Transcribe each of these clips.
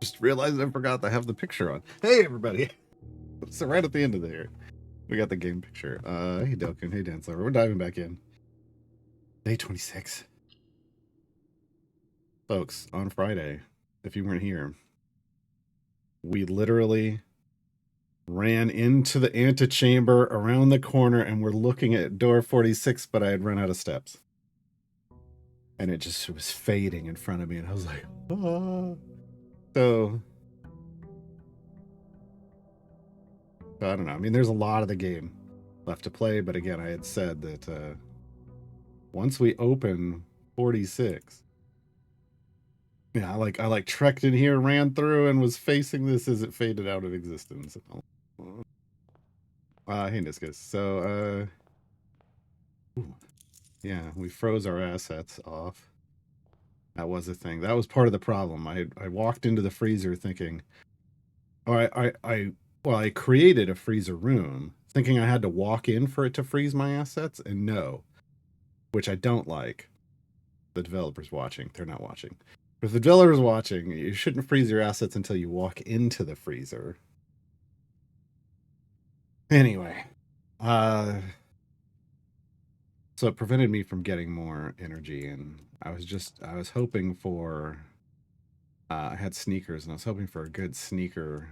just realized I forgot to have the picture on. Hey, everybody. So right at the end of there, we got the game picture. Hey, Delkin. Hey, Dan Slover. We're diving back in. Day 26. Folks, on Friday, if you weren't here, we literally ran into the antechamber around the corner and we're looking at door 46, but I had run out of steps. And it just was fading in front of me, and I was like, ah. So I don't know. I mean, there's a lot of the game left to play, but again, I had said that once we open 46, yeah, I like trekked in here, ran through, and was facing this as it faded out of existence. Hey, Niscus. So, ooh, yeah, we froze our assets off. That was a thing. That was part of the problem. I walked into the freezer thinking, oh, I created a freezer room thinking I had to walk in for it to freeze my assets, and no, which I don't like. The developers watching, they're not watching. But if the developers watching, you shouldn't freeze your assets until you walk into the freezer. Anyway, so it prevented me from getting more energy, and I was hoping for, I had sneakers, and I was hoping for a good sneaker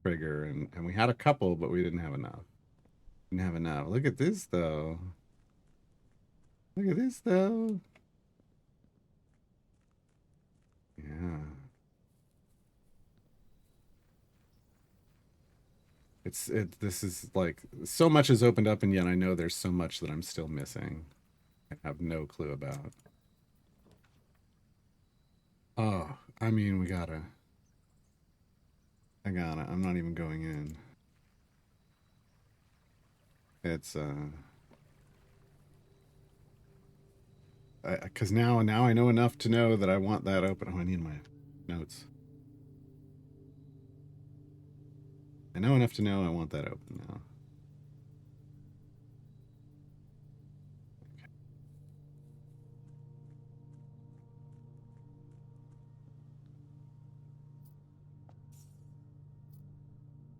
trigger, and we had a couple, but we didn't have enough. Didn't have enough. Look at this, though. Look at this, though. Yeah. This is like, so much has opened up, and yet I know there's so much that I'm still missing. I have no clue about. Oh, I mean, I'm not even going in. It's, because now I know enough to know that I want that open. Oh, I need my notes. I know enough to know I want that open now.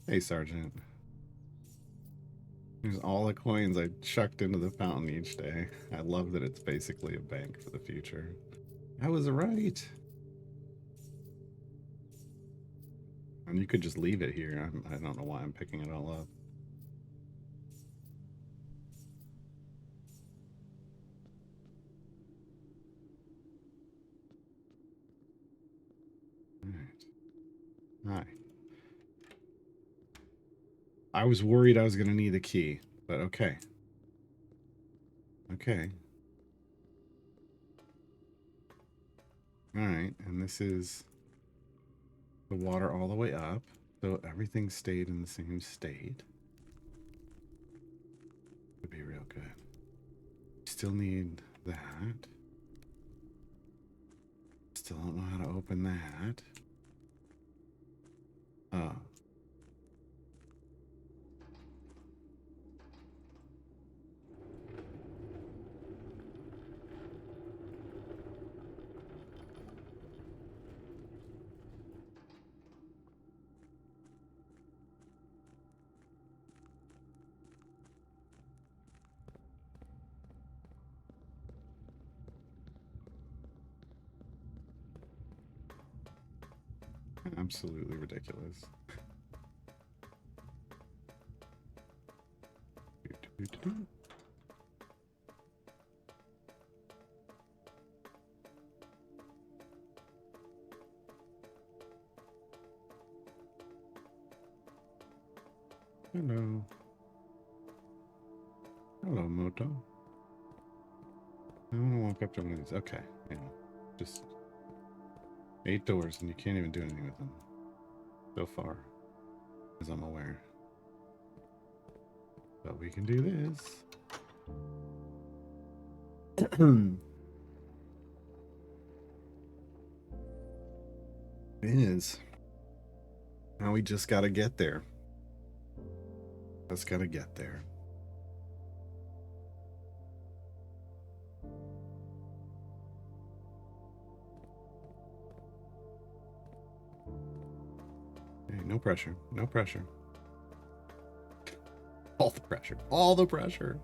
Hey, Sergeant. There's all the coins I chucked into the fountain each day. I love that it's basically a bank for the future. I was right. And you could just leave it here. I don't know why I'm picking it all up. All right. Hi. I was worried I was going to need a key, but okay. Okay. All right. And this is the water all the way up. So everything stayed in the same state. Would be real good. Still need that. Still don't know how to open that. Oh. Absolutely ridiculous. Hello. Hello, Moto. I want to walk up to one of these. Okay. Yeah. Just 8 doors, and you can't even do anything with them. So far, as I'm aware. But we can do this. It is. Now we just gotta get there. Just gotta get there. no pressure. No pressure. All the pressure. All the pressure.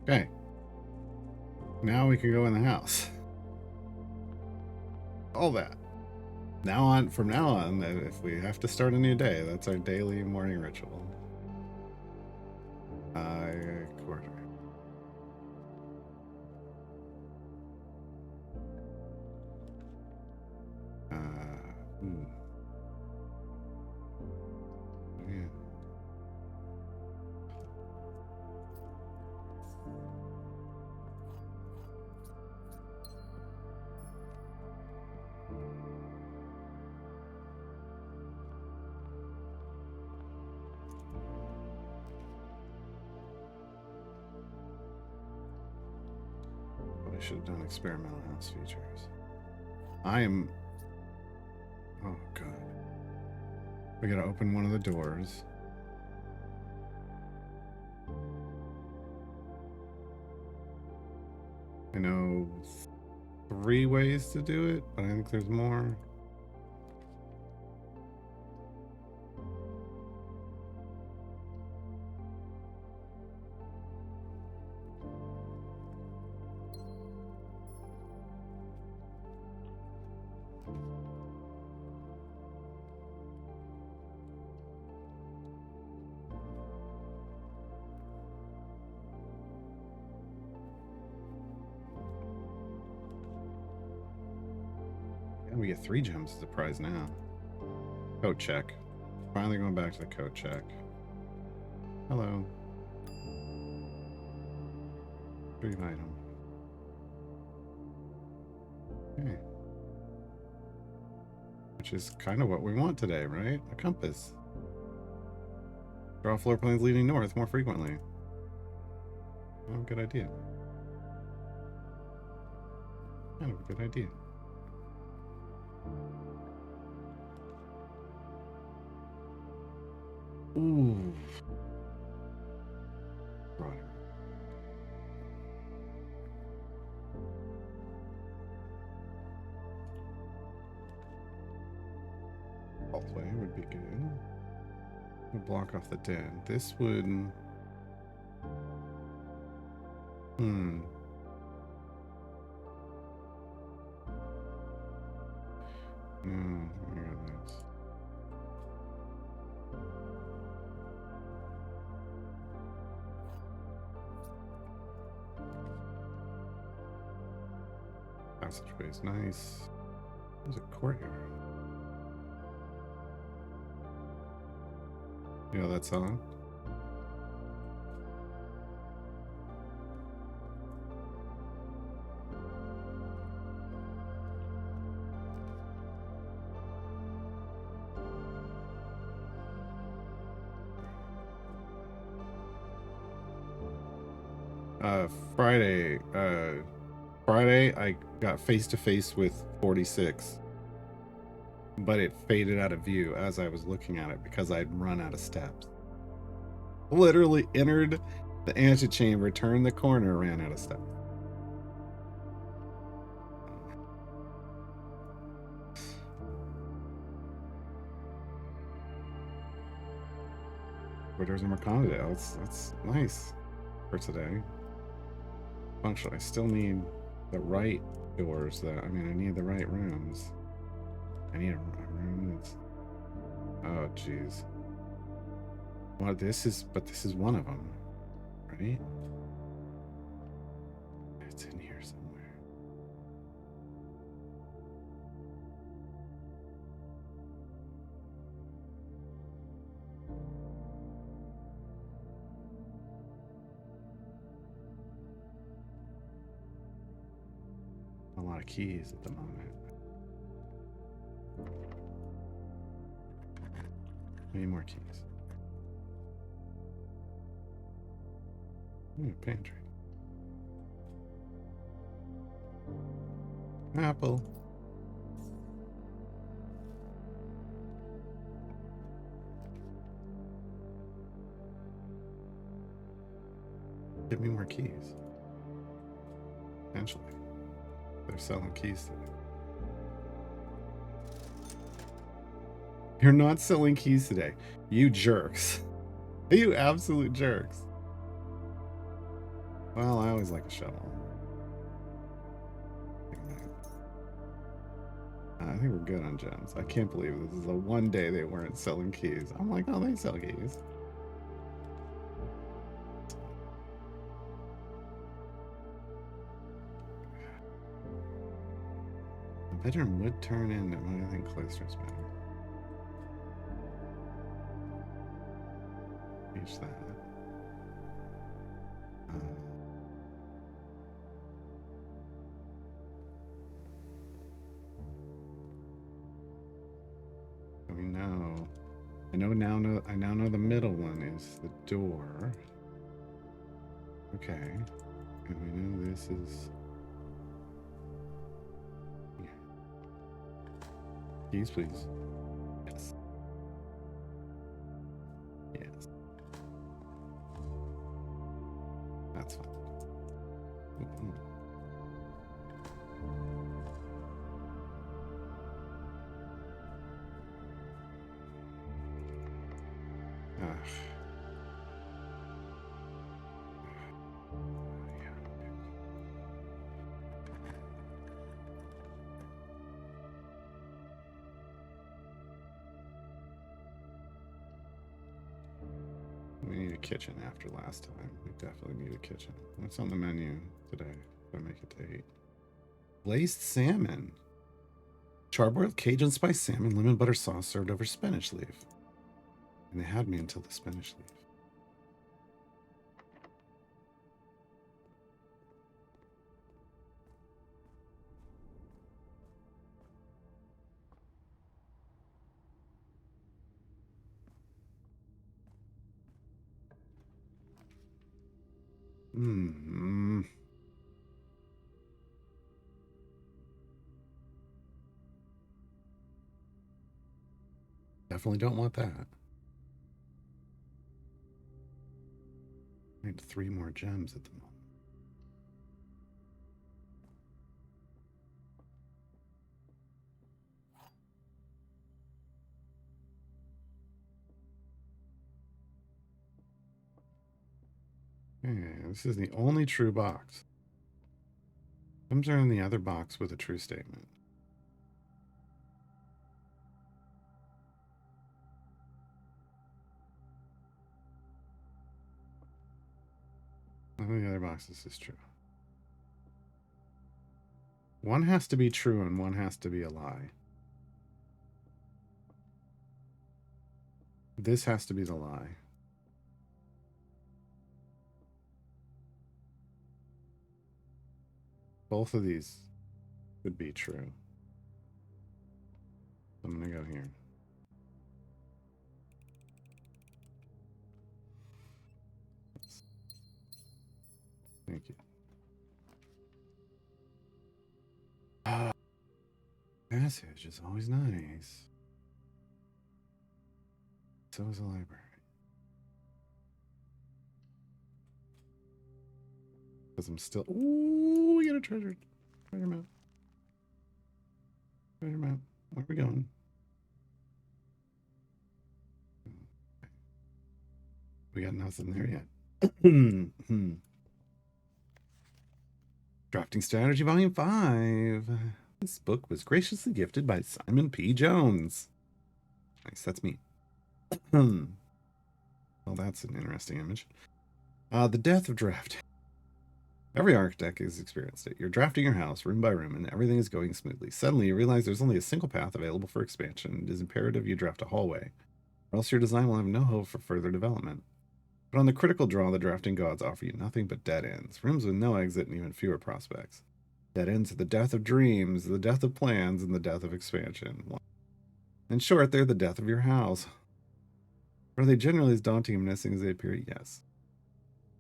Okay. Now we can go in the house. All that. From now on, if we have to start a new day, that's our daily morning ritual. Quarter. Yeah. Probably should have done experimental house features. I am. Oh god. We gotta open one of the doors. I know 3 ways to do it, but I think there's more. We get 3 gems as a prize now. Coat check. Finally going back to the coat check. Hello. Free item. Okay. Which is kind of what we want today, right? A compass. Draw floor plans leading north more frequently. Oh, good idea. Kind of a good idea. Ooh. Right. Hallway would be good. We'll block off the den. This would. No, I got this. Passageway is nice. There's a courtyard. You know that song? Friday I got face to face with 46, but it faded out of view as I was looking at it because I'd run out of steps. Literally entered the antechamber, turned the corner, ran out of steps. Orders and Mercantile. That's nice for today. Functional. I still need the right doors. I need the right rooms. I need a room that's. Oh, jeez. Well, this is one of them, right? It's in here somewhere. lot of keys at the moment. Need more keys. Ooh, pantry. Apple. Give me more keys. Eventually. They're selling keys today. You're not selling keys today. You jerks. You absolute jerks. Well, I always like a shovel. I think we're good on gems. I can't believe this is the one day they weren't selling keys. I'm like, oh, they sell keys. The bedroom would turn into, I think cloister's better. Reach that. We know. I now know the middle one is the door. Okay. And we know this is here. Keys, please. Yes. Yes. That's fine. Mm-hmm. We need a kitchen after last time. We definitely need a kitchen. What's on the menu today? If I make it to 8. Glazed salmon. Charboiled Cajun spice salmon, lemon butter sauce served over spinach leaf. And they had me until the spinach leaf. Definitely don't want that. I need 3 more gems at the moment. Okay, this is the only true box. Gems are in the other box with a true statement. None of the other boxes is true. One has to be true and one has to be a lie. This has to be the lie. Both of these could be true. I'm going to go here. Thank you. Passage is always nice. So is the library. Because I'm still... Ooh, we got a treasure map. Treasure map. Where are we going? We got nothing there yet. Drafting Strategy Volume 5. This book was graciously gifted by Simon P. Jones. Nice, that's me. Well, that's an interesting image. The death of drafting. Every architect has experienced it. You're drafting your house room by room and everything is going smoothly. Suddenly you realize there's only a single path available for expansion. It is imperative you draft a hallway, or else your design will have no hope for further development. But on the critical draw, the drafting gods offer you nothing but dead ends, rooms with no exit and even fewer prospects. Dead ends are the death of dreams, the death of plans, and the death of expansion. In short, they're the death of your house. Are they generally as daunting and menacing as they appear? Yes.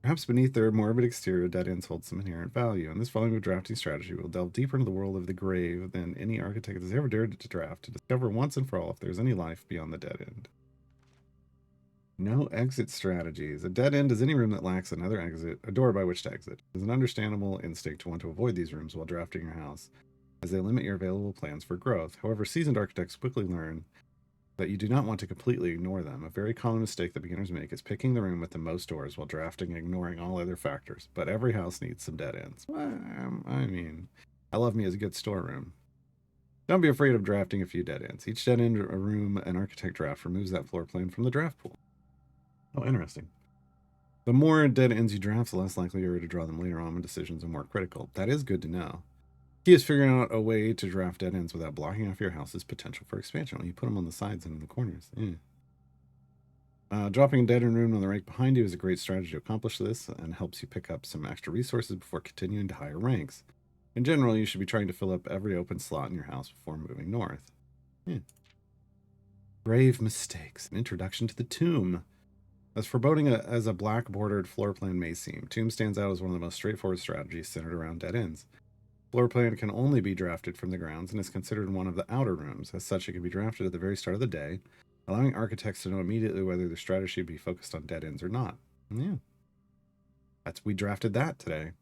Perhaps beneath their morbid exterior, dead ends hold some inherent value. In this volume of drafting strategy, we'll delve deeper into the world of the grave than any architect has ever dared to draft, to discover once and for all if there's any life beyond the dead end. No exit strategies. A dead end is any room that lacks another exit, a door by which to exit. It is an understandable instinct to want to avoid these rooms while drafting your house, as they limit your available plans for growth. However, seasoned architects quickly learn that you do not want to completely ignore them. A very common mistake that beginners make is picking the room with the most doors while drafting and ignoring all other factors. But every house needs some dead ends. Well, I mean, I love me as a good storeroom. Don't be afraid of drafting a few dead ends. Each dead end room an architect draft removes that floor plan from the draft pool. Oh, interesting. The more dead ends you draft, the less likely you are to draw them later on when decisions are more critical. That is good to know. Key is figuring out a way to draft dead ends without blocking off your house's potential for expansion. Well, you put them on the sides and in the corners. Dropping a dead end room on the rank behind you is a great strategy to accomplish this and helps you pick up some extra resources before continuing to higher ranks. In general, you should be trying to fill up every open slot in your house before moving north. Grave mistakes. An introduction to the tomb. As foreboding as a black-bordered floor plan may seem, tomb stands out as one of the most straightforward strategies centered around dead ends. Floor plan can only be drafted from the grounds and is considered one of the outer rooms. As such, it can be drafted at the very start of the day, allowing architects to know immediately whether their strategy should be focused on dead ends or not. Yeah. We drafted that today.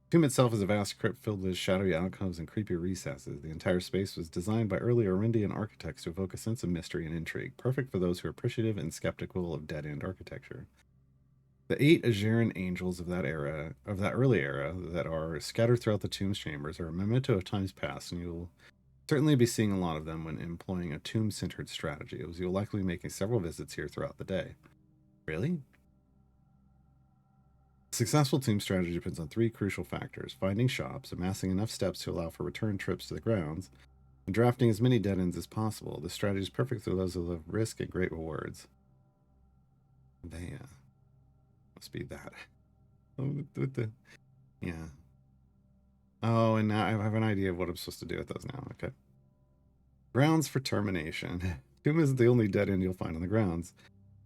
Tomb itself is a vast crypt filled with shadowy alcoves and creepy recesses. The entire space was designed by early Arindian architects to evoke a sense of mystery and intrigue, perfect for those who are appreciative and skeptical of dead-end architecture. The 8 Ajeran angels of that early era, that are scattered throughout the tomb's chambers are a memento of times past, and you'll certainly be seeing a lot of them when employing a tomb-centered strategy, as you'll likely be making several visits here throughout the day. Really? Successful team strategy depends on 3 crucial factors: finding shops, amassing enough steps to allow for return trips to the grounds, and drafting as many dead ends as possible. This strategy is perfect for those who love risk and great rewards. Must be that. Yeah. Oh, and now I have an idea of what I'm supposed to do with those now. Okay. Grounds for termination. Tomb isn't the only dead end you'll find on the grounds.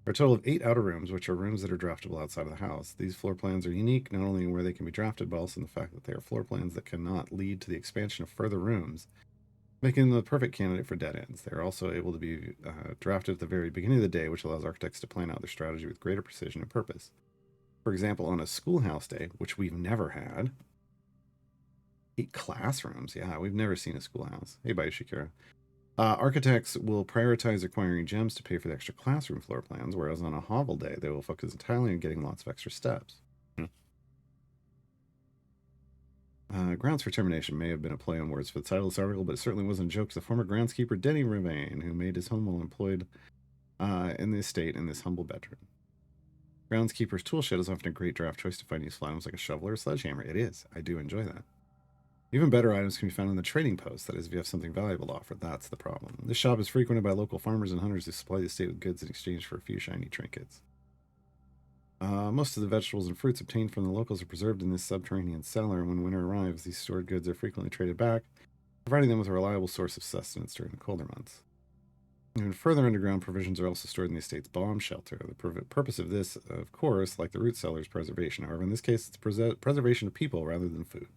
There are a total of 8 outer rooms, which are rooms that are draftable outside of the house. These floor plans are unique, not only in where they can be drafted, but also in the fact that they are floor plans that cannot lead to the expansion of further rooms, making them the perfect candidate for dead ends. They are also able to be drafted at the very beginning of the day, which allows architects to plan out their strategy with greater precision and purpose. For example, on a schoolhouse day, which we've never had, 8 classrooms. Yeah, we've never seen a schoolhouse. Hey, bye, Shakira. Architects will prioritize acquiring gems to pay for the extra classroom floor plans, whereas on a hovel day, they will focus entirely on getting lots of extra steps. Grounds for termination may have been a play on words for the title of this article, but it certainly wasn't a joke to the former groundskeeper Denny Rivane, who made his home while employed in the estate in this humble bedroom. Groundskeeper's tool shed is often a great draft choice to find useful items like a shovel or a sledgehammer. It is. I do enjoy that. Even better items can be found in the trading post. That is, if you have something valuable to offer. That's the problem. This shop is frequented by local farmers and hunters who supply the estate with goods in exchange for a few shiny trinkets. Most of the vegetables and fruits obtained from the locals are preserved in this subterranean cellar, and when winter arrives, these stored goods are frequently traded back, providing them with a reliable source of sustenance during the colder months. Even further underground, provisions are also stored in the estate's bomb shelter. The purpose of this, of course, like the root cellar, is preservation. However, in this case, it's preservation of people rather than food.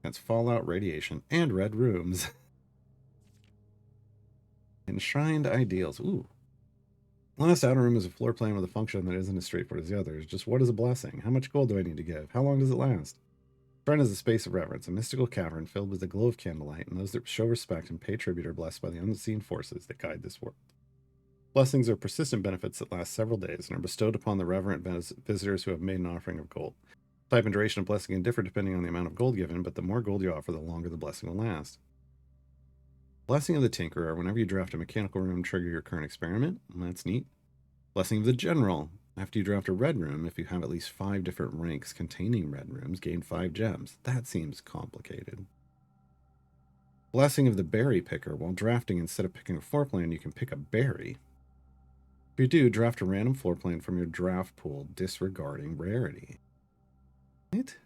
That's fallout, radiation, and red rooms. Enshrined ideals. Ooh. Last outer room is a floor plan with a function that isn't as straightforward as the others. Just what is a blessing? How much gold do I need to give? How long does it last? Shrine is a space of reverence, a mystical cavern filled with the glow of candlelight, and those that show respect and pay tribute are blessed by the unseen forces that guide this world. Blessings are persistent benefits that last several days and are bestowed upon the reverent visitors who have made an offering of gold. Type and duration of blessing can differ depending on the amount of gold given, but the more gold you offer, the longer the blessing will last. Blessing of the Tinkerer. Whenever you draft a mechanical room, trigger your current experiment. That's neat. Blessing of the General. After you draft a red room, if you have at least 5 different ranks containing red rooms, gain 5 gems. That seems complicated. Blessing of the Berry Picker. While drafting, instead of picking a floor plan, you can pick a berry. If you do, draft a random floor plan from your draft pool, disregarding rarity. What?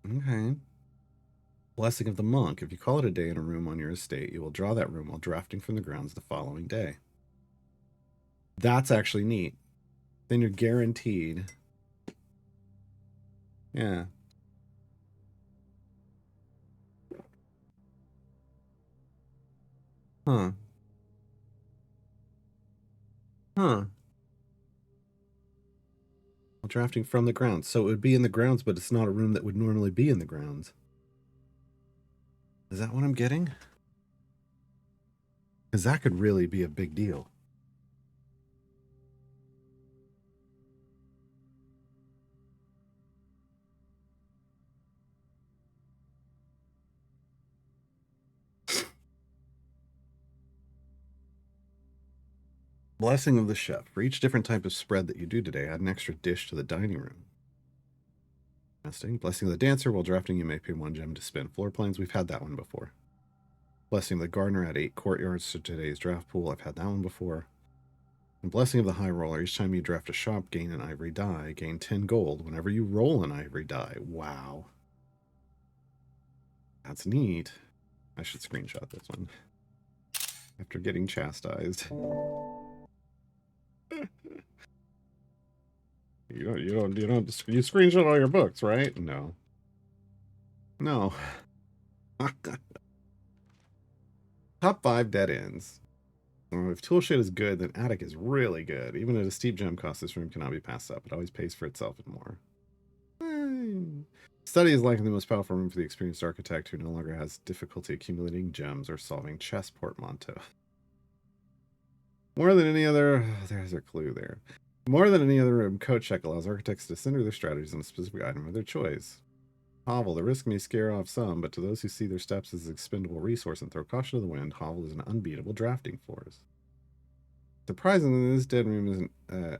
Okay. Blessing of the Monk. If you call it a day in a room on your estate, you will draw that room while drafting from the grounds the following day. That's actually neat. Then you're guaranteed. Yeah. Huh. Huh. While drafting from the grounds. So it would be in the grounds, but it's not a room that would normally be in the grounds. Is that what I'm getting? Because that could really be a big deal. Blessing of the Chef. For each different type of spread that you do today, add an extra dish to the dining room. Interesting. Blessing of the Dancer. While drafting, you may pay 1 gem to spin floor plans. We've had that one before. Blessing of the Gardener. Add 8 courtyards to today's draft pool. I've had that one before. And Blessing of the High Roller. Each time you draft a shop, gain an ivory die. Gain 10 gold whenever you roll an ivory die. Wow. That's neat. I should screenshot this one. After getting chastised. You screenshot all your books, right? No. No. Top 5 dead ends. If Toolshed is good, then Attic is really good. Even at a steep gem cost, this room cannot be passed up. It always pays for itself and more. Study is likely the most powerful room for the experienced architect who no longer has difficulty accumulating gems or solving chess portmanteau. More than any other... there's a clue there. More than any other room, Code Check allows architects to center their strategies on a specific item of their choice. Hovel, the risk may scare off some, but to those who see their steps as an expendable resource and throw caution to the wind, Hovel is an unbeatable drafting force. Surprisingly, this dead room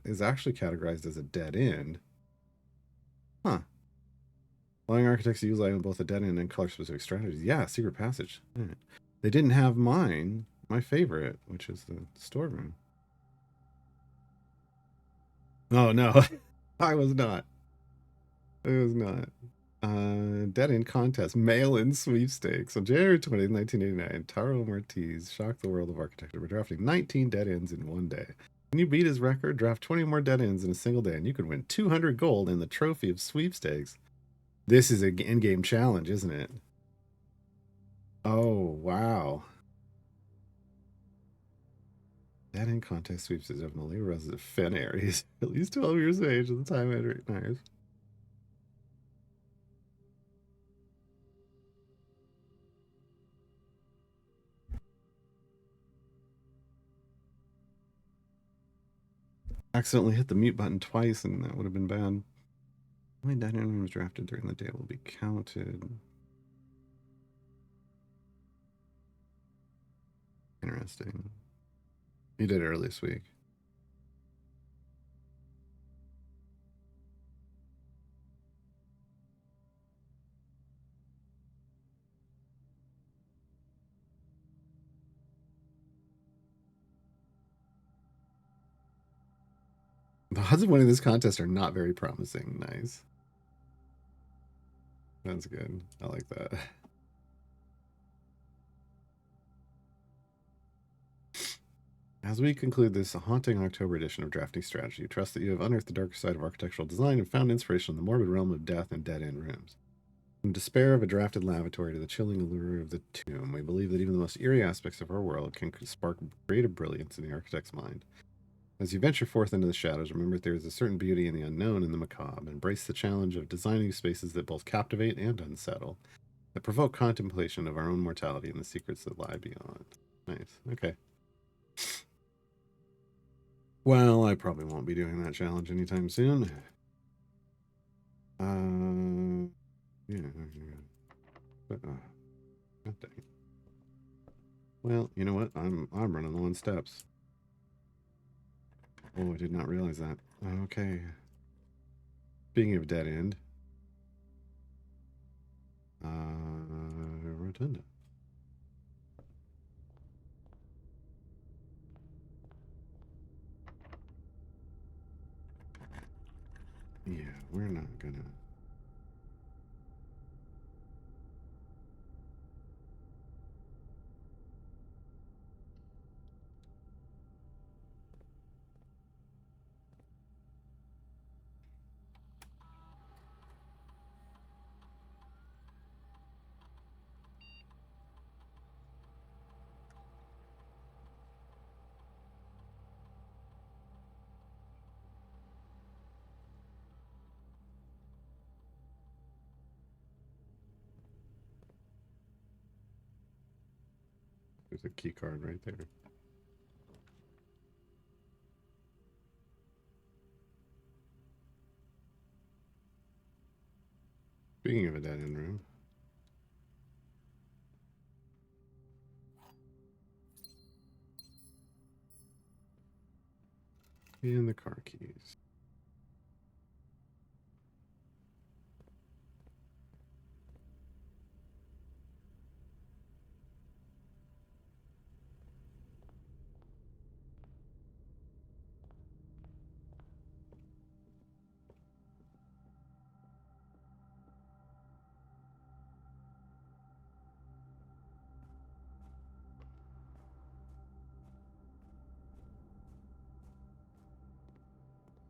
is actually categorized as a dead end. Huh. Allowing architects to use both a dead end and color-specific strategies. Yeah, Secret Passage. Right. They didn't have mine, my favorite, which is the storeroom. Oh, no. I was not. I was not. Dead End Contest, mail-in sweepstakes. On January 20th, 1989, Taro Martiz shocked the world of architecture by drafting 19 dead ends in one day. Can you beat his record? Draft 20 more dead ends in a single day, and you could win 200 gold and the trophy of sweepstakes. This is an in-game challenge, isn't it? Oh, wow. Dead End Contest sweepstakes of Malay resident Fen Aries, at least 12 years of age at the time it retires. Accidentally hit the mute button twice, and that would have been bad. My dead end was drafted during the day will be counted. Interesting. You did it early this week. The odds of winning this contest are not very promising. Nice. That's good. I like that. As we conclude this haunting October edition of Drafting Strategy, trust that you have unearthed the darker side of architectural design and found inspiration in the morbid realm of death and dead-end rooms. From despair of a drafted lavatory to the chilling allure of the tomb, we believe that even the most eerie aspects of our world can spark creative brilliance in the architect's mind. As you venture forth into the shadows, remember that there is a certain beauty in the unknown and the macabre. Embrace the challenge of designing spaces that both captivate and unsettle, that provoke contemplation of our own mortality and the secrets that lie beyond. Nice. Okay. Well, I probably won't be doing that challenge anytime soon. Yeah. But, God dang it. Well, you know what? I'm running low on steps. Oh, I did not realize that. Okay. Speaking of dead end, rotunda. Yeah, we're not gonna. There's a key card right there. Speaking of a dead end room. And the car keys.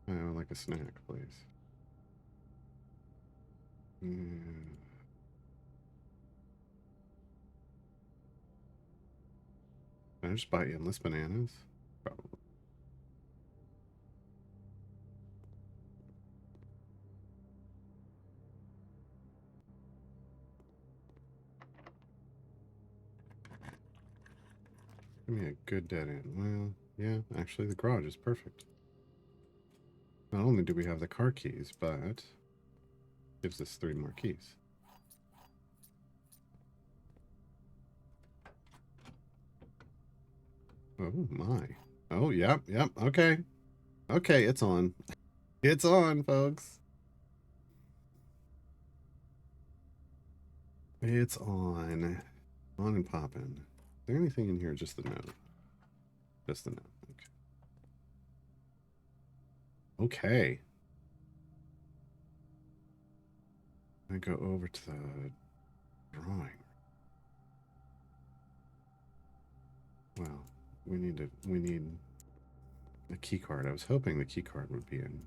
I would like a snack, please. Mm. Can I just buy endless bananas? Probably. Give me a good dead end. Well, yeah, actually the garage is perfect. Not only do we have the car keys, but gives us 3 more keys. Oh my. Oh, yep, yep. Okay. Okay, it's on. It's on, folks. It's on. On and popping. Is there anything in here? Just the note. Just the note. Okay. Okay. I go over to the drawing. Well, we need a key card. I was hoping the key card would be in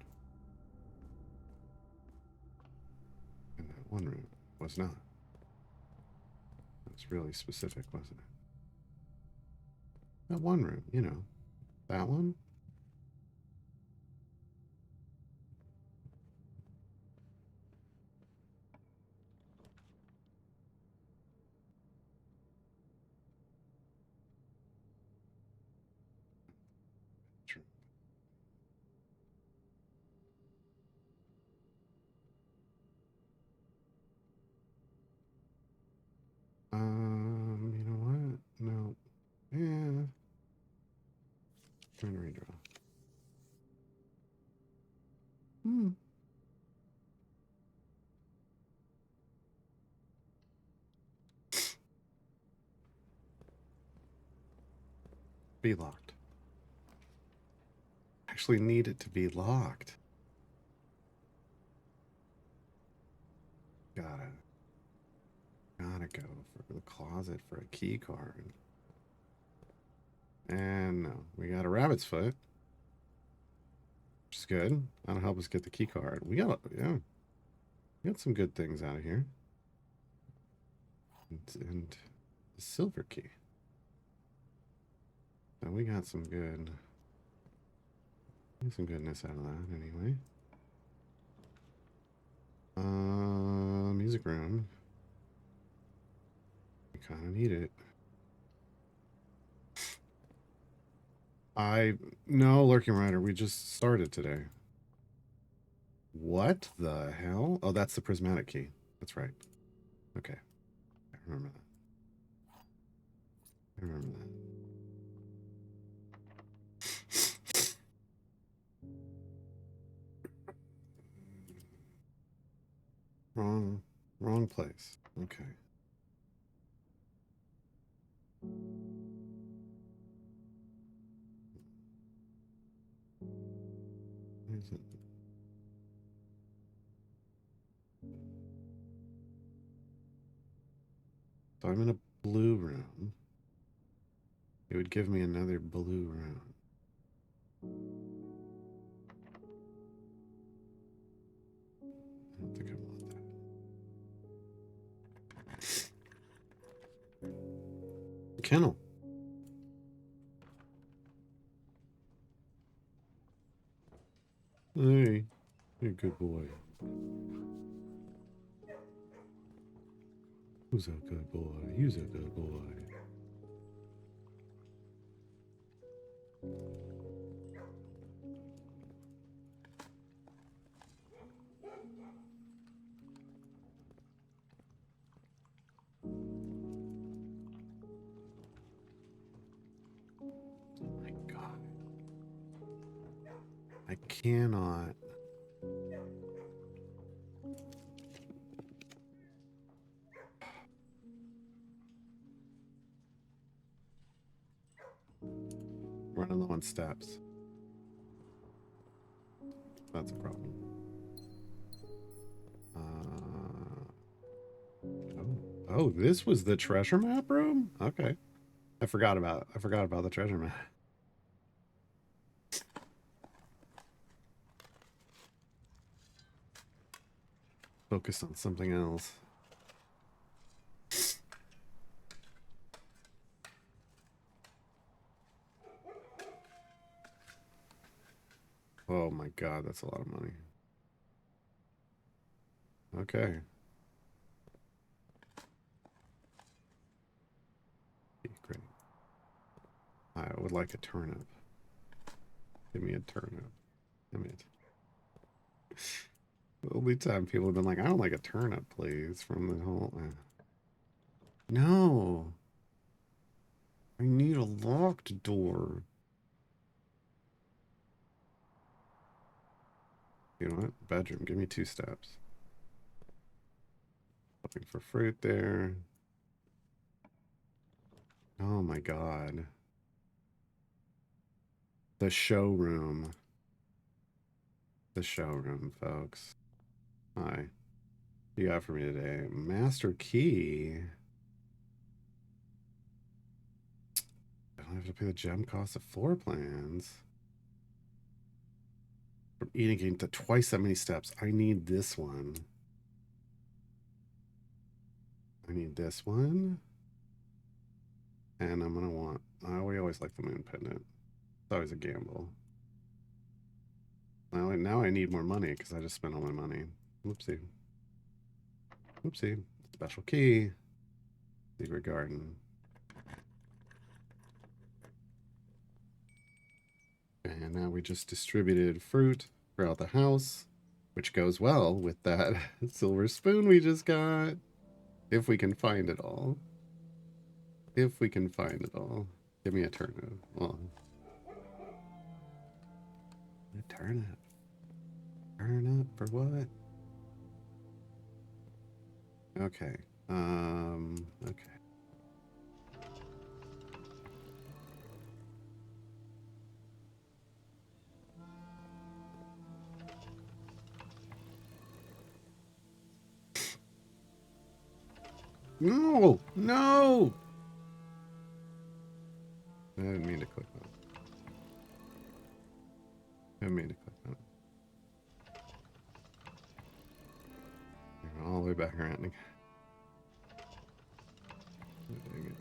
that one room. It was not. That's really specific, wasn't it? That one room, you know. That one? True. You know what? No. Yeah. Trying to redraw. Hmm. Be locked. Actually need it to be locked. Gotta go for the closet for a key card. And no, we got a rabbit's foot. Which is good. That'll help us get the key card. We got some good things out of here. And the silver key. So we got some goodness out of that anyway. Music room. We kind of need it. No, Lurking Rider, we just started today. What the hell? Oh, that's the prismatic key. That's right. Okay. I remember that. I remember that. Wrong place. Okay. Where's it? So I'm in a blue room. It would give me another blue room. I don't think I want that. Kennel. Hey, you're a good boy. Who's a good boy? You's a good boy. I cannot. Running low on steps. That's a problem. Oh, this was the treasure map room? Okay. I forgot about the treasure map. Focus on something else. Oh my god, that's a lot of money. Okay. Great. I would like a turnip. Give me a turnip. Give me it. The only time people have been like, I don't like a turnip, please, from the whole... No. I need a locked door. You know what? Bedroom. Give me 2 steps. Looking for fruit there. Oh my god. The showroom. The showroom, folks. Hi. What do you got for me today? Master key. I don't have to pay the gem cost of floor plans. From eating to twice that many steps. I need this one. I need this one. And I'm gonna want... we always like the moon pendant. It's always a gamble. Now I need more money because I just spent all my money. Whoopsie. Whoopsie. Special key. Secret garden. And now we just distributed fruit throughout the house, which goes well with that silver spoon we just got. If we can find it all. If we can find it all. Give me a turnip. Well, a turnip. Turnip for what? Okay. Okay. No! No! I didn't mean to click that. I didn't mean to click that. All the way back around again. Oh, dang it.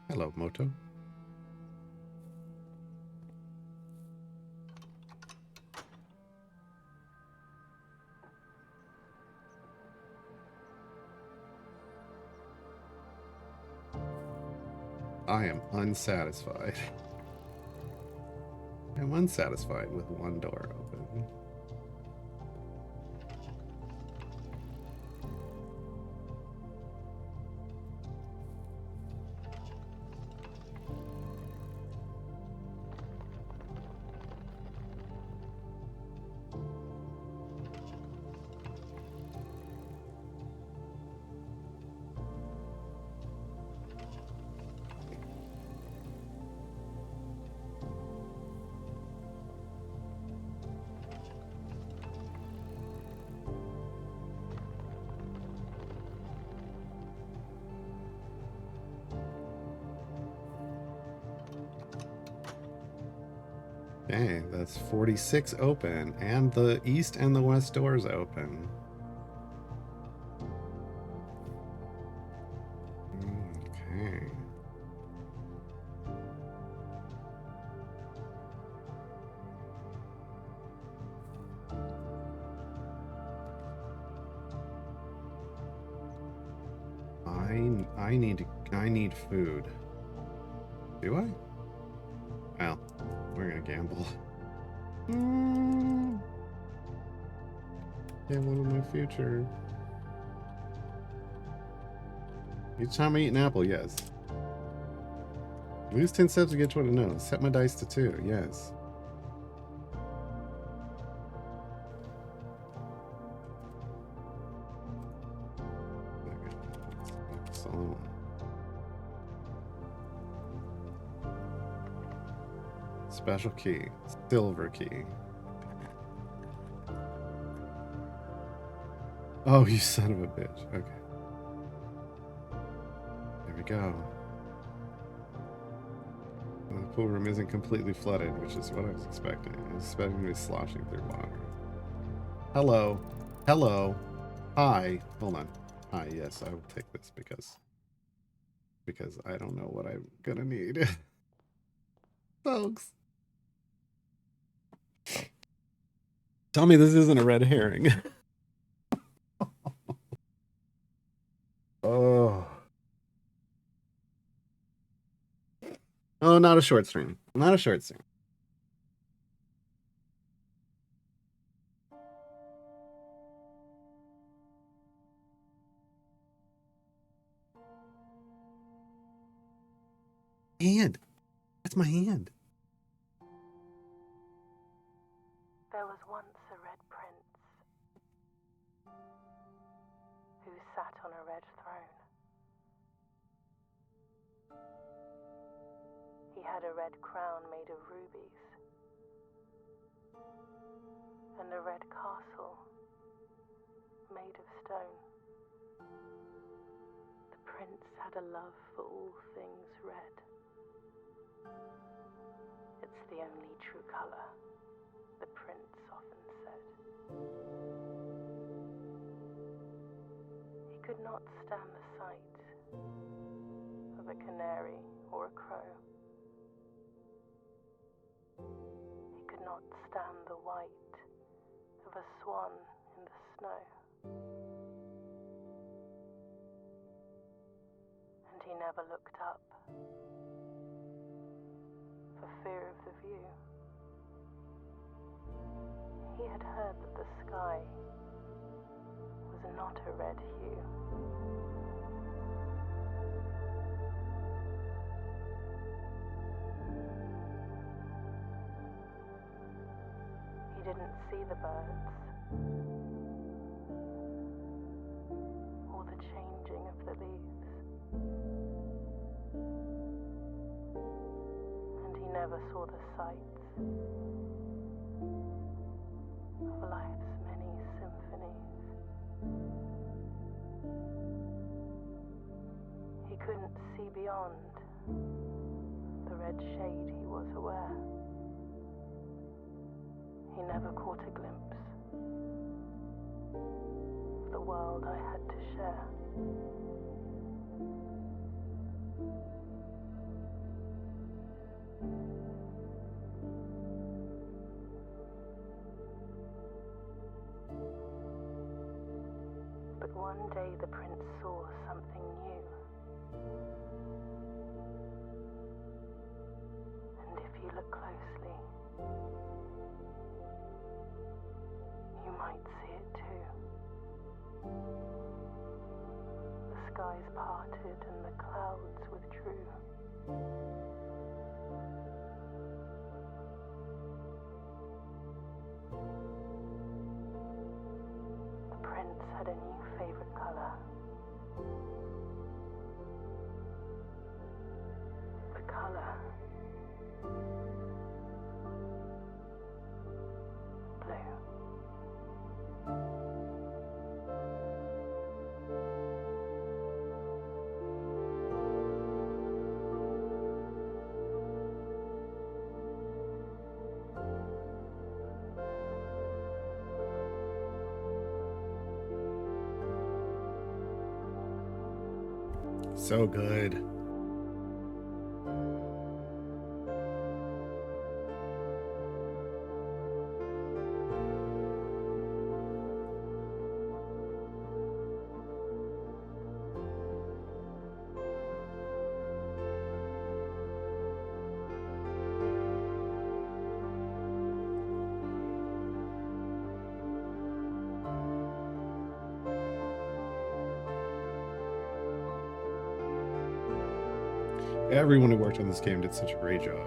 Hello, Moto. I am unsatisfied. I'm unsatisfied with one door open. Okay, that's 46 open, and the east and the west doors open. Okay. I need food. Do I? Well, we're gonna gamble. Gamble on my future. Each time I eat an apple, yes. Lose 10 steps to get 20. No. Set my dice to 2. Yes. Special key. Silver key. Oh, you son of a bitch. Okay. There we go. The pool room isn't completely flooded, which is what I was expecting. I was expecting to be sloshing through water. Hello. Hello. Hi. Hold on. Hi, yes, I will take this because I don't know what I'm gonna need. Folks. Tell me this isn't a red herring. Oh. Oh, not a short stream. Not a short stream. Hand. That's my hand. There was once a red prince who sat on a red throne. He had a red crown made of rubies and a red castle made of stone. The prince had a love for all things red. It's the only true color, the prince often said. He could not stand the sight of a canary or a crow. He could not stand the white of a swan in the snow. And he never looked up for fear of the view. He had heard that the sky was not a red hue. He didn't see the birds or the changing of the leaves. And he never saw the sights of life's many symphonies. He couldn't see beyond the red shade he was aware. He never caught a glimpse of the world I had to share. But one day the prince saw something new. And if you look closely, you might see it too. The skies parted and the clouds withdrew. The prince had a new favorite color. The color blue. So good. Everyone who worked on this game did such a great job.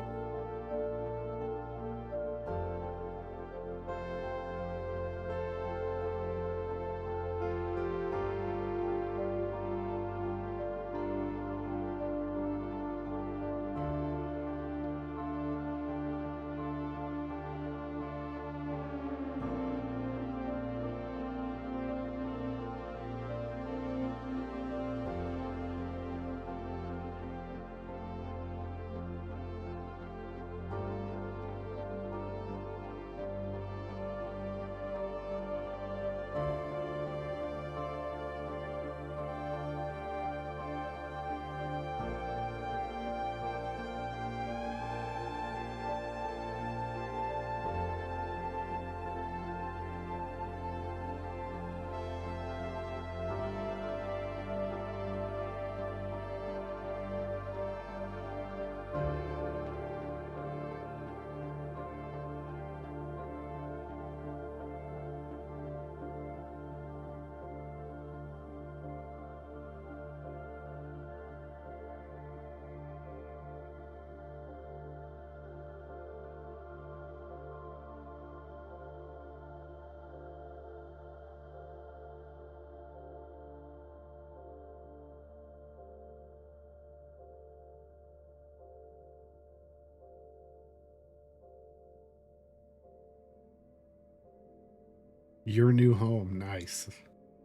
Your new home. Nice.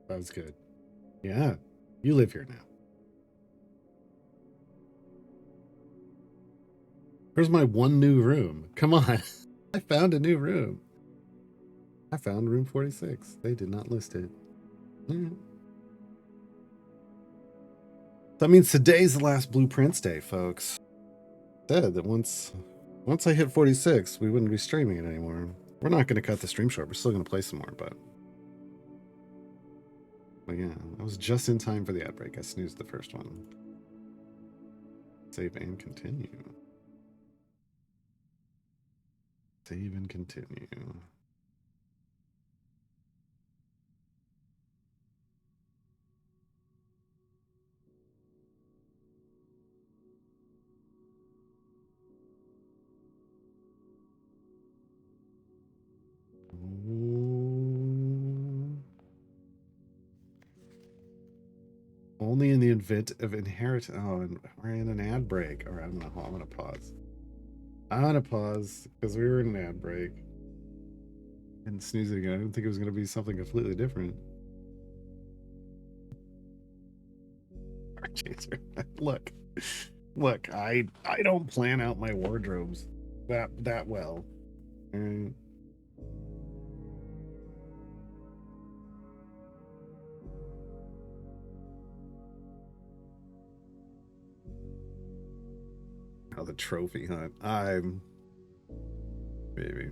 That was good. Yeah. You live here now. Where's my one new room? Come on. I found a new room. I found room 46. They did not list it. That means today's the last Blueprints day, folks. Said that once I hit 46, we wouldn't be streaming it anymore. We're not going to cut the stream short. We're still going to play some more, but yeah, I was just in time for the ad break. I snoozed the first one. Save and continue. Save and continue. Only in the event of inheritance. Oh, and we're in an ad break. All right, I'm gonna pause. I'm gonna pause because we were in an ad break. And snooze it again. I didn't think it was gonna be something completely different. Look. I don't plan out my wardrobes that well. And the trophy hunt. Maybe.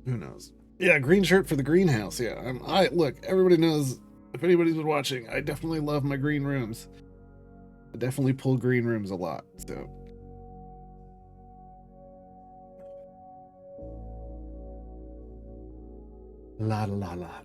Who knows? Yeah, green shirt for the greenhouse. Yeah, look, everybody knows, if anybody's been watching, I definitely love my green rooms. I definitely pull green rooms a lot, so. La la la.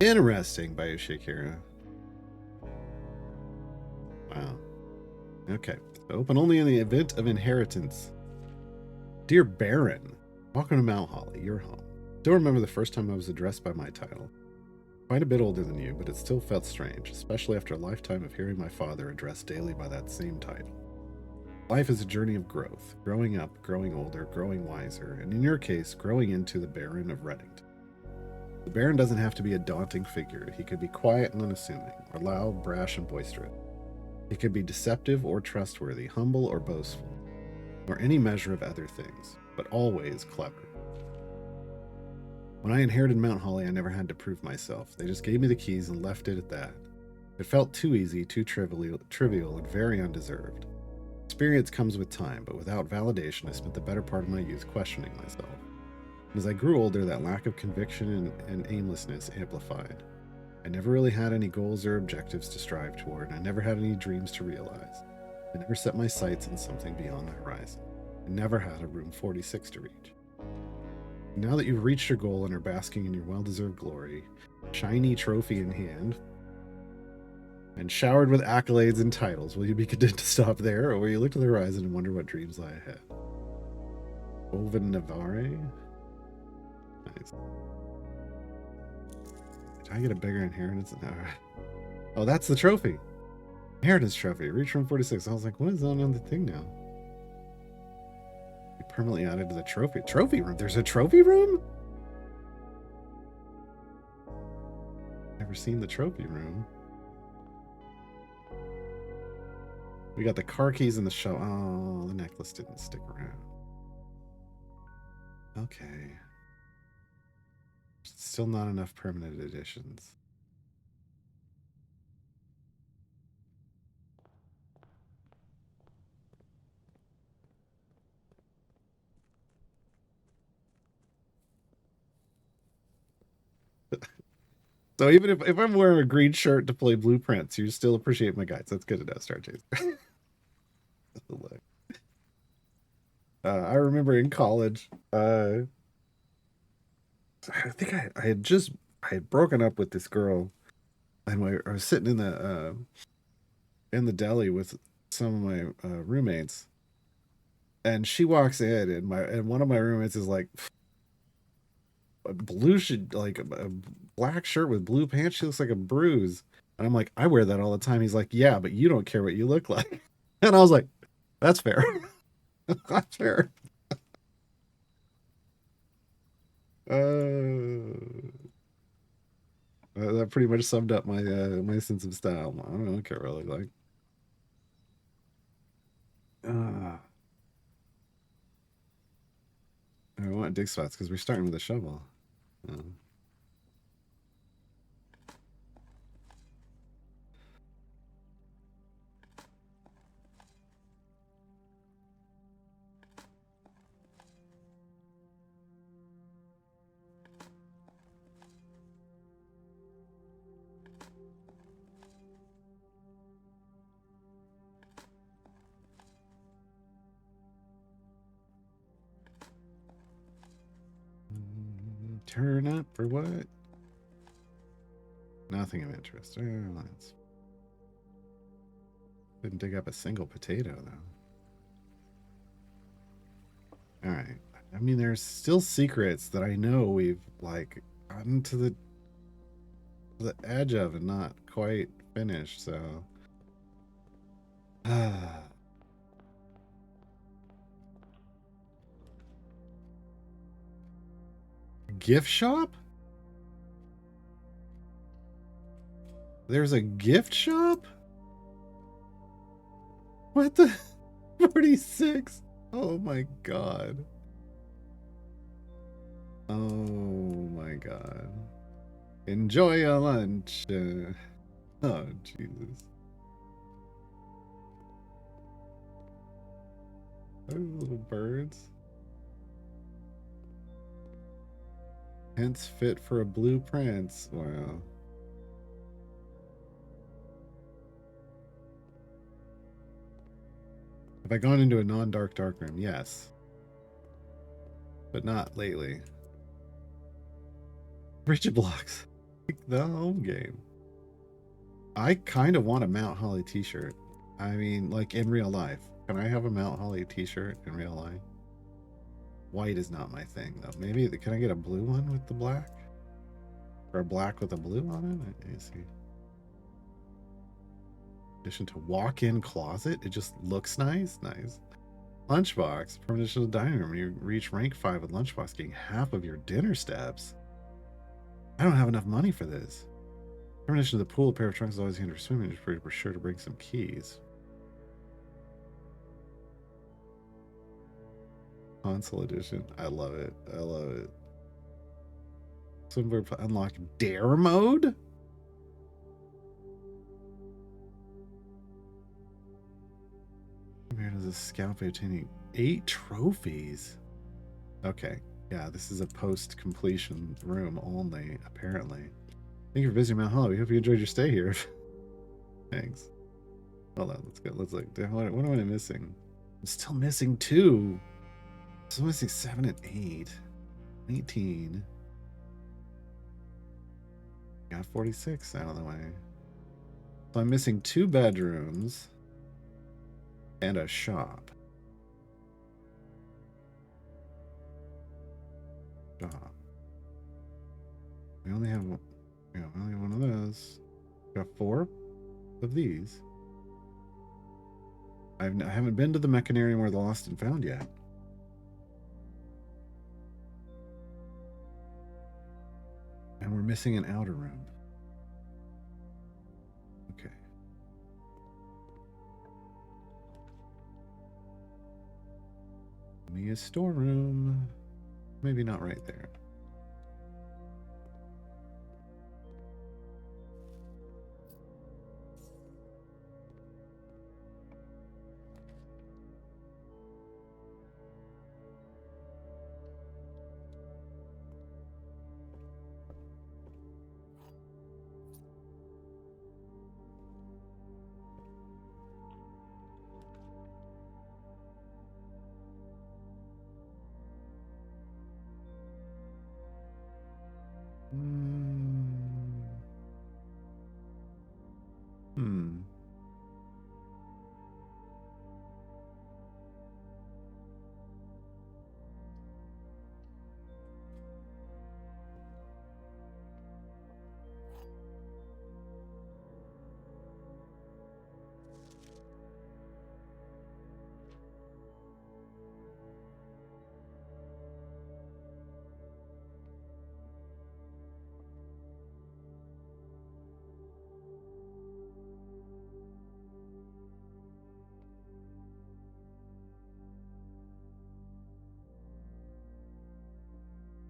Interesting, by Shakira. Wow. Okay. Open only in the event of inheritance. Dear Baron, welcome to Mount Holly, your home. Still remember the first time I was addressed by my title. Quite a bit older than you, but it still felt strange, especially after a lifetime of hearing my father addressed daily by that same title. Life is a journey of growth, growing up, growing older, growing wiser, and in your case, growing into the Baron of Reddington. The Baron doesn't have to be a daunting figure. He could be quiet and unassuming, or loud, brash, and boisterous. He could be deceptive or trustworthy, humble or boastful, or any measure of other things, but always clever. When I inherited Mount Holly, I never had to prove myself. They just gave me the keys and left it at that. It felt too easy, too trivial, and very undeserved. Experience comes with time, but without validation, I spent the better part of my youth questioning myself. And as I grew older, that lack of conviction and aimlessness amplified. I never really had any goals or objectives to strive toward, and I never had any dreams to realize. I never set my sights on something beyond the horizon. I never had a room 46 to reach. Now that you've reached your goal and are basking in your well-deserved glory, shiny trophy in hand, and showered with accolades and titles, will you be content to stop there, or will you look to the horizon and wonder what dreams lie ahead? Oven Navarre? Nice. Did I get a bigger inheritance? No. Oh, that's the trophy. Inheritance trophy. Reach room 46. I was like, what is on the thing now? You permanently added to the trophy room. There's a trophy room? Never seen the trophy room. We got the car keys in the show. Oh, the necklace didn't stick around. Okay. Still not enough permanent additions. So even if I'm wearing a green shirt to play Blueprints, you still appreciate my guides. That's good to know, Star Chaser. I remember in college, I think I had broken up with this girl, and I was sitting in the deli with some of my roommates, and she walks in, and one of my roommates is like, a black shirt with blue pants. She looks like a bruise. And I'm like, I wear that all the time. He's like, yeah, but you don't care what you look like. And I was like, that's fair. That's fair. That pretty much summed up my my sense of style. I don't care what I look like. I want dig spots because we're starting with a shovel. Turn up for what? Nothing of interest. Didn't dig up a single potato though. All right. I mean, there's still secrets that I know we've like gotten to the edge of and not quite finished. So, gift shop? There's a gift shop? What the 46? Oh my god. Oh my god. Enjoy your lunch. Oh Jesus. Those little birds. Hence fit for a blueprint. Wow. Have I gone into a non-dark room? Yes. But not lately. Richard Blocks. The home game. I kind of want a Mount Holly t-shirt. I mean, like in real life. Can I have a Mount Holly t-shirt in real life? White is not my thing, though. Maybe, can I get a blue one with the black? Or a black with a blue on it? Let me see. Addition to walk-in closet. It just looks nice. Nice. Lunchbox. Permission to the dining room. You reach rank 5 with Lunchbox, getting half of your dinner steps. I don't have enough money for this. Permission to the pool. A pair of trunks is always handy for swimming. Just pretty sure to bring some keys. Console edition. I love it. I love it. Swimwear unlock dare mode? Where does this scalp obtain 8 trophies? Okay. Yeah, this is a post-completion room only, apparently. Thank you for visiting Mount Hollow. We hope you enjoyed your stay here. Thanks. Hold on, let's go. Let's look. What am I missing? I'm still missing 2. Still missing 7 and 8. 18. Got 46 out of the way. So I'm missing 2 bedrooms and a shop. Shop. We only have one. Yeah, we only have one of those. Got 4 of these. I haven't been to the Mechanarium or the Lost and Found yet. And we're missing an outer room. Okay. Me a storeroom. Maybe not right there.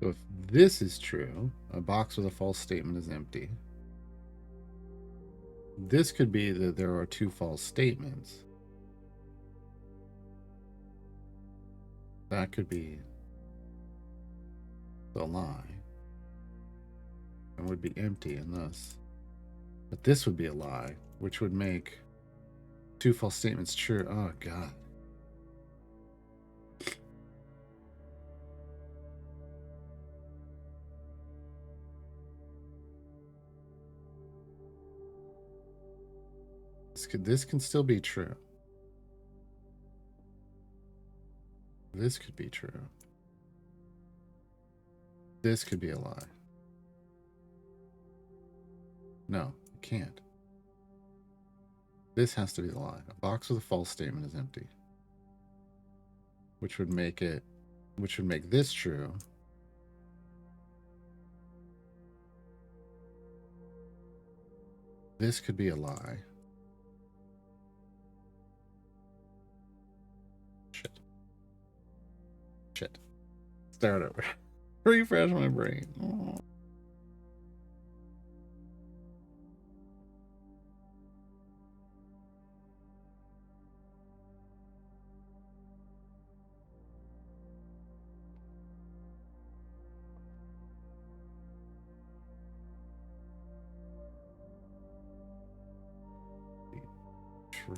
So if this is true, a box with a false statement is empty. This could be that there are 2 false statements. That could be the lie. It would be empty in this. But this would be a lie, which would make 2 false statements true. Oh, God. This can still be true. This could be true. This could be a lie. No, it can't. This has to be the lie. A box with a false statement is empty. Which would make this true. This could be a lie. Shit. Start over. Refresh my brain. Oh. True.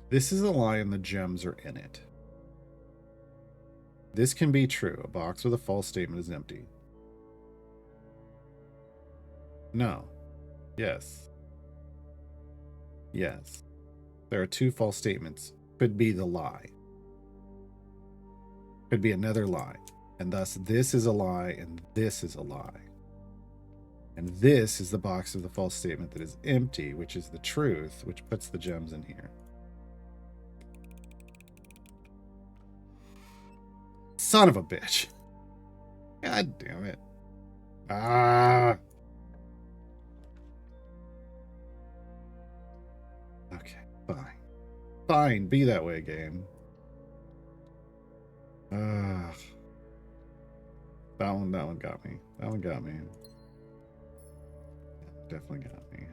This is a lie and the gems are in it. This can be true. A box with a false statement is empty. No. Yes. Yes. There are 2 false statements. Could be the lie. Could be another lie. And thus this is a lie and this is a lie. And this is the box of the false statement that is empty, which is the truth, which puts the gems in here. Son of a bitch. God damn it. Ah. Okay, fine. Fine, be that way, game. That one got me. That one got me. Definitely got me.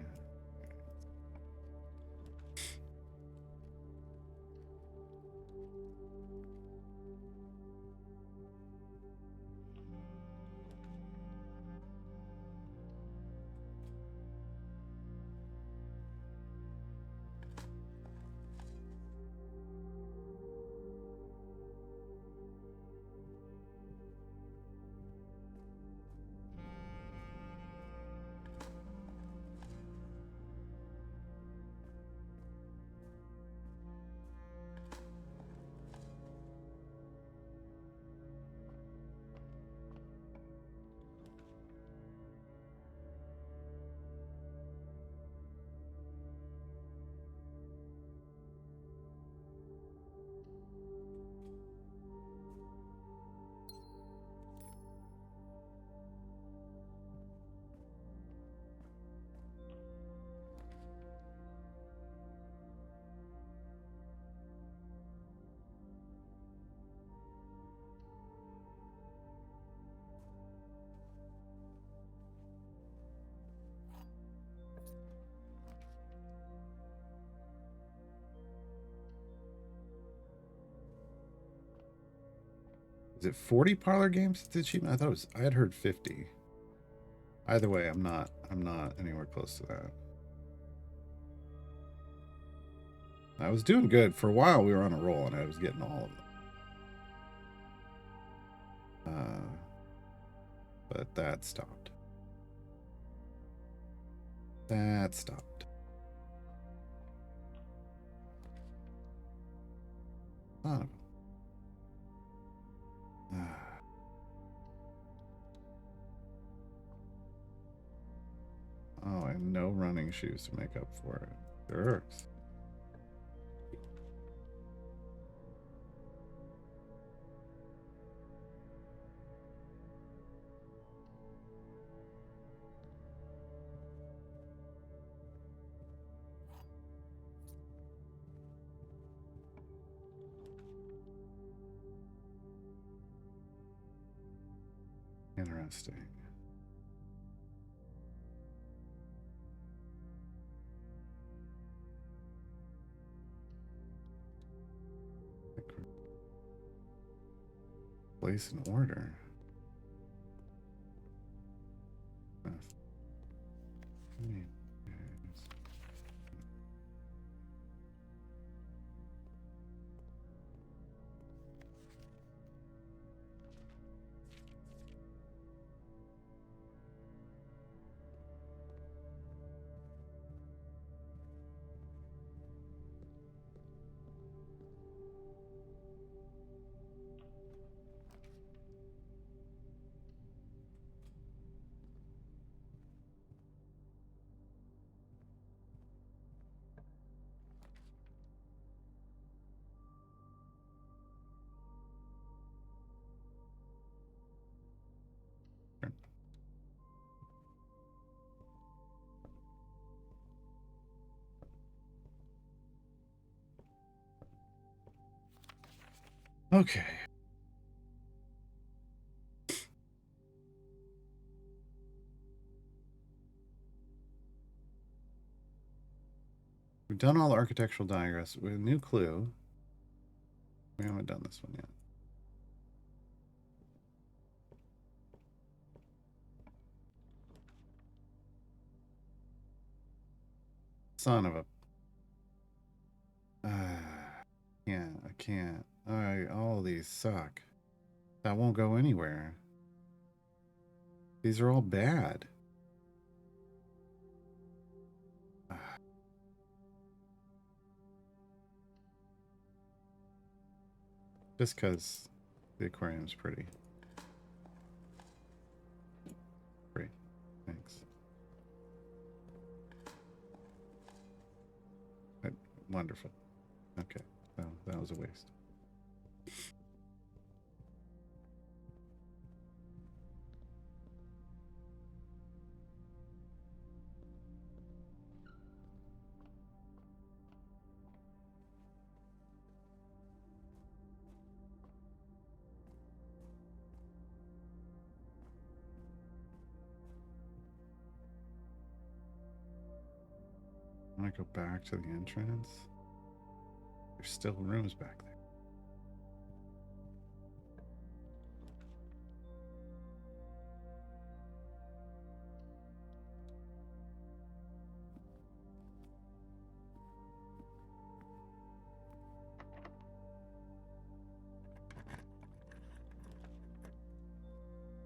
Is it 40 parlor games the achievement? I thought it was, I had heard 50. Either way, I'm not anywhere close to that. I was doing good. For a while we were on a roll and I was getting all of them. But that stopped. That stopped. Son of a... Oh, and no running shoes to make up for it. Jerks. Interesting. Place an order. Okay. We've done all the architectural diagrams with a new clue. We haven't done this one yet. Son of a... yeah, I can't. All these suck. That won't go anywhere. These are all bad. Just because the aquarium's pretty. Great. Thanks. Wonderful. Okay. Well, that was a waste. When I go back to the entrance, there's still rooms back there.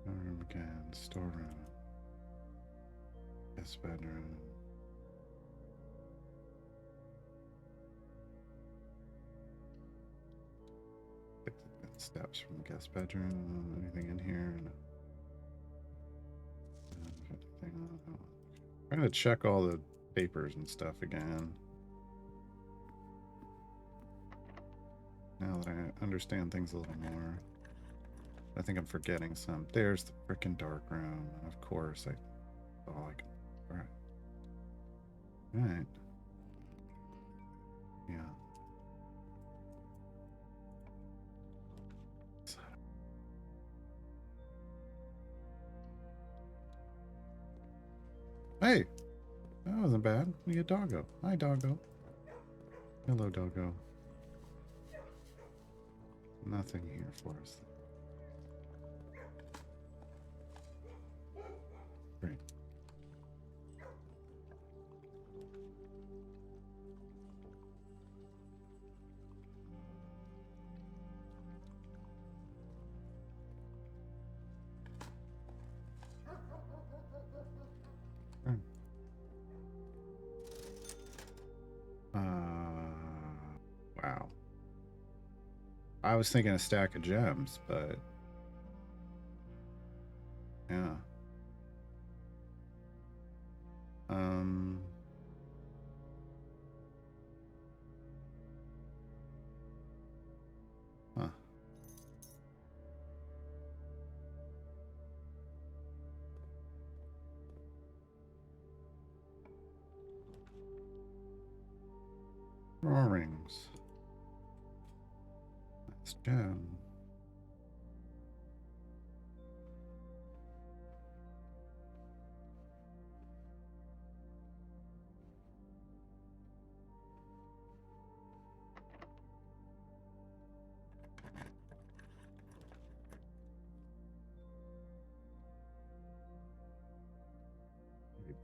Storeroom again, storeroom. Guest bedroom. Steps from the guest bedroom. Anything in here? No. I'm gonna check all the papers and stuff again. Now that I understand things a little more. I think I'm forgetting some. There's the freaking dark room. Of course, all I can. All right. Yeah. Hey, that wasn't bad. We get Doggo. Hi, Doggo. Hello, Doggo. Nothing here for us. Great. Wow. I was thinking a stack of gems, but yeah. Huh. Drawings. That's gem.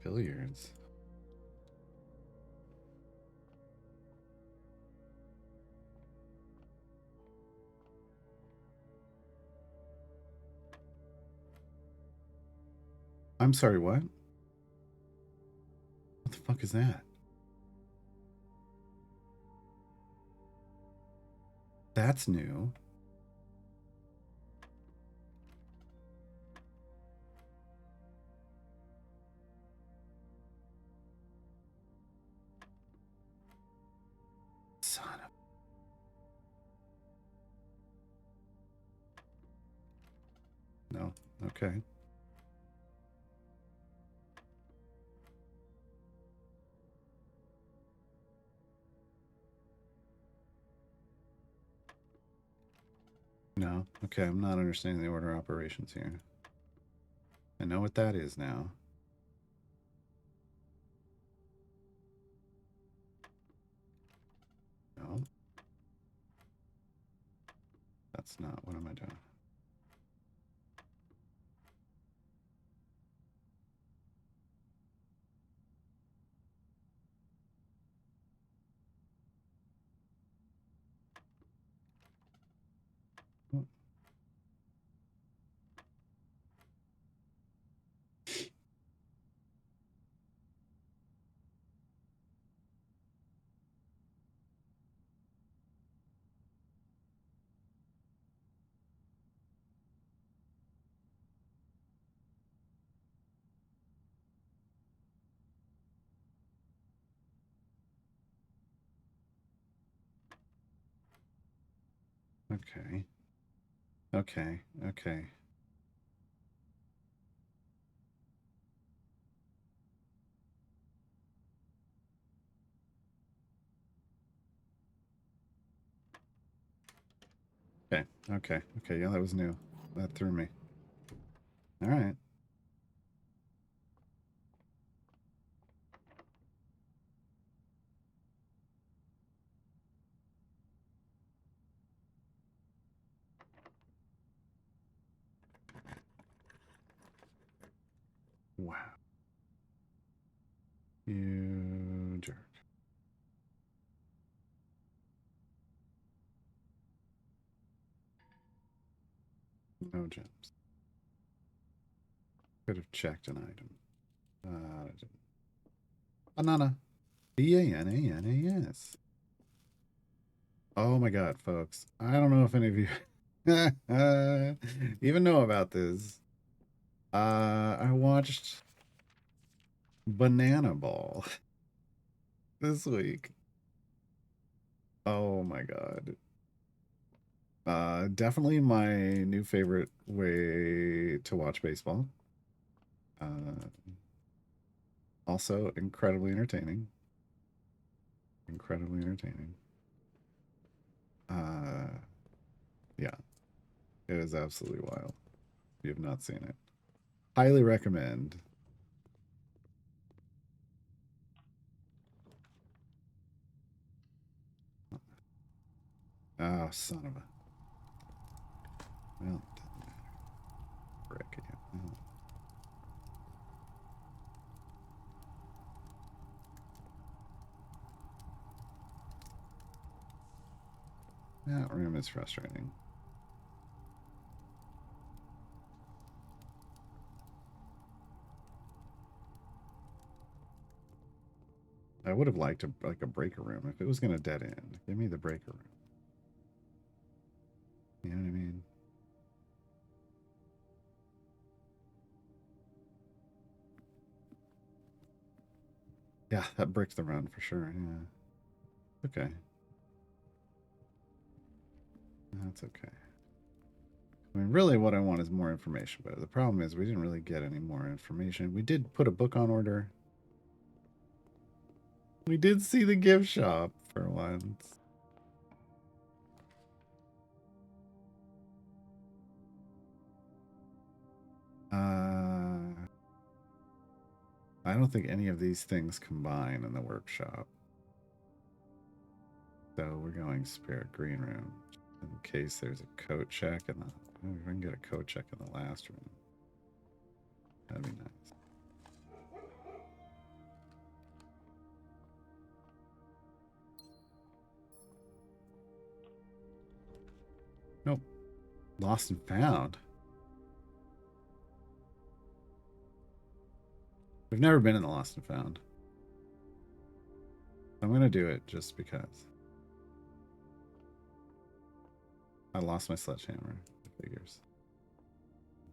Billiards. I'm sorry, what? What the fuck is that? That's new. Son of... No. Okay. No. Okay, I'm not understanding the order of operations here. I know what that is now. No. That's not. What am I doing? Okay. Okay. Okay. Okay. Okay. Okay. Yeah, that was new. That threw me. All right. Wow. You jerk. No gems. Could have checked an item. I didn't. Banana. Bananas. Oh my god, folks. I don't know if any of you even know about this. I watched Banana Ball this week. Oh my god. Definitely my new favorite way to watch baseball. Also incredibly entertaining. Incredibly entertaining. Yeah. It is absolutely wild. If you have not seen it. Highly recommend. Oh, son of a. Well, it doesn't matter. Frick you. Oh. That room is frustrating. I would have liked like a breaker room. If it was going to dead end, give me the breaker room. You know what I mean? Yeah, that bricked the run for sure. Yeah. Okay. That's okay. I mean, really what I want is more information, but the problem is we didn't really get any more information. We did put a book on order. We did see the gift shop for once. I don't think any of these things combine in the workshop. So we're going Spirit Green Room in case there's a coat check in the. Oh, we can get a coat check in the last room. That'd be nice. Nope. Lost and found. We've never been in the Lost and Found. I'm gonna do it just because. I lost my sledgehammer. Figures.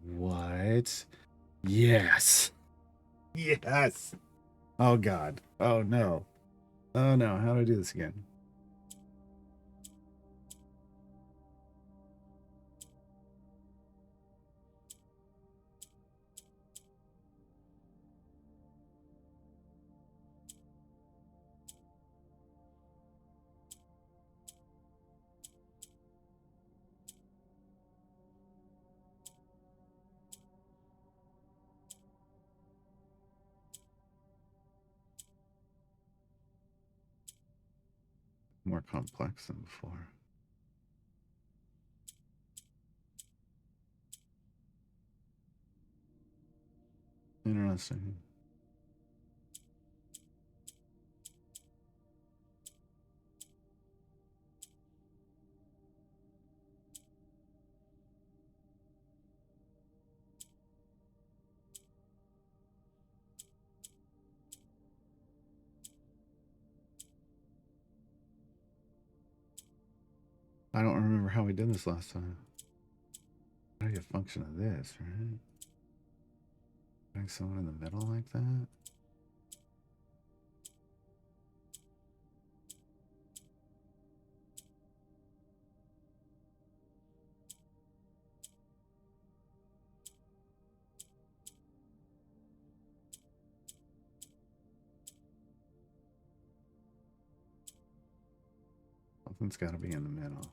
What? Yes. Yes. Oh god. Oh no. Oh no. How do I do this again? More complex than before. Interesting. I don't remember how we did this last time. How do you function of this, right? Putting someone in the middle like that? Something's got to be in the middle.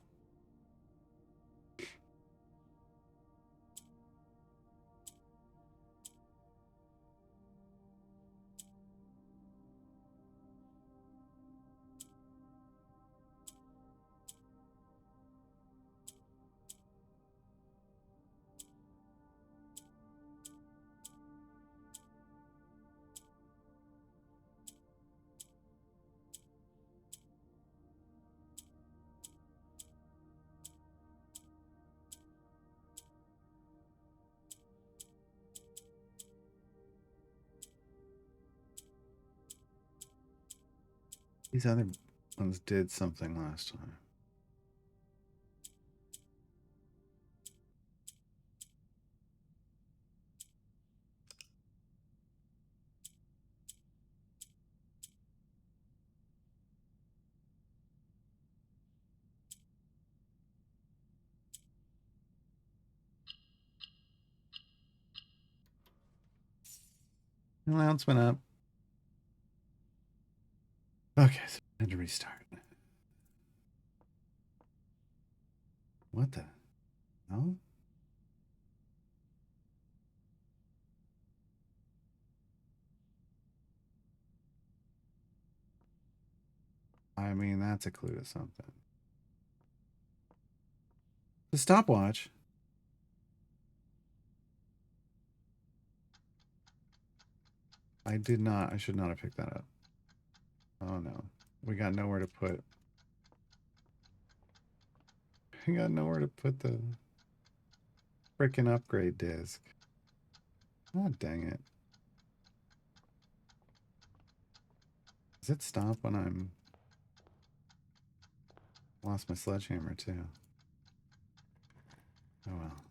These other ones did something last time. Announcement up. Okay, so I had to restart. What the? No? I mean, that's a clue to something. The stopwatch. I did not. I should not have picked that up. Oh no. We got nowhere to put. We got nowhere to put the frickin' upgrade disc. Oh, dang it. Does it stop when I'm... Lost my sledgehammer too. Oh well.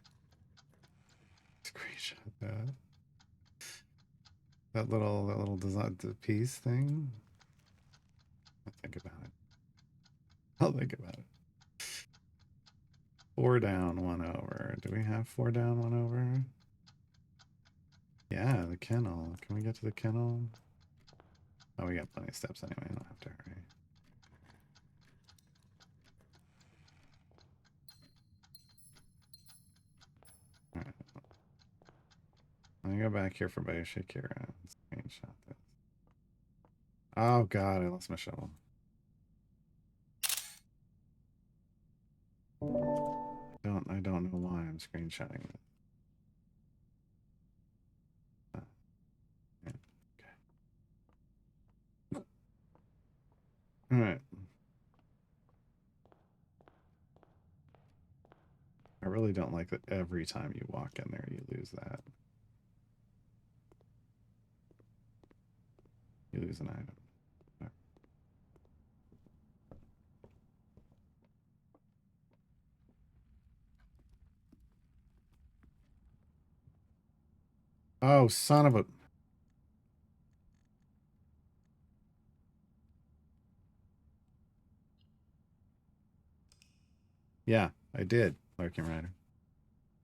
Screenshot that. That little design, the piece thing. I'll think about it. I'll think about it. 4 down, 1 over. Do we have 4 down, 1 over? Yeah, the kennel. Can we get to the kennel? Oh, we got plenty of steps anyway. I don't have to hurry. Alright. Let me go back here for Bay Shakira. Screenshot this. Oh god, I lost my shovel. I don't know why I'm screenshotting it. Yeah, okay. Alright. I really don't like that every time you walk in there you lose that. You lose an item. Right. Oh, son of a... Yeah, I did, Larkin Rider.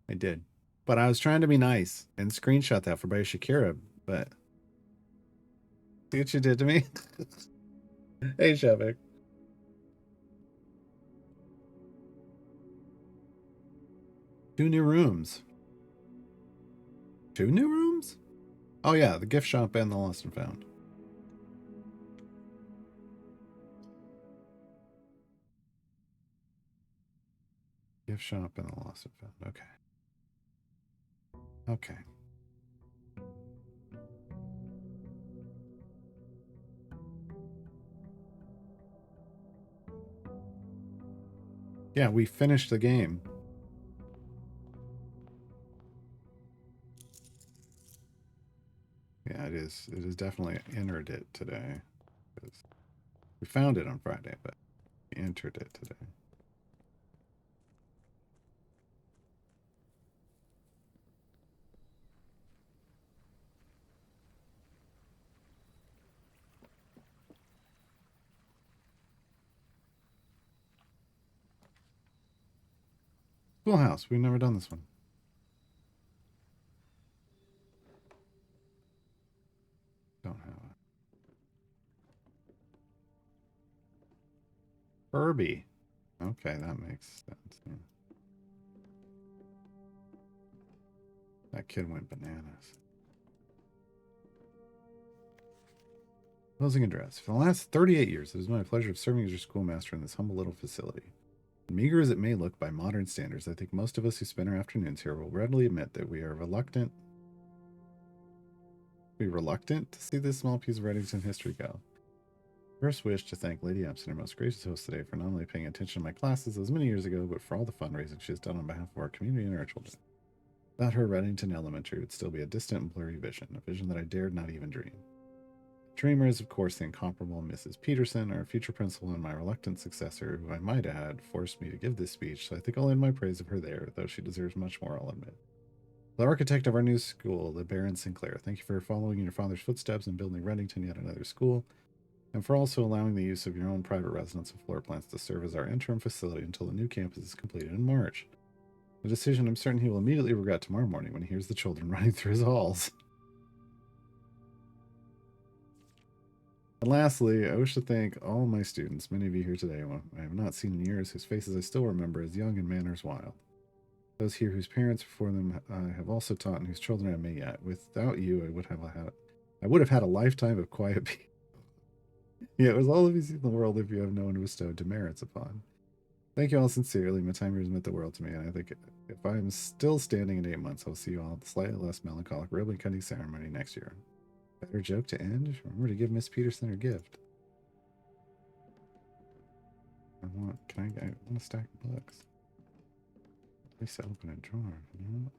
I did. But I was trying to be nice and screenshot that for Bay Shakira, but... See what you did to me? Hey, Shavik. 2 new rooms. 2 new rooms? Oh yeah, the gift shop and the lost and found. Gift shop and the lost and found. Okay. Okay. Yeah, we finished the game. Yeah, it is. It is definitely entered it today. We found it on Friday, but we entered it today. Schoolhouse. We've never done this one. Don't have it. Furby. Okay, that makes sense. Yeah. That kid went bananas. Closing address. For the last 38 years, it has been my pleasure of serving as your schoolmaster in this humble little facility. Meager as it may look by modern standards, I think most of us who spend our afternoons here will readily admit that we are reluctant to see this small piece of Reddington history go. First wish to thank Lady Epson, our most gracious host today, for not only paying attention to my classes as many years ago, but for all the fundraising she has done on behalf of our community and our children. Without her, Reddington Elementary would still be a distant and blurry vision, a vision that I dared not even dream. Dreamer is, of course, the incomparable Mrs. Peterson, our future principal and my reluctant successor, who I might add forced me to give this speech, so I think I'll end my praise of her there, though she deserves much more, I'll admit. The architect of our new school, the Baron Sinclair, thank you for following in your father's footsteps and building Reddington yet another school, and for also allowing the use of your own private residence and floor plans to serve as our interim facility until the new campus is completed in March. A decision I'm certain he will immediately regret tomorrow morning when he hears the children running through his halls. And lastly, I wish to thank all my students, many of you here today, whom I have not seen in years, whose faces I still remember as young and manners wild. Those here whose parents before them have also taught and whose children I may yet. Without you, I would have had a lifetime of quiet peace. Yeah, it was all of you in the world if you have no one to bestow demerits upon. Thank you all sincerely. My time here has meant the world to me, and I think if I am still standing in 8 months, I'll see you all at the slightly less melancholic ribbon cutting ceremony next year. Better joke to end? Remember to give Miss Peterson her gift. I want a stack of books. At least I open a drawer. No?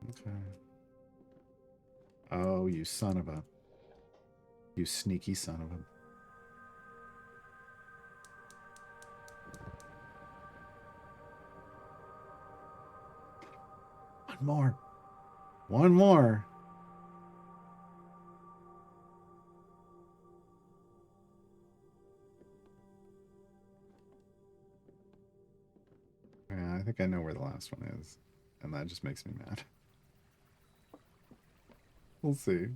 Okay. Oh, you son of a... You sneaky son of a... One more. One more. Yeah, I think I know where the last one is. And that just makes me mad. We'll see.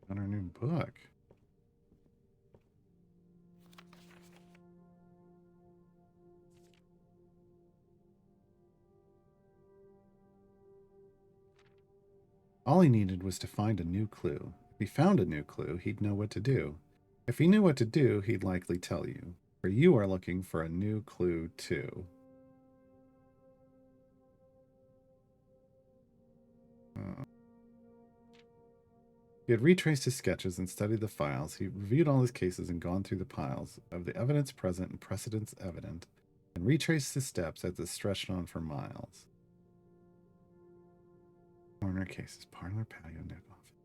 On our new book. All he needed was to find a new clue. If he found a new clue, he'd know what to do. If he knew what to do, he'd likely tell you. For you are looking for a new clue, too. He had retraced his sketches and studied the files. He reviewed all his cases and gone through the piles of the evidence present and precedents evident, and retraced his steps as it stretched on for miles. Corner cases, parlor, patio, net office.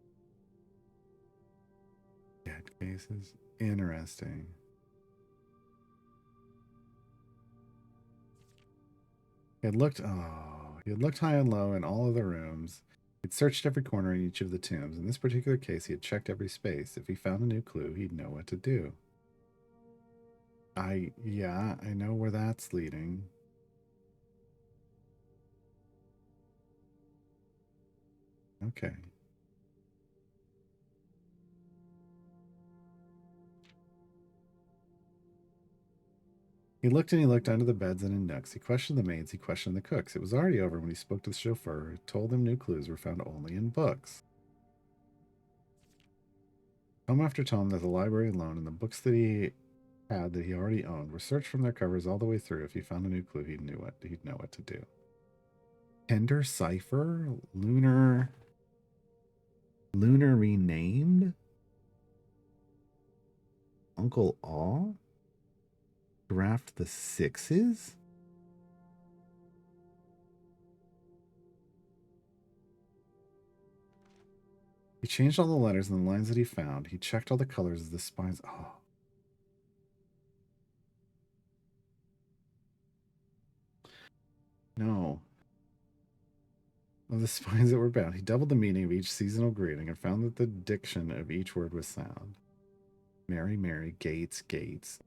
Dead cases. Interesting. He had looked high and low in all of the rooms. He'd searched every corner in each of the tombs. In this particular case, he had checked every space. If he found a new clue, he'd know what to do. I know where that's leading. Okay. He looked and he looked under the beds and in nooks. He questioned the maids. He questioned the cooks. It was already over when he spoke to the chauffeur, who told him new clues were found only in books. Tome after tome that the library alone and the books that he had that he already owned were searched from their covers all the way through. If he found a new clue, he'd know what to do. Tender cipher? Lunar renamed? Uncle Aw? Draft the Sixes? He changed all the letters and the lines that he found. He checked all the colors of the spines. Oh. No. Of the spines that were bound. He doubled the meaning of each seasonal greeting and found that the diction of each word was sound. Mary, Mary, Gates, Gates.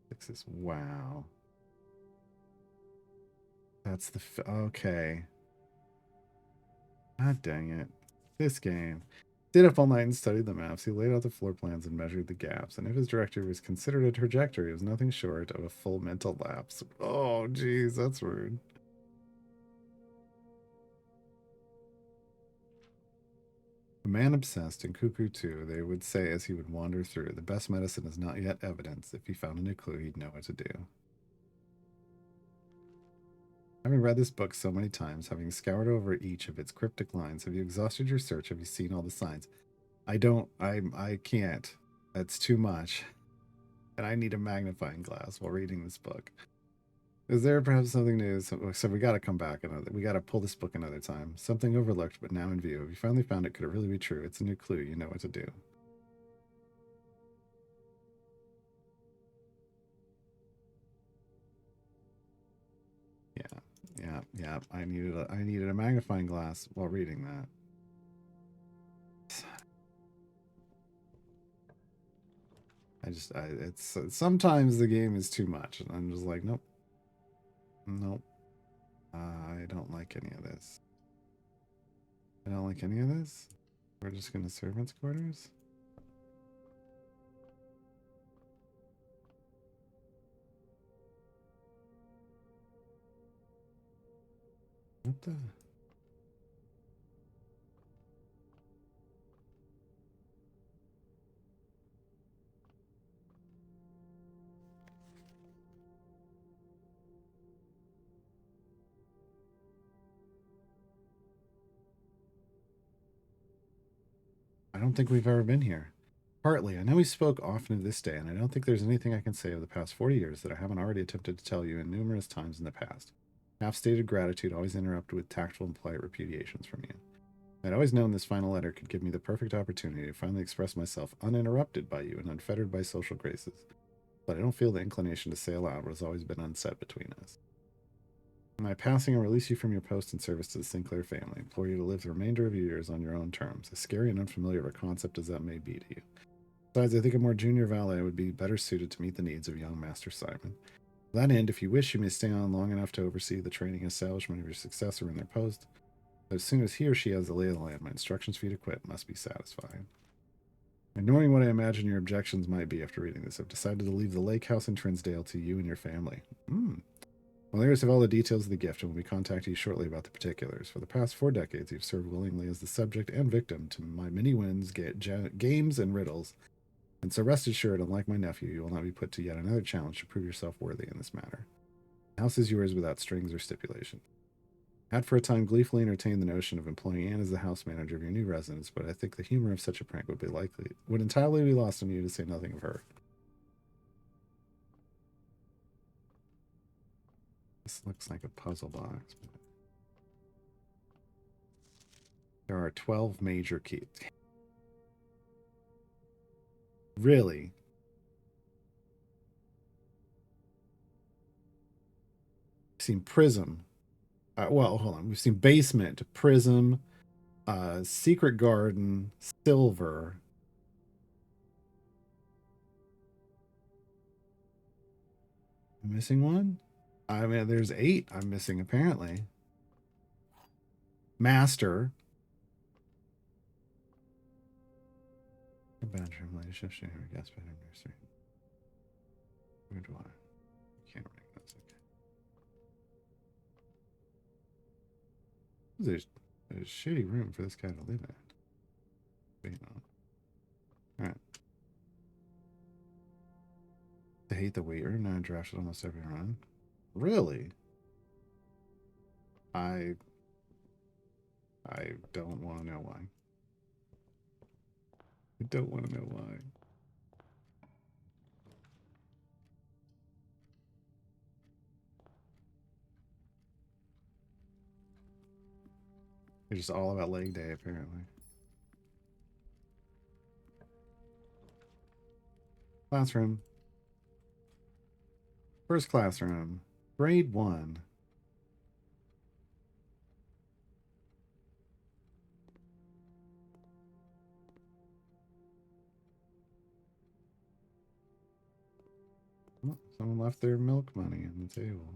Sixes. Wow. That's the... Okay. God dang it. This game. Stayed up all night and studied the maps. He laid out the floor plans and measured the gaps. And if his director was considered a trajectory, it was nothing short of a full mental lapse. Oh, geez, that's rude. A man obsessed in Cuckoo 2, they would say as he would wander through, the best medicine is not yet evidence. If he found a new clue, he'd know what to do. Having read this book so many times, having scoured over each of its cryptic lines, have you exhausted your search? Have you seen all the signs? I can't. That's too much. And I need a magnifying glass while reading this book. Is there perhaps something new? So we got to come back another. We got to pull this book another time. Something overlooked, but now in view. If you finally found it, could it really be true? It's a new clue. You know what to do. Yeah. I needed a magnifying glass while reading that. It's sometimes the game is too much, and I'm just like, nope. I don't like any of this. I don't like any of this. We're just gonna servants' quarters. What the? I don't think we've ever been here. Partly, I know we spoke often of this day, and I don't think there's anything I can say of the past 40 years that I haven't already attempted to tell you in numerous times in the past. Half-stated gratitude always interrupted with tactful and polite repudiations from you. I'd always known this final letter could give me the perfect opportunity to finally express myself uninterrupted by you and unfettered by social graces. But I don't feel the inclination to say aloud what has always been unsaid between us. In my passing, I release you from your post and service to the Sinclair family, implore you to live the remainder of your years on your own terms, as scary and unfamiliar of a concept as that may be to you. Besides, I think a more junior valet would be better suited to meet the needs of young Master Simon. To that end, if you wish, you may stay on long enough to oversee the training and establishment of your successor in their post. But as soon as he or she has the lay of the land, my instructions for you to quit must be satisfying. Ignoring what I imagine your objections might be after reading this, I've decided to leave the lake house in Trinsdale to you and your family. Well, there's have all the details of the gift, and we'll be contacting you shortly about the particulars. For the past 4 decades, you've served willingly as the subject and victim to my many wins, games, and riddles. And so rest assured, unlike my nephew, you will not be put to yet another challenge to prove yourself worthy in this matter. The house is yours without strings or stipulation. I had for a time gleefully entertained the notion of employing Anne as the house manager of your new residence, but I think the humor of such a prank would entirely be lost on you, to say nothing of her. This looks like a puzzle box. But there are 12 major keys. Really? I've seen prism. Well, hold on. We've seen basement, prism, secret garden, silver. Missing one? I mean, there's 8 I'm missing, apparently. Master. Bedroom, lady chef, guest bedroom, nursery. Where do I? Can't read this. Okay. There's a shitty room for this guy to live in. Wait on. Alright. I hate the weight room. Now I drafted almost every run. Really? I don't want to know why. I don't want to know why. It's just all about leg day, apparently. Classroom. First classroom. Grade 1. Oh, someone left their milk money on the table.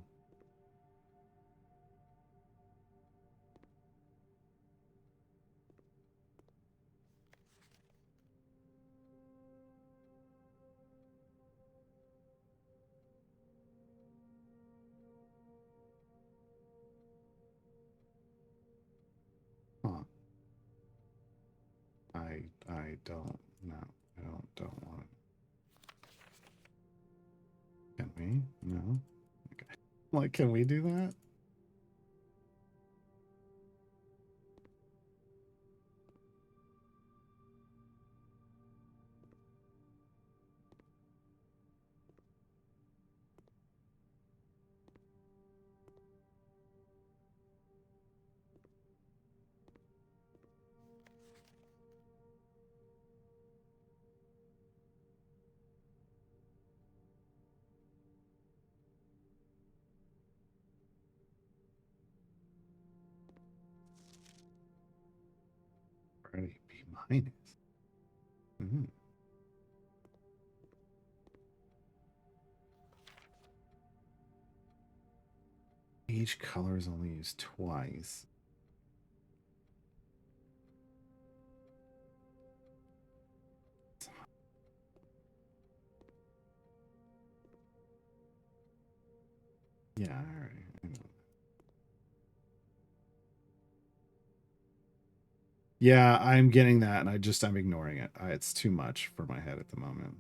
I don't. No, I don't want it. Can we? No. Okay. Like, can we do that? Already B minus. Mm-hmm. Each color is only used twice. Yeah, all right. I know. Yeah, I'm getting that, and I'm ignoring it. It's too much for my head at the moment.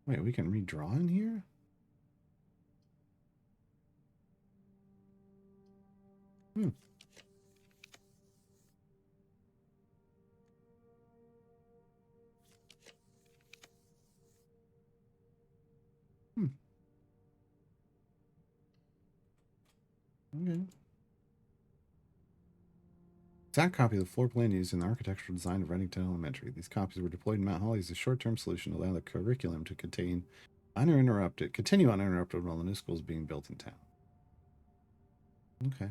Wait, we can redraw in here? Hmm. Hmm. Okay. Exact copy of the floor plan used in the architectural design of Reddington Elementary. These copies were deployed in Mount Holly as a short-term solution to allow the curriculum to continue uninterrupted while the new school is being built in town. Okay.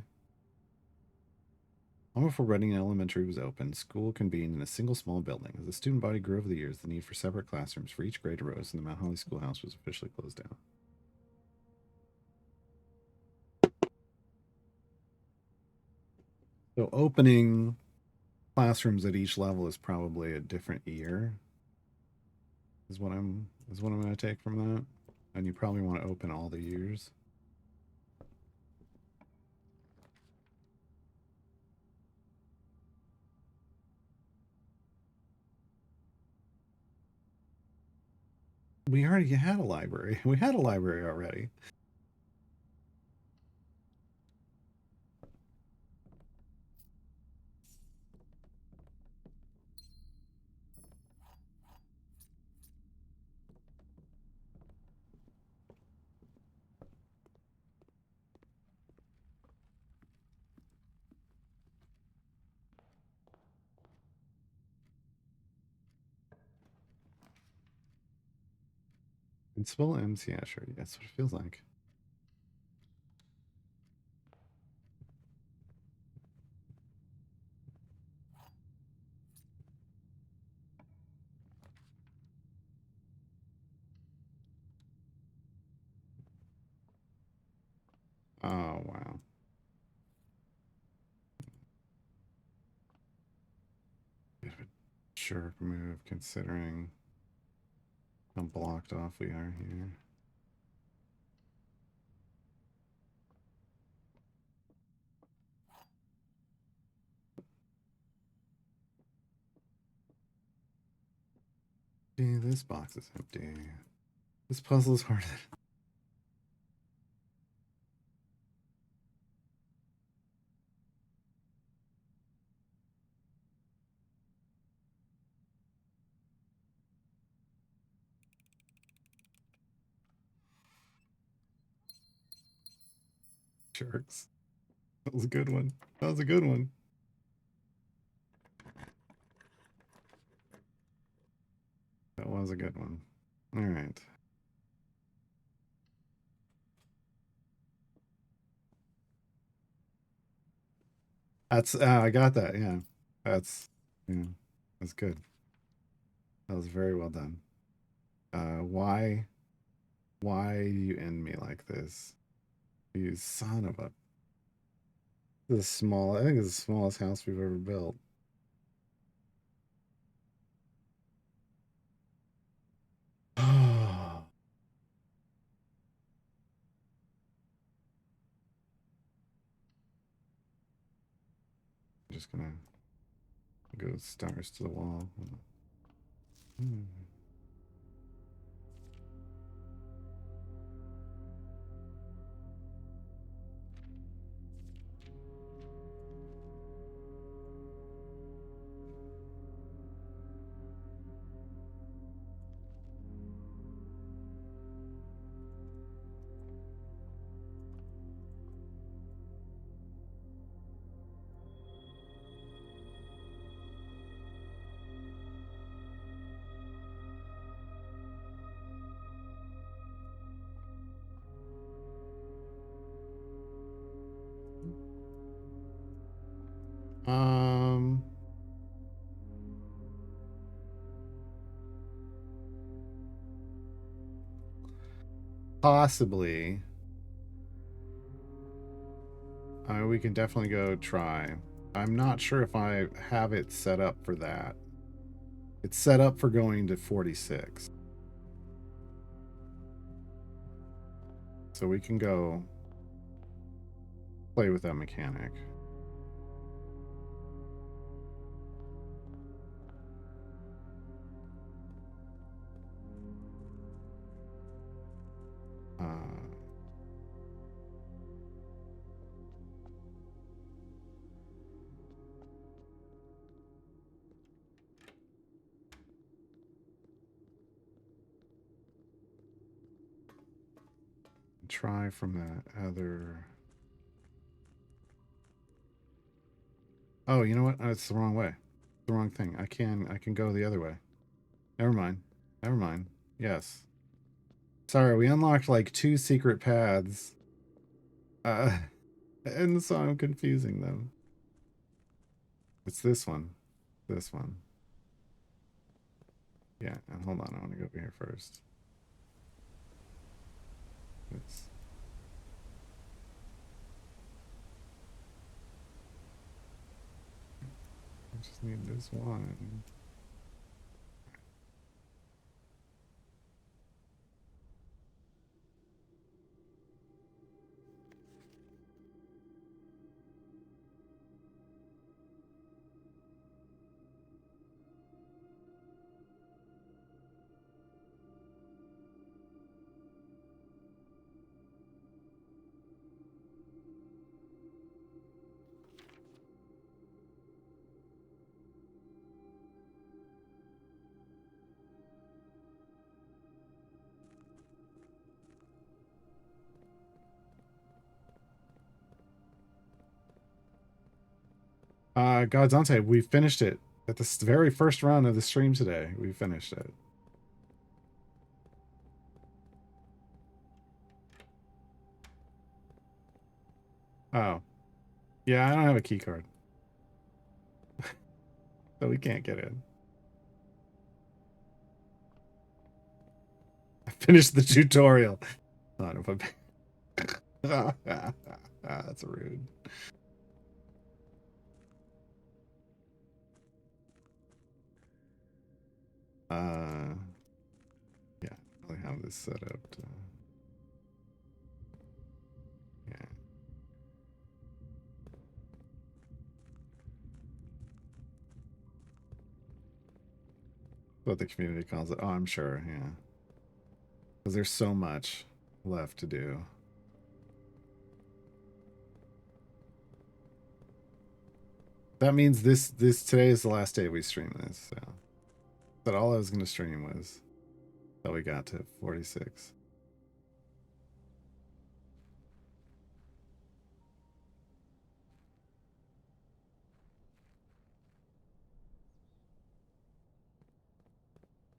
Long before Reading Elementary was opened, school convened in a single small building. As the student body grew over the years, the need for separate classrooms for each grade arose, and the Mount Holly Schoolhouse was officially closed down. So opening classrooms at each level is probably a different year. Is what I'm going to take from that. And you probably want to open all the years. We already had a library. We had a library already. And spell M's, yeah, sure. That's what it feels like. Oh, wow. Bit of a jerk move considering how blocked off we are here. This box is empty. This puzzle is hard. Jerks. That was a good one. That was a good one. That was a good one. All right. That's I got that. Yeah. That's yeah. That's good. That was very well done. Why you end me like this? You son of a I think it's the smallest house we've ever built. just gonna go stars to the wall. Hmm. Possibly. We can definitely go try. I'm not sure if I have it set up for that. It's set up for going to 46. So we can go play with that mechanic. Try from that other. Oh, you know what? It's the wrong way. The wrong thing. I can go the other way. Never mind. Never mind. Yes. Sorry, we unlocked like 2 secret paths. And so I'm confusing them. It's this one. This one. Yeah, and hold on, I want to go over here first. It's I just need this one. Godzante, we finished it. At the very first run of the stream today, we finished it. Oh. Yeah, I don't have a key card. So we can't get in. I finished the tutorial. I don't know if I... That's rude. Yeah, I really have this set up to... Yeah. What the community calls it. Oh, I'm sure, yeah. Because there's so much left to do. That means this today is the last day we stream this, so. But all I was gonna stream was till we got to 46.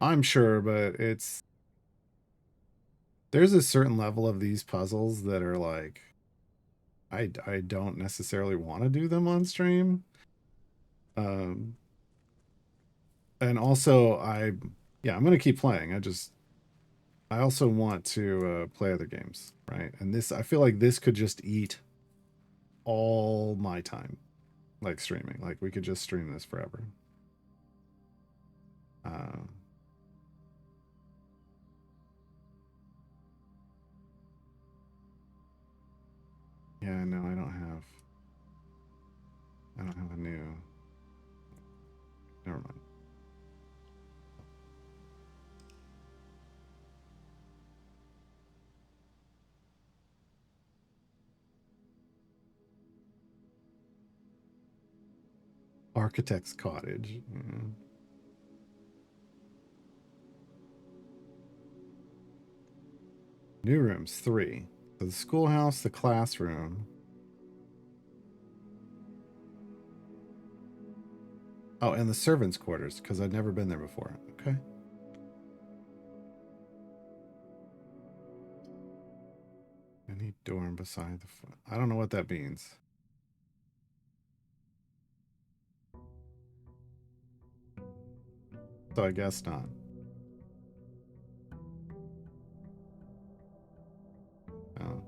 I'm sure, but there's a certain level of these puzzles that are like I don't necessarily want to do them on stream. And also I'm gonna keep playing. I also want to play other games, right? And this, I feel like this could just eat all my time, like streaming. Like we could just stream this forever. Yeah, no, I don't have. I don't have a new. Never mind. Architect's cottage. Yeah. New rooms 3. So the schoolhouse, the classroom. Oh, and the servants' quarters, because I'd never been there before. Okay. Any dorm beside the. I don't know what that means. So I guess not. Oh.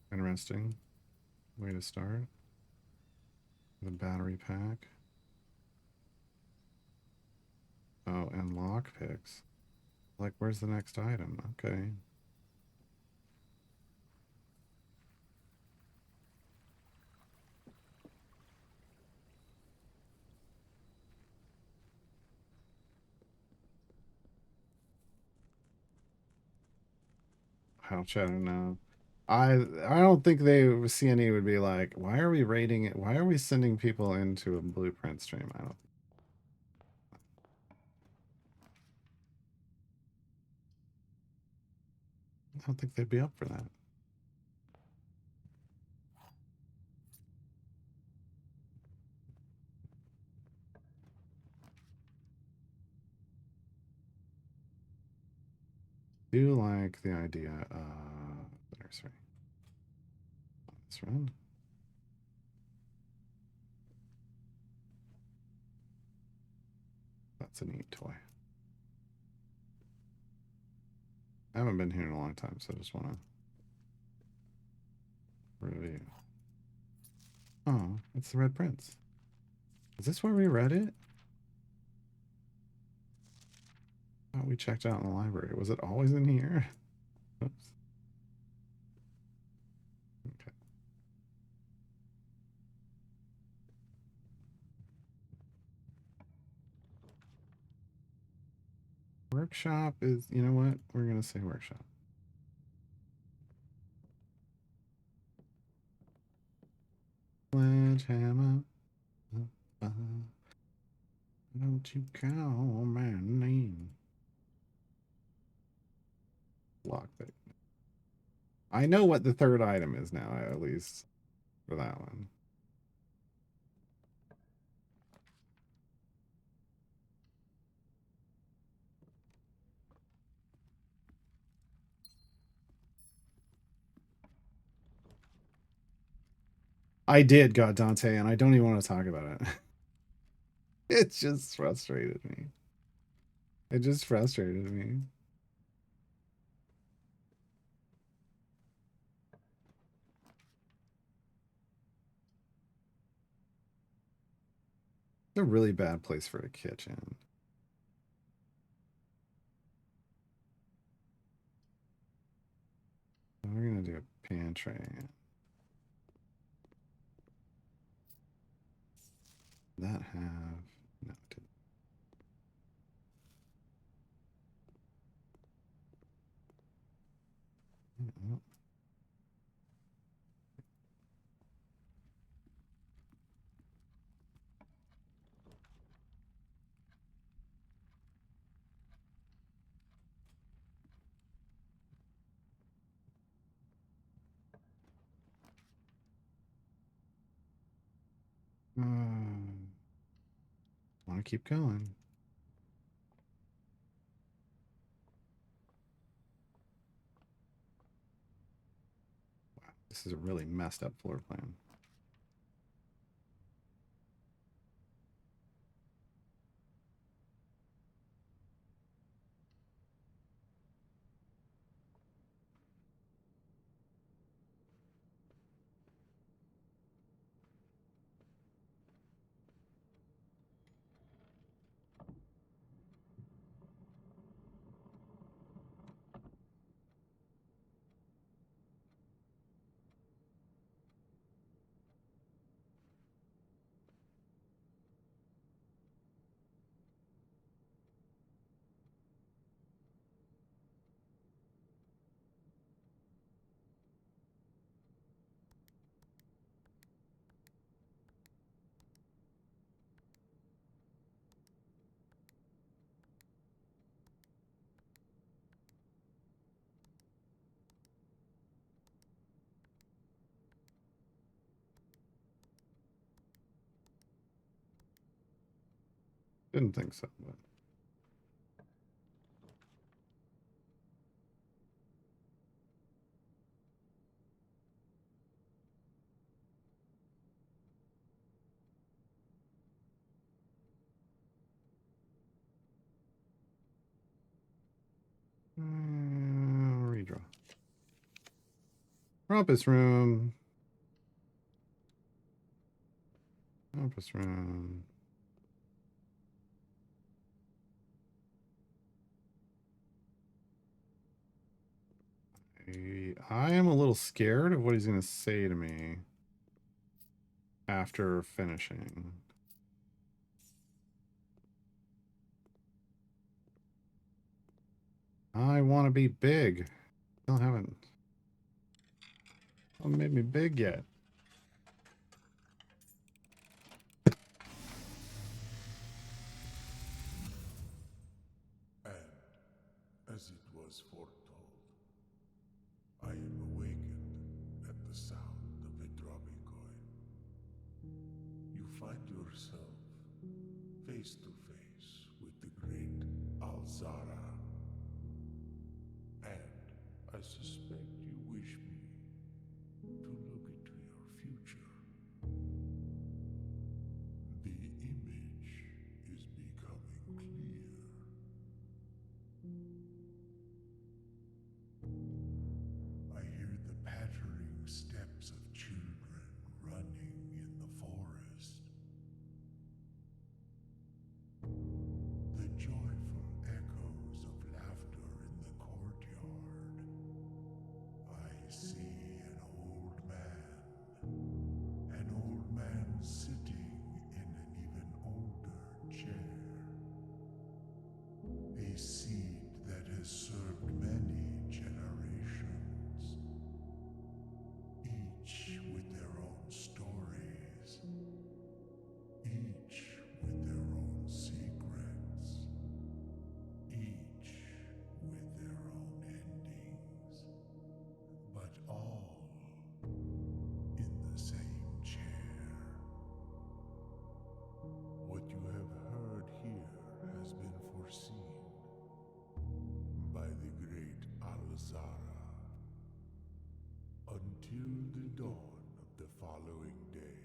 Interesting way to start. The battery pack. Oh, and lock picks. Like, where's the next item? Okay. How chat now. I don't think they CNE would be like, why are we rating it? Why are we sending people into a blueprint stream? I don't think they'd be up for that. Do like the idea of the nursery. This run. That's a neat toy. I haven't been here in a long time, so I just want to review. Oh, it's the Red Prince. Is this where we read it? Oh, we checked out in the library. Was it always in here? Oops. Okay. Workshop is, you know what? We're going to say workshop. Sledgehammer. Don't you call my name. Lockpick. I know what the third item is now, at least for that one. I did got Dante, and I don't even want to talk about it. It just frustrated me. It just frustrated me. It's a really bad place for a kitchen. We're gonna do a pantry. That have no. It didn't. Oh. Want to keep going. Wow, This is a really messed up floor plan. Didn't think so, but redraw. Rumpus room. Rumpus room. I am a little scared of what he's going to say to me after finishing. I want to be big. Still haven't made me big yet. And as it was foretold, I am awakened at the sound of a dropping coin. You find yourself face to face with the great Alzara. And I suspect you wish me to look into your future. The image is becoming clear. I hear the pattering steps of children running in the forest. The joyful echoes of laughter in the courtyard. I see an old man sitting in an even older chair. A seed that has served many generations, each with their own stories, each with their own secrets, each with their own endings, but all in the same chair. What you have heard here has been foreseen by the great Alzara. Until the dawn of the following day,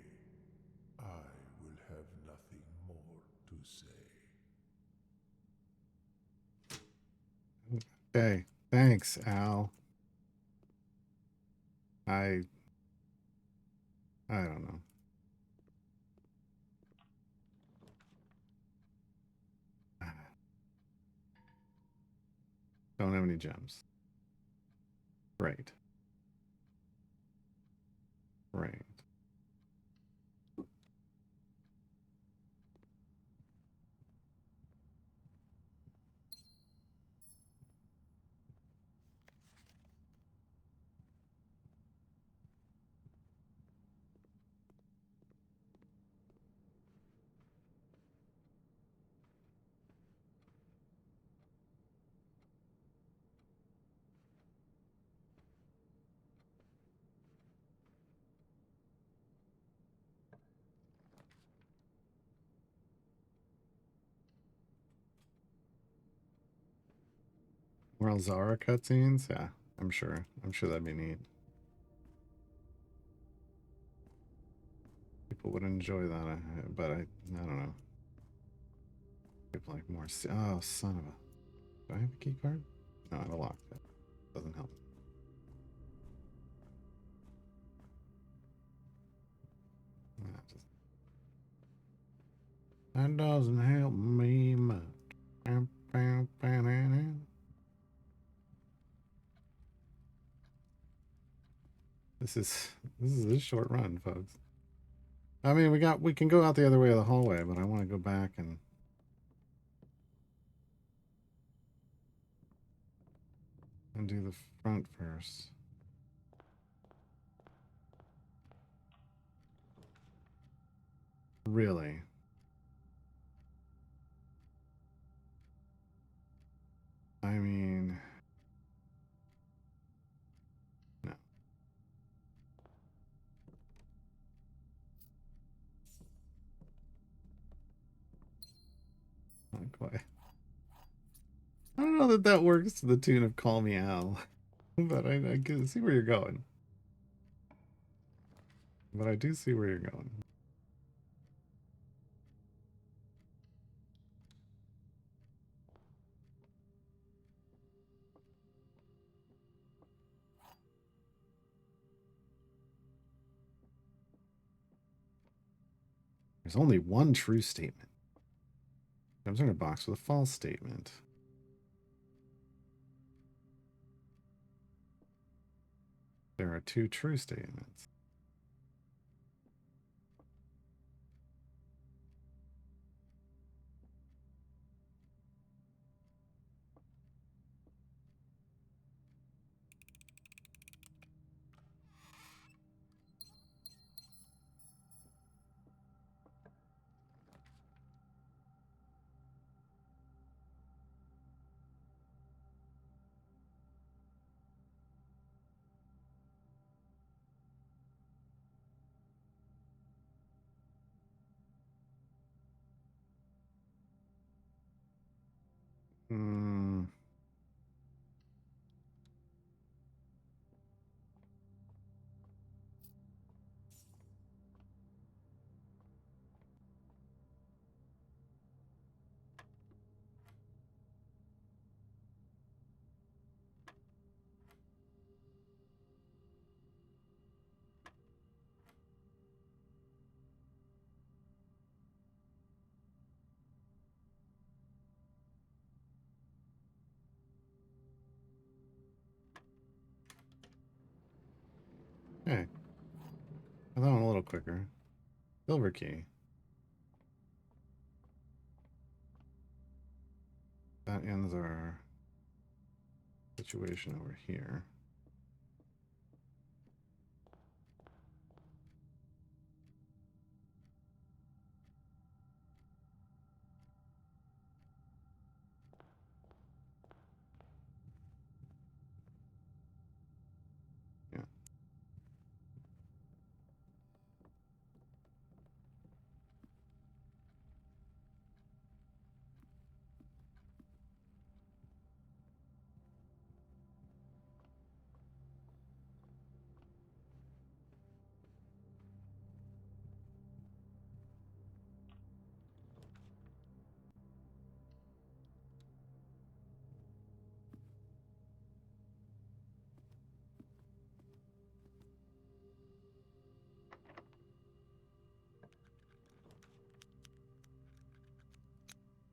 I will have nothing more to say. Okay. Thanks, Al. I don't know. Don't have any gems. Right. Right. More Alzara cutscenes? Yeah, I'm sure. I'm sure that'd be neat. people would enjoy that, but I don't know. People like more. Oh, son of a. Do I have a key card? No, I locked it. Doesn't help. That doesn't help me much. This is a short run, folks. I mean, we can go out the other way of the hallway, but I want to go back and do the front first. Really? I mean, no. Not quite. I don't know that that works to the tune of Call Me Al, but I can see where you're going. But I do see where you're going. There's only one true statement. Comes in a box with a false statement. There are two true statements. Hmm. Hey, I thought one a little quicker. Silver key. That ends our situation over here. Yeah.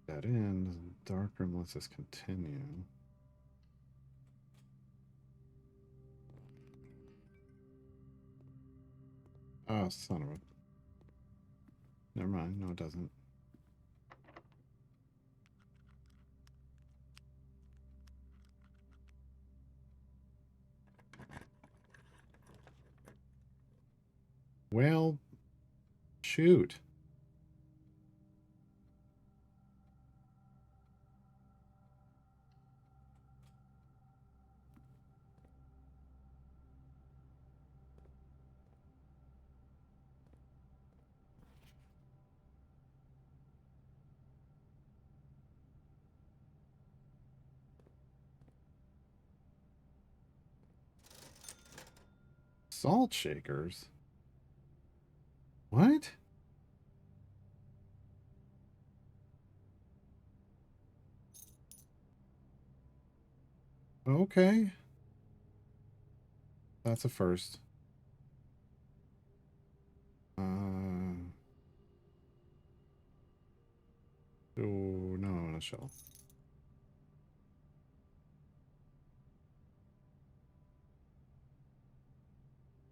That ends. Dark room lets us continue. Oh, son of a. Never mind. No, it doesn't. Well, shoot. Salt shakers? What? Okay. That's a first. Oh, no, on a shelf.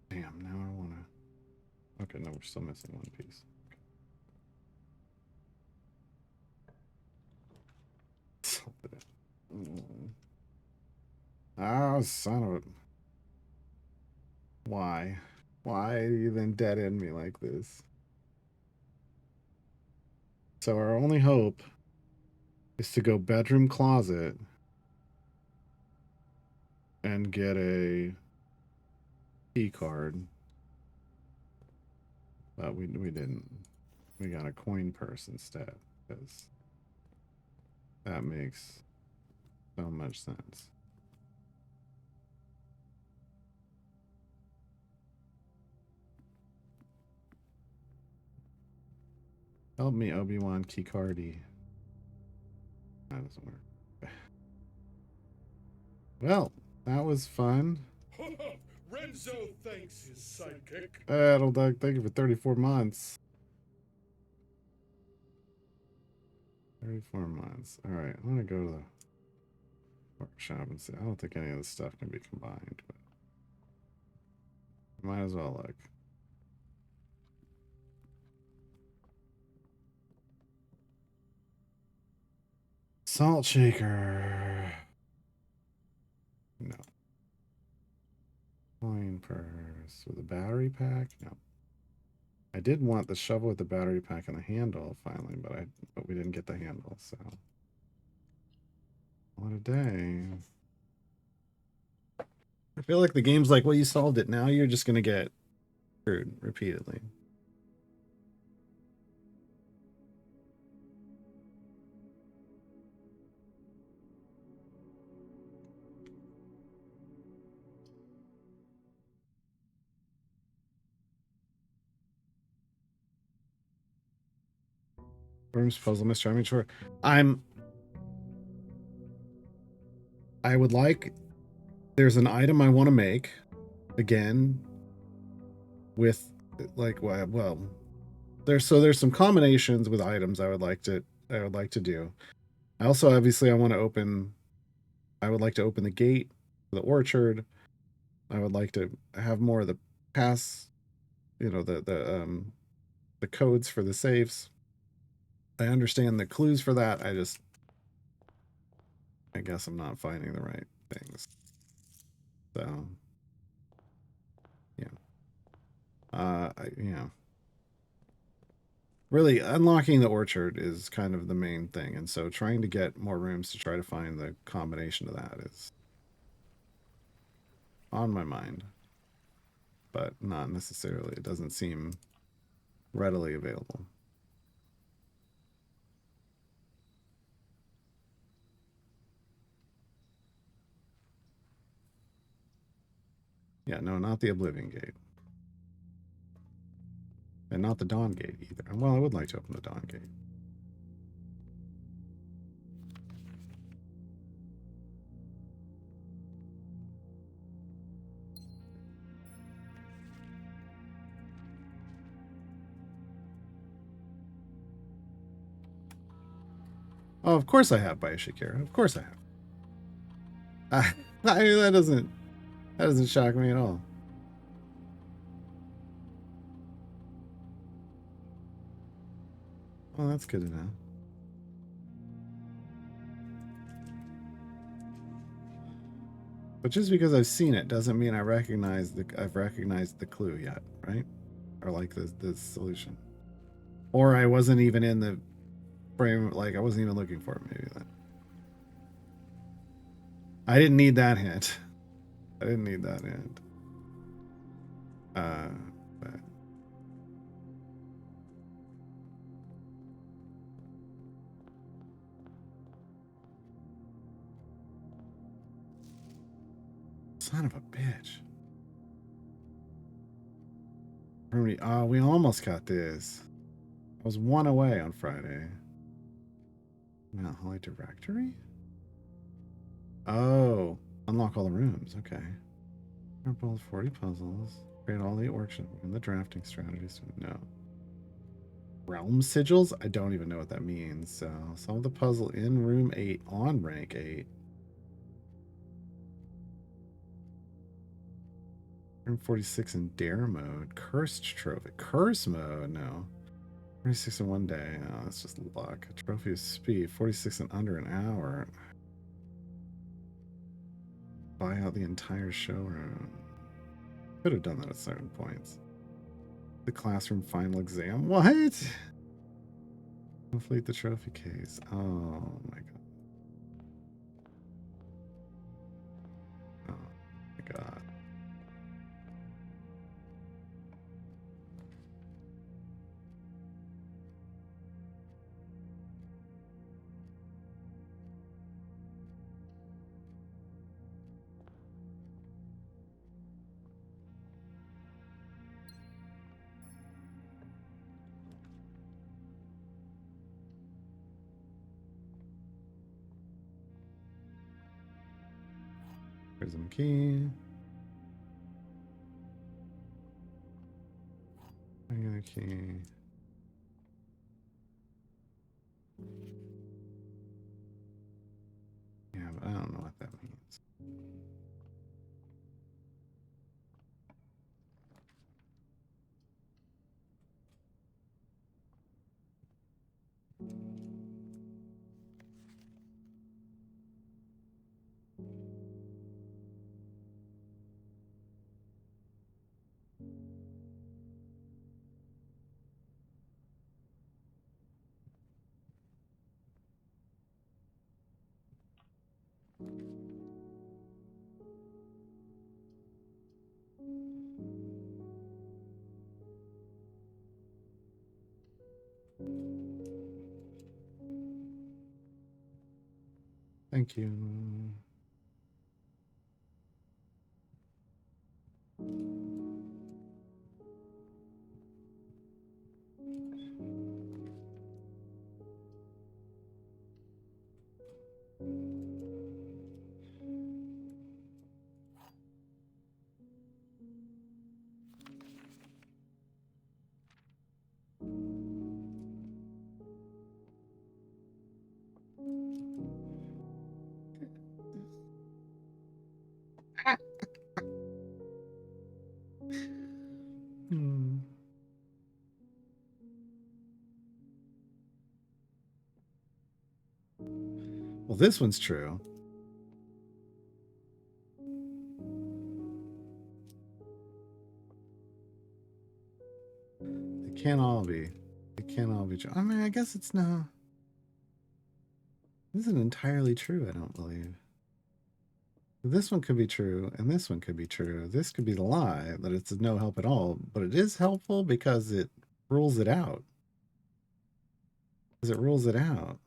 Damn, now I want to... Okay, no, we're still missing one piece. Something. Oh, son of a... Why? Why do you then dead end me like this? So our only hope is to go bedroom closet and get a key card. But we didn't. We got a coin purse instead because that makes so much sense. Help me, Obi-Wan Keycardy. That doesn't work. Well, that was fun. Renzo thanks his sidekick. Doug, thank you for 34 months. 34 months. All right, I'm gonna go to the workshop and see. I don't think any of this stuff can be combined, but might as well look. Salt shaker. No. Coin purse with a battery pack. No. I did want the shovel with the battery pack and the handle finally, but we didn't get the handle. So what a day. I feel like the game's like, well, you solved it. Now you're just gonna get screwed repeatedly. Rooms puzzle mystery. I mean, sure. I would like. There's an item I want to make again with like well there's some combinations with items I would like to do. I also obviously I would like to open the gate for the orchard. I would like to have more of the pass, the codes for the safes. I understand the clues for that. I guess I'm not finding the right things. So yeah. Really unlocking the orchard is kind of the main thing, and so trying to get more rooms to try to find the combination of that is on my mind, but not necessarily. It doesn't seem readily available. Yeah, no, not the Oblivion Gate. And not the Dawn Gate either. Well, I would like to open the Dawn Gate. Oh, of course I have Bioshock. Of course I have. I mean, that doesn't shock me at all. Well, that's good to know. But just because I've seen it doesn't mean I've recognized the clue yet, right? Or like the solution. Or I wasn't even in the frame, like I wasn't even looking for it, maybe then. I didn't need that hint. I didn't need that hint. But son of a bitch. We almost got this. I was one away on Friday. Mount Holly Directory? Oh, Unlock all the rooms. Okay. Build 40 puzzles. Create all the workshops and the drafting strategies. No. Realm sigils? I don't even know what that means. So solve the puzzle in room 8 on rank 8. Room 46 in dare mode. Cursed trophy. Curse mode? No. 46 in 1 day. Oh, that's just luck. A trophy of speed. 46 in under an hour. Buy out the entire showroom. Could have done that at certain points. The classroom final exam. What? Complete the trophy case. Oh my god. Oh my god. Prism key. Regular key. Yeah, but I don't know what that means. Thank you. Hmm. Well, this one's true. They can't all be. They can't all be true. I mean, I guess it's not. This isn't entirely true, I don't believe. This one could be true, and this one could be true. This could be the lie, that it's no help at all, but it is helpful because it rules it out. Because it rules it out.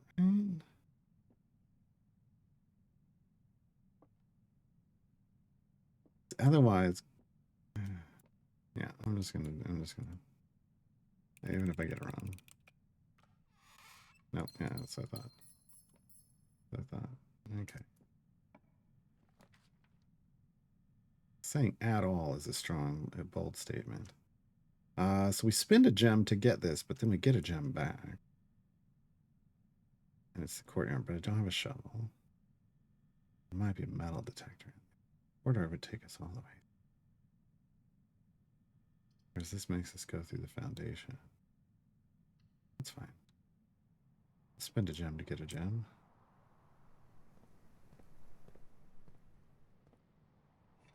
Otherwise, yeah, I'm just gonna, even if I get it wrong. No, yeah, that's what I thought. Okay. Saying at all is a strong, bold statement. So we spend a gem to get this, but then we get a gem back. And it's the courtyard, but I don't have a shovel. It might be a metal detector. Order would take us all the way. Whereas this makes us go through the foundation. That's fine. Spend a gem to get a gem.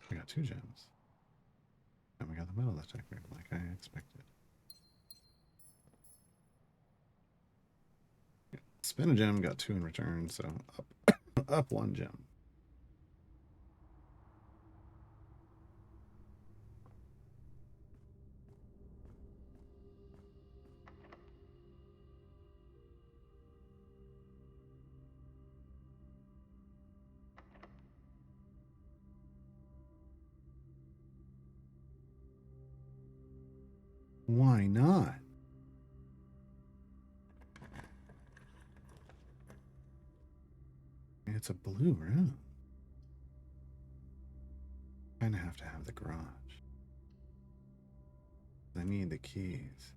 We got 2 gems. And we got the metal detector, like I expected. Spend a gem, got 2 in return, so up 1 gem. Why not? It's a blue room. Kind of have to have the garage. I need the keys.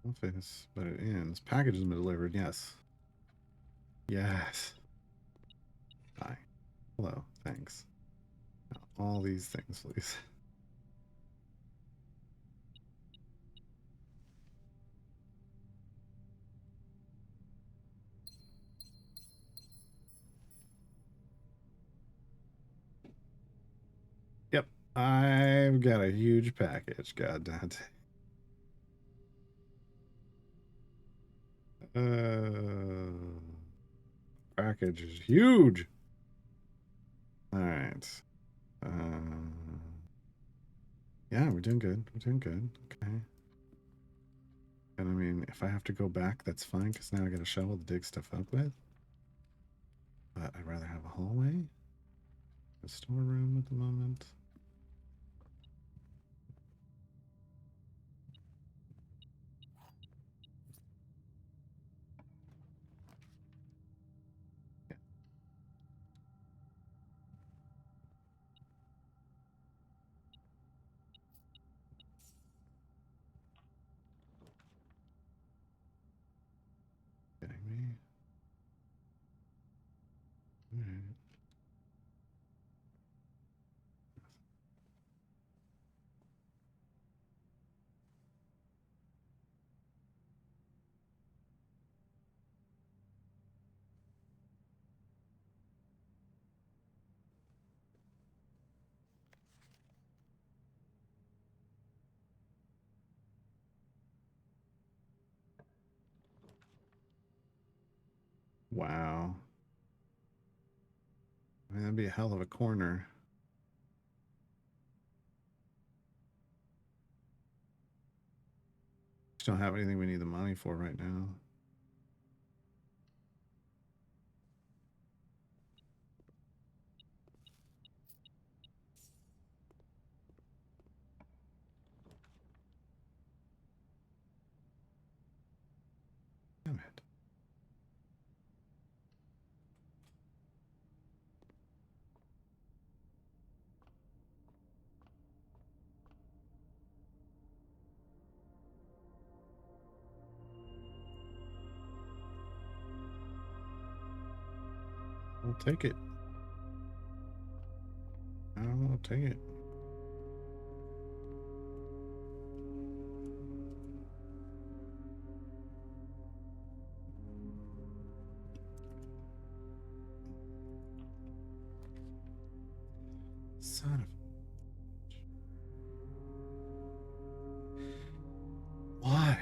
Office, but it ends. Package has been delivered. Yes. Yes. Hi. Hello. Thanks. Now, all these things, please. Yep. I've got a huge package. God damn it. Package is huge. All right. Yeah, we're doing good. We're doing good. Okay. And I mean, if I have to go back, that's fine, because now I got a shovel to dig stuff up with. But I'd rather have a hallway. A storeroom at the moment. Yeah. Kidding me? All right. Wow. I mean, that'd be a hell of a corner. Just don't have anything we need the money for right now. Damn it. I'll take it. I'll take it. Son of... Why?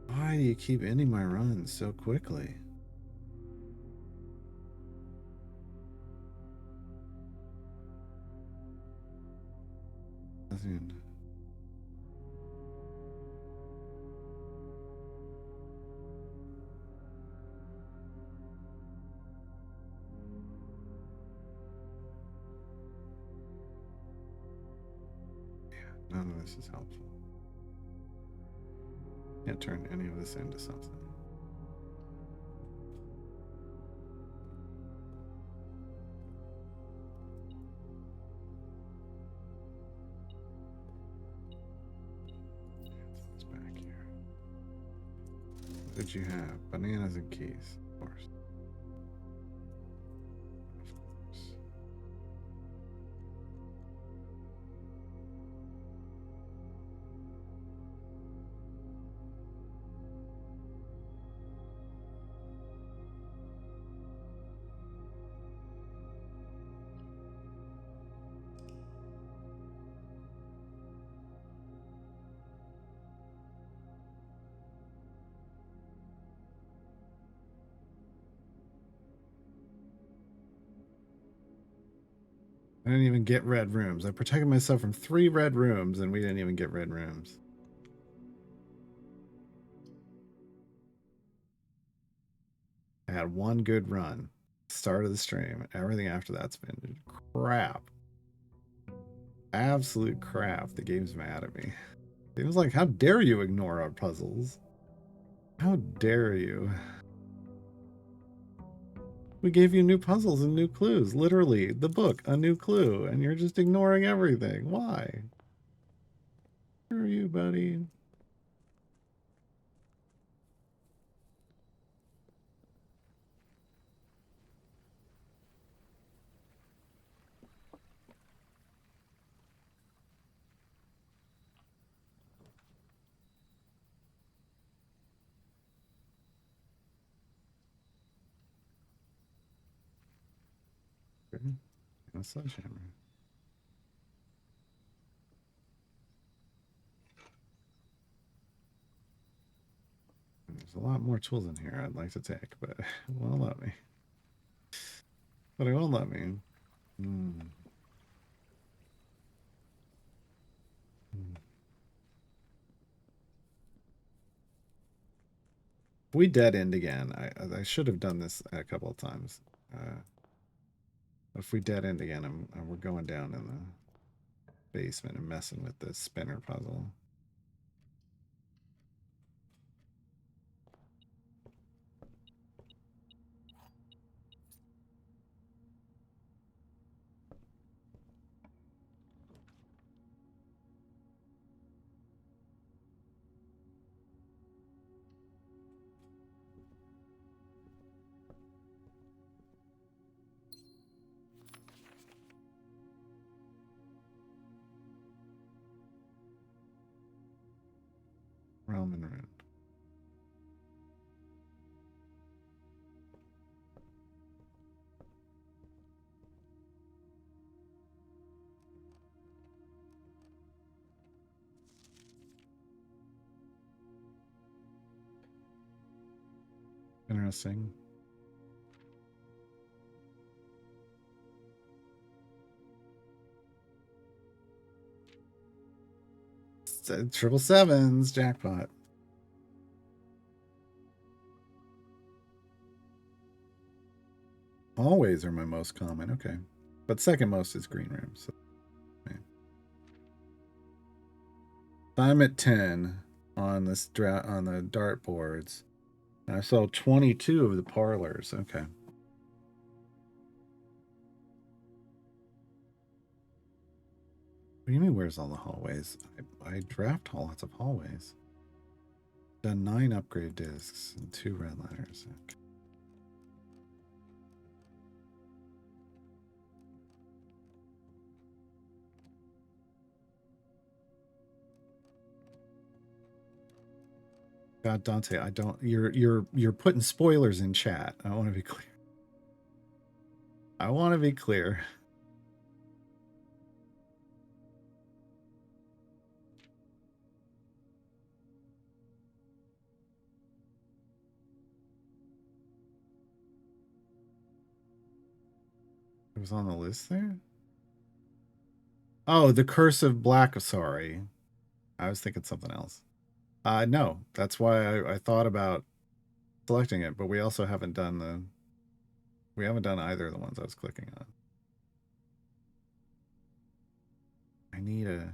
Why do you keep ending my runs so quickly? Nothing. None of this is helpful. Can't turn any of this into something. It's back here. What did you have? Bananas and keys, of course. Of course. I didn't even get red rooms. I protected myself from 3 red rooms, and we didn't even get red rooms. I had one good run. Start of the stream. Everything after that's been crap. Absolute crap. The game's mad at me. It was like, how dare you ignore our puzzles? How dare you? We gave you new puzzles and new clues. Literally, the book, a new clue, and you're just ignoring everything. Why? Where are you, buddy? And a sledgehammer. There's a lot more tools in here I'd like to take, but it won't let me. But it won't let me. If we dead end again, I should have done this a couple of times. If we dead end again, we're going down in the basement and messing with the spinner puzzle. Realm and Rune. Interesting. Triple sevens, jackpot. Always are my most common, okay. But second most is green room. So okay. I'm at 10 on this on the dartboards. I saw 22 of the parlors. Okay. What do you mean, where's all the hallways? I draft lots of hallways. Done 9 upgrade discs and 2 red letters. Okay. God, Dante, I don't. You're putting spoilers in chat. I want to be clear. I want to be clear. It was on the list there? Oh, the Curse of Black. Sorry. I was thinking something else. No, that's why I thought about selecting it, but we also haven't done we haven't done either of the ones I was clicking on. I need a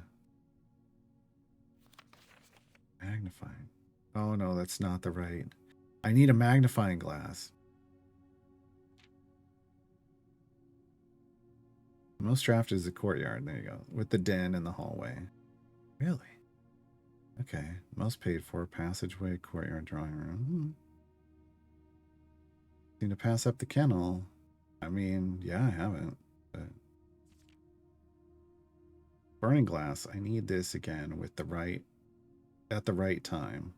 Magnifying. Oh no, that's not the right. I need a magnifying glass. Most draft is the courtyard. There you go. With the den and the hallway. Really? Okay. Most paid for passageway, courtyard, drawing room. Need to pass up the kennel. I mean, yeah, I haven't. But burning glass. I need this again with the right at the right time.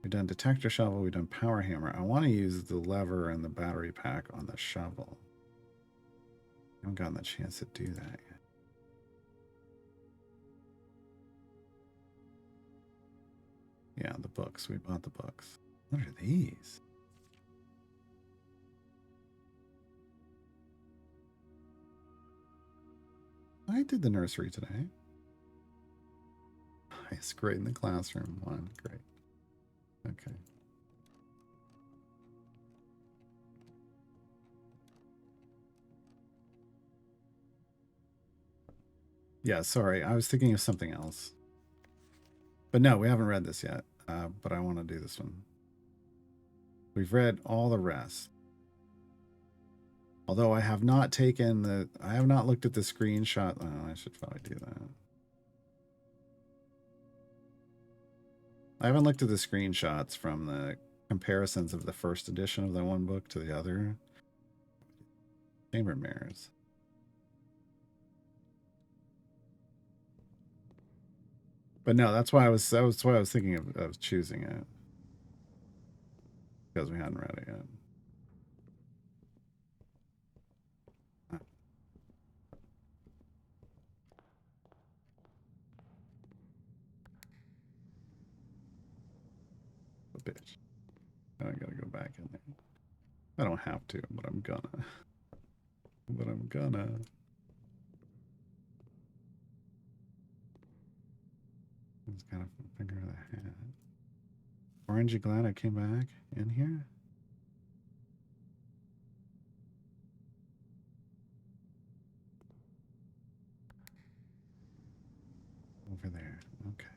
We've done detector shovel. We've done power hammer. I want to use the lever and the battery pack on the shovel. I haven't gotten the chance to do that yet. Yeah, the books. We bought the books. What are these? I did the nursery today. Nice. Great in the classroom. One. Great. Okay. Yeah, sorry. I was thinking of something else. But no, we haven't read this yet. But I want to do this one. We've read all the rest. Although I have not taken the... I have not looked at the screenshot. Oh, I should probably do that. I haven't looked at the screenshots from the comparisons of the first edition of the one book to the other. Chamber Mirrors. But no, that's why I was thinking of choosing it. Because we hadn't read it yet. A bitch. Now I gotta go back in there. I don't have to, but I'm gonna. But I'm gonna. It's got a finger of the hat. Orange, you glad I came back in here? Over there. Okay.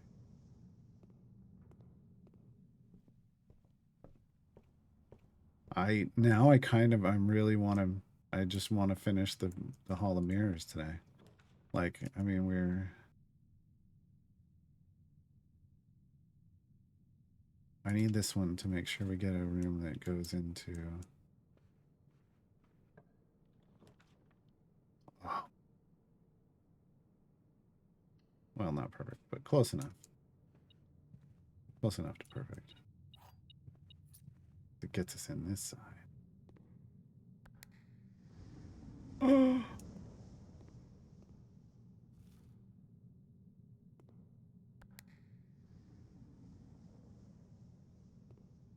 I really want to. I just want to finish the Hall of Mirrors today. Like, I mean, I need this one to make sure we get a room that goes into. Oh. Well, not perfect, but close enough. Close enough to perfect. It gets us in this side. Oh.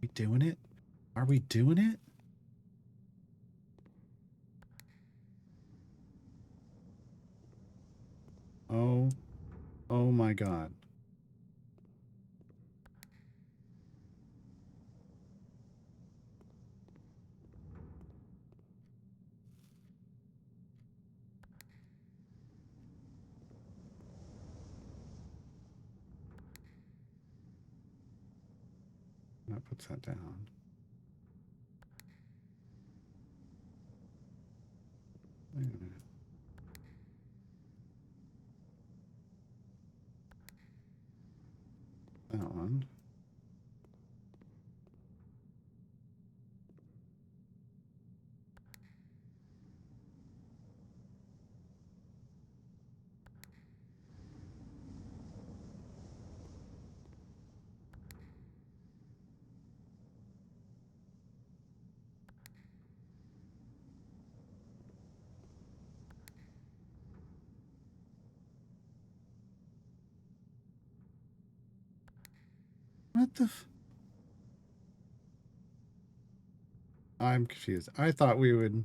We doing it? Are we doing it? Oh. Oh my God. That puts that down. Wait a minute. That one. What the I'm confused. I thought we would...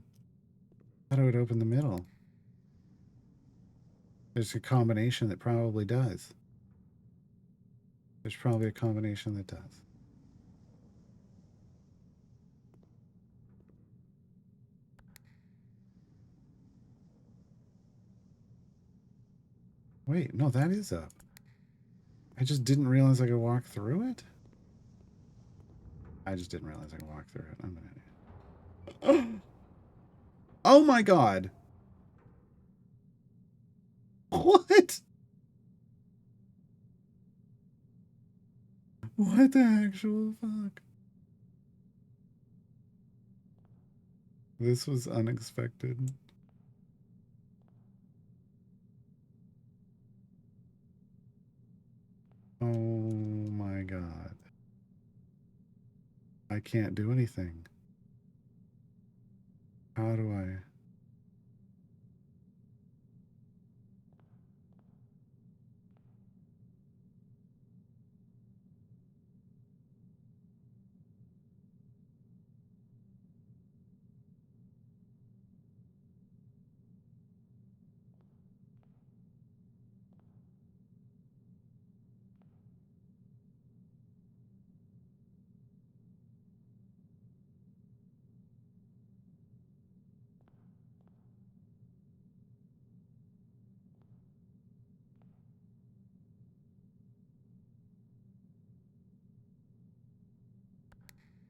I thought it would open the middle. There's a combination that probably does. There's probably a combination that does. Wait, no, that is up. I just didn't realize I could walk through it? I just didn't realize I could walk through it. I'm an idiot. Oh my god! What? What the actual fuck? This was unexpected. Oh my god. I can't do anything. How do I?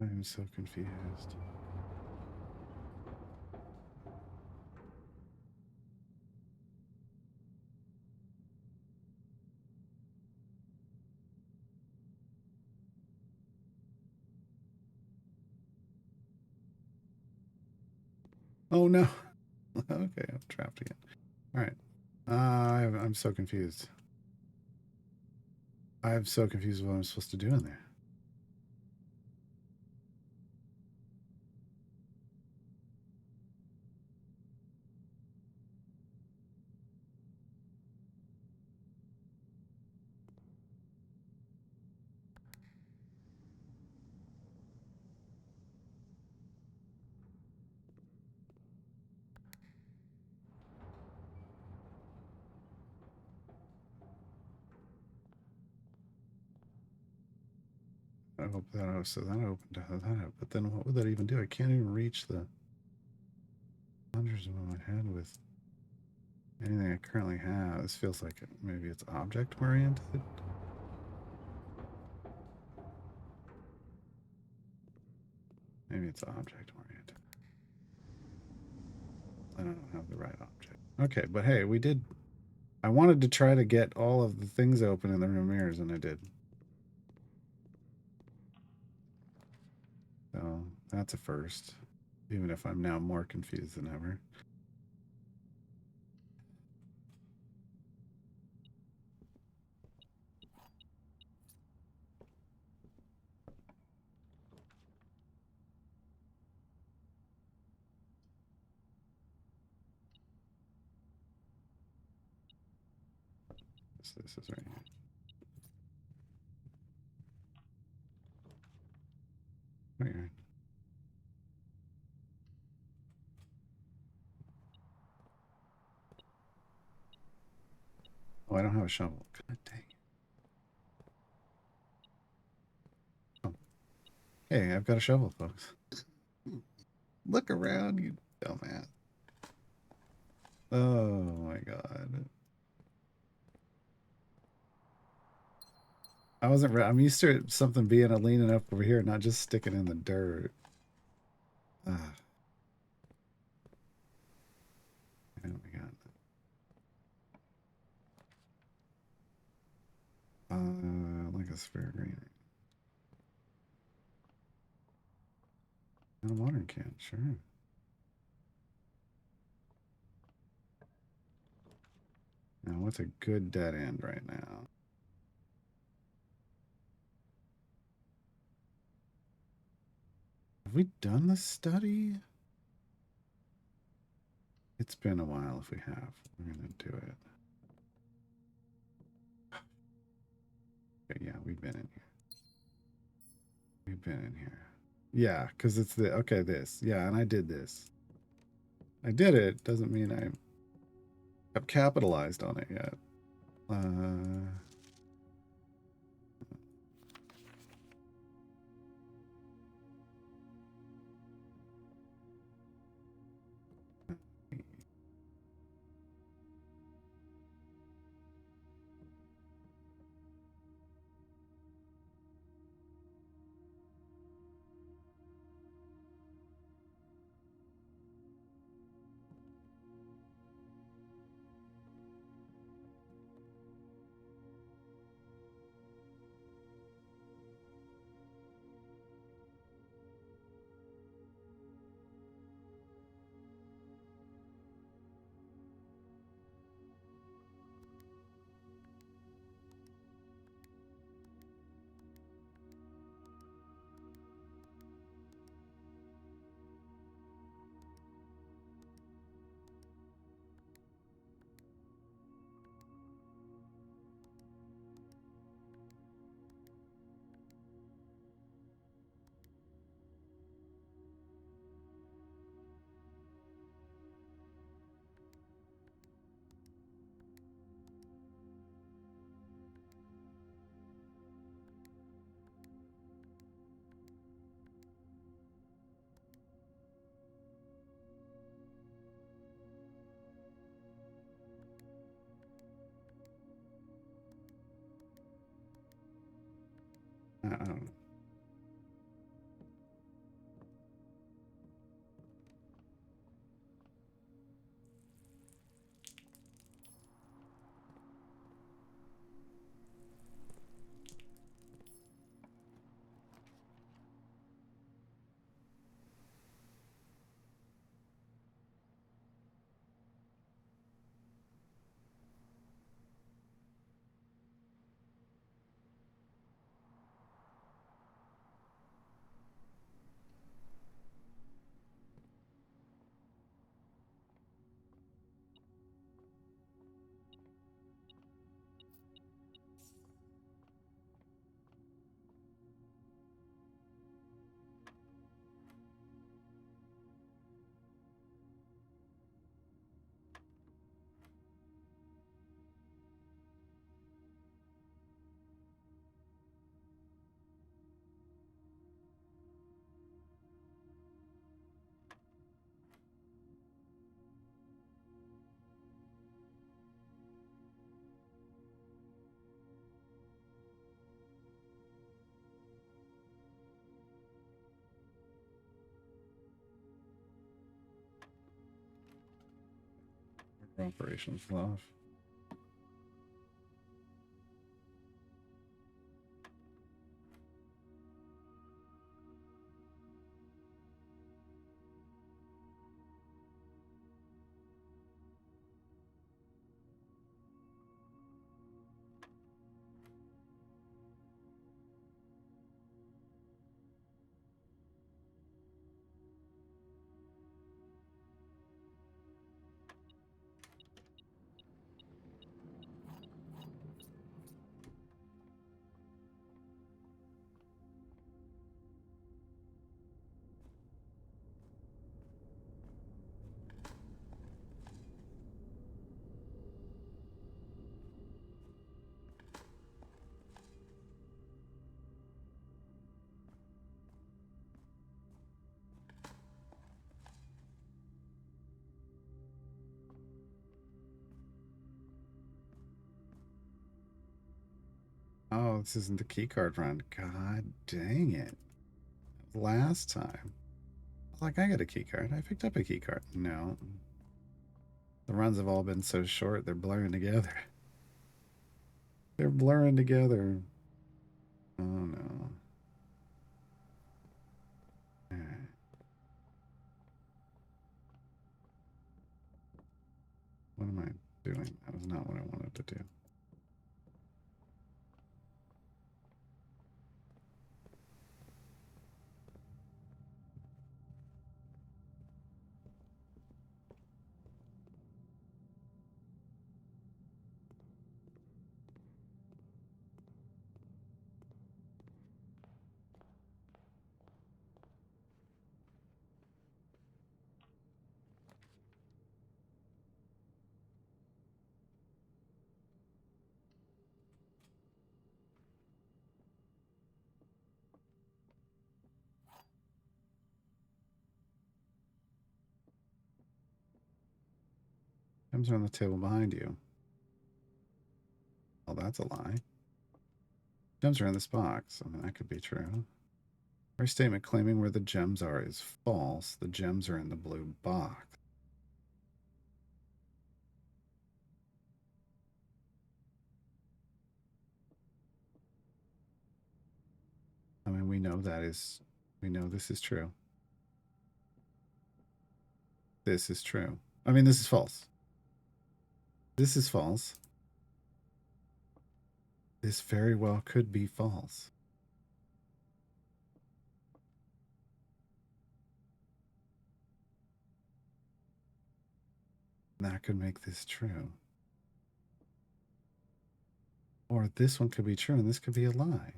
I'm so confused. Oh no. Okay, I'm trapped again. All right. I'm so confused. I'm so confused what I'm supposed to do in there. I hope that so that opened that up. But then what would that even do? I can't even reach the hundreds of my head with anything I currently have. This feels like maybe it's object oriented. Maybe it's object oriented. I don't have the right object. Okay, but hey, we did. I wanted to try to get all of the things open in the room mirrors, and I did. So that's a first, even if I'm now more confused than ever. This is right here. Right here. Oh, I don't have a shovel. God dang. Oh. Hey, I've got a shovel, folks. Look around, you dumbass. Oh my god. I wasn't. I'm used to something being leaning up over here, not just sticking in the dirt. Ah. And we got. Like a spare green. And a watering can, sure. Now, what's a good dead end right now? Have we done the study? It's been a while if we have. We're going to do it. Okay, yeah, we've been in here. We've been in here. Yeah, because it's the... Okay, this. Yeah, and I did this. I did it. Doesn't mean I've capitalized on it yet. I don't know. Operations off. Oh, this isn't the keycard run. God dang it. Last time. I was like, I got a keycard. I picked up a keycard. No. The runs have all been so short, they're blurring together. They're blurring together. Oh no. Alright. What am I doing? That was not what I wanted to do. Gems are on the table behind you. Oh, that's a lie. Gems are in this box. I mean, that could be true. Our statement claiming where the gems are is false. The gems are in the blue box. I mean, we know this is true. This is true. I mean, this is false. This is false. This very well could be false. That could make this true. Or this one could be true and this could be a lie.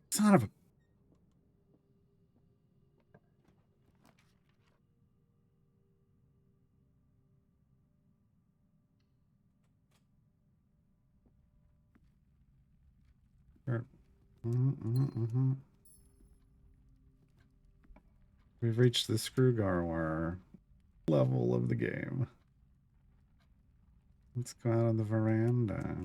Son of a... Sure. We've reached the Screwgarwar level of the game. Let's go out on the veranda.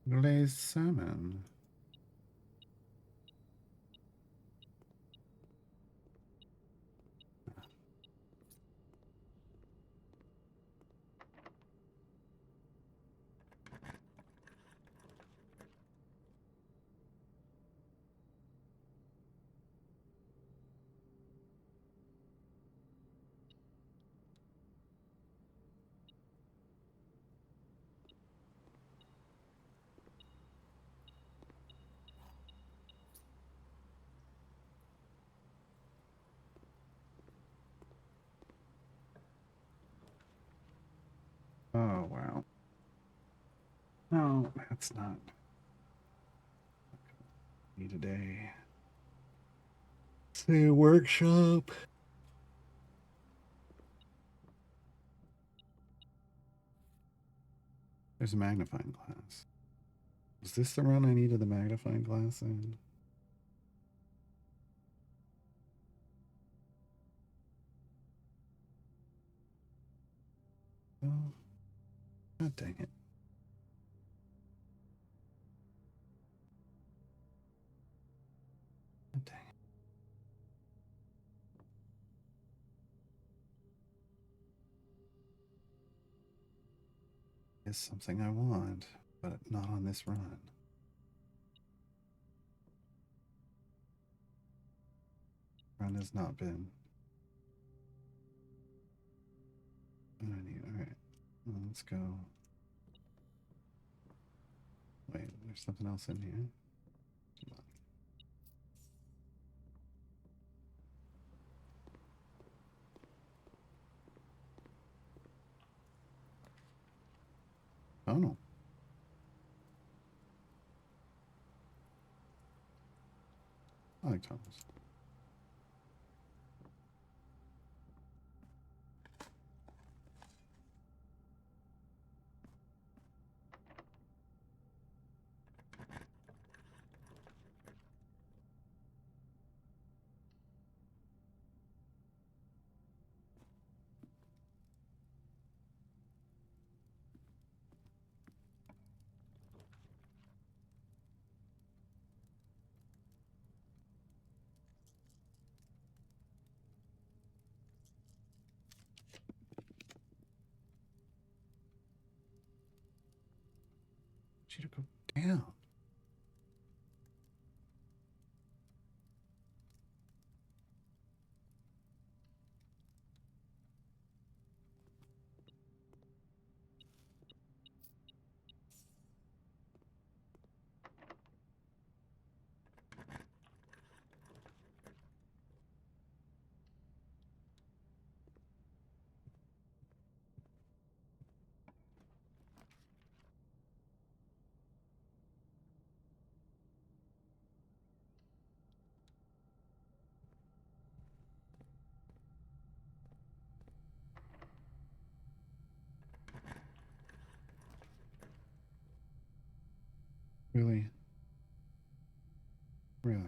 Glazed salmon. Oh, wow. No, that's not me today. Say workshop. There's a magnifying glass. Is this the run I needed the magnifying glass in? Oh, god dang it. God dang it. It's something I want, but not on this run. Run has not been. Alright. Well, let's go. Wait, there's something else in here. Come on. Oh no. I like tunnels. You to go down. Really? Really?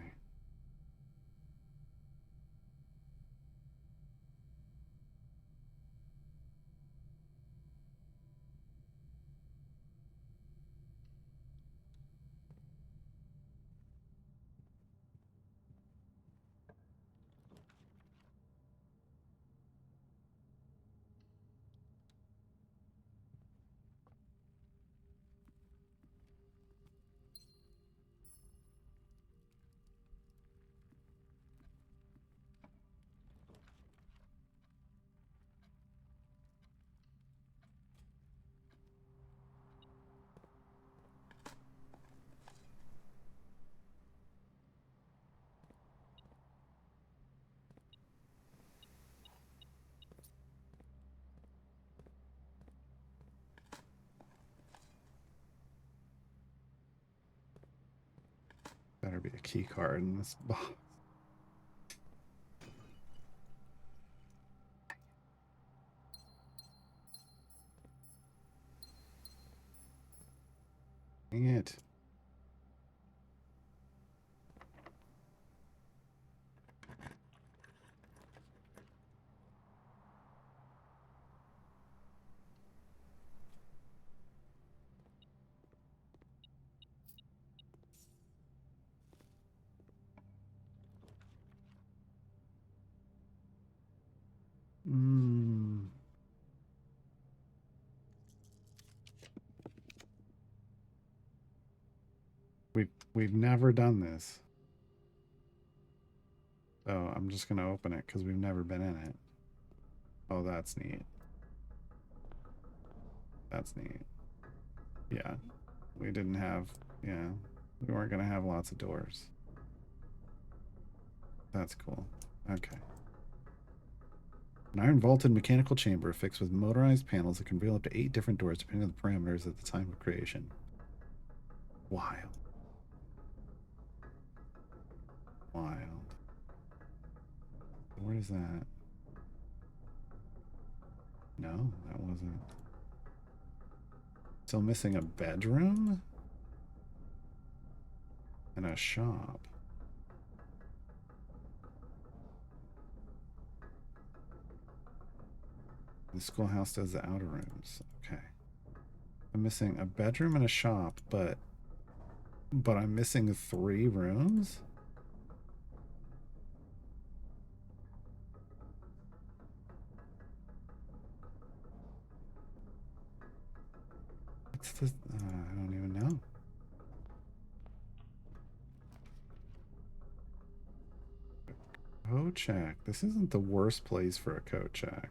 better be a key card in this box. Dang it. Hmm. We've never done this. So I'm just gonna open it because we've never been in it. Oh, that's neat. That's neat. Yeah. We didn't have, yeah. We weren't gonna have lots of doors. That's cool. Okay. An iron vaulted mechanical chamber fixed with motorized panels that can reveal up to 8 different doors depending on the parameters at the time of creation. Wild. Wild. Where is that? No, that wasn't. Still missing a bedroom? And a shop. The schoolhouse does the outer rooms. Okay. I'm missing a bedroom and a shop, but I'm missing 3 rooms? What's this? I don't even know. Code check. This isn't the worst place for a code check.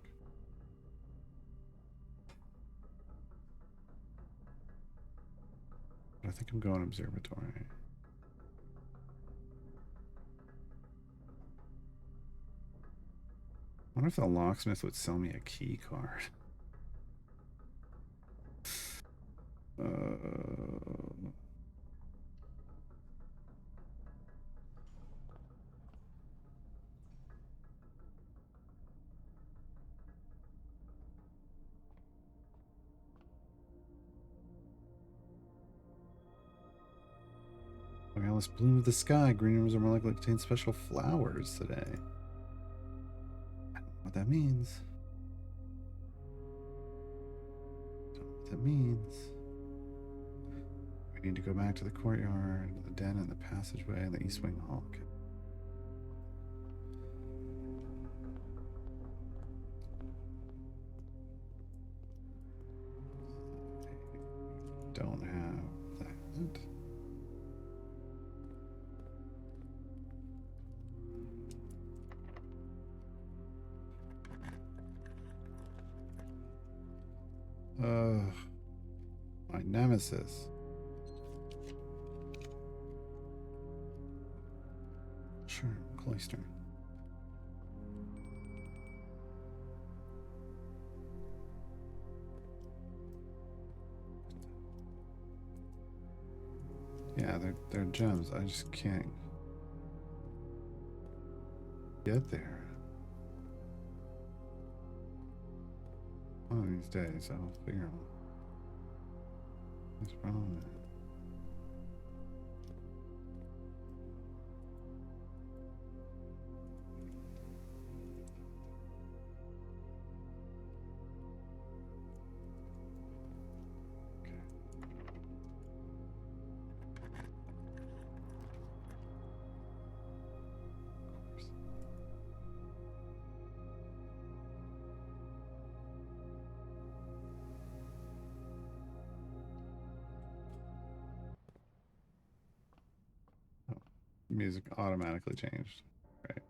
I think I'm going observatory. I wonder if the locksmith would sell me a key card. Alice bloom of the sky. Green rooms are more likely to contain special flowers today. I don't know what that means. Don't know what that means. We need to go back to the courtyard, the den, and the passageway, and the east wing hall. Okay. Don't have that. My nemesis. Sure, cloister. Yeah, they're gems. I just can't get there. One of these days, I'll figure out what's wrong with it. Music automatically changed. Right.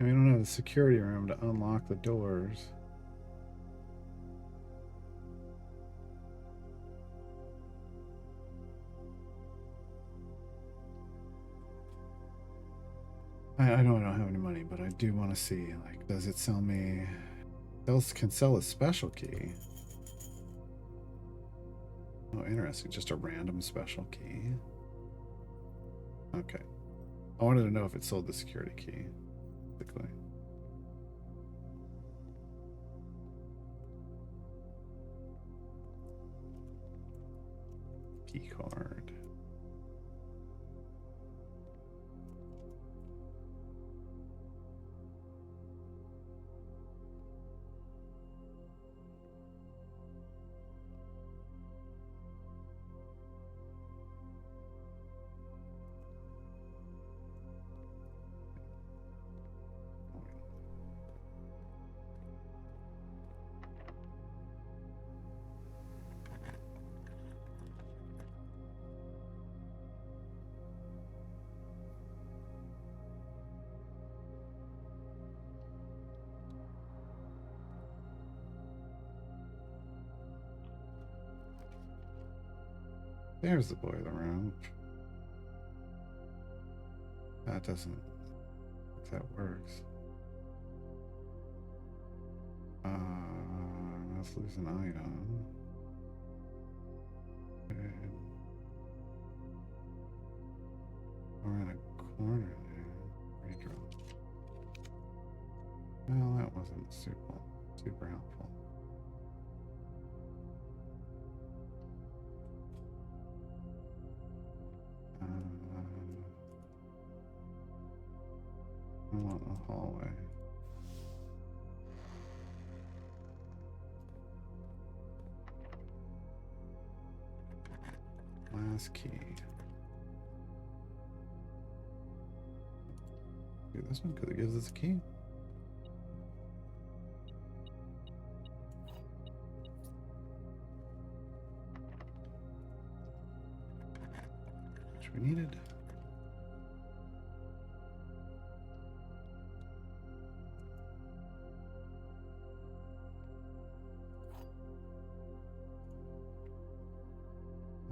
And we don't have the security room to unlock the doors. I know I don't have any money, but I do want to see, like, does it sell me... Can sell a special key. Oh, interesting. Just a random special key. Okay. I wanted to know if it sold the security key. Quickly. Key card. There's the boiler room. That doesn't... if that works. Let's lose an item. Okay. We're in a corner there. Redraw. Well, that wasn't super helpful. I want a hallway. Last key. Do this one because it gives us a key. Which we needed.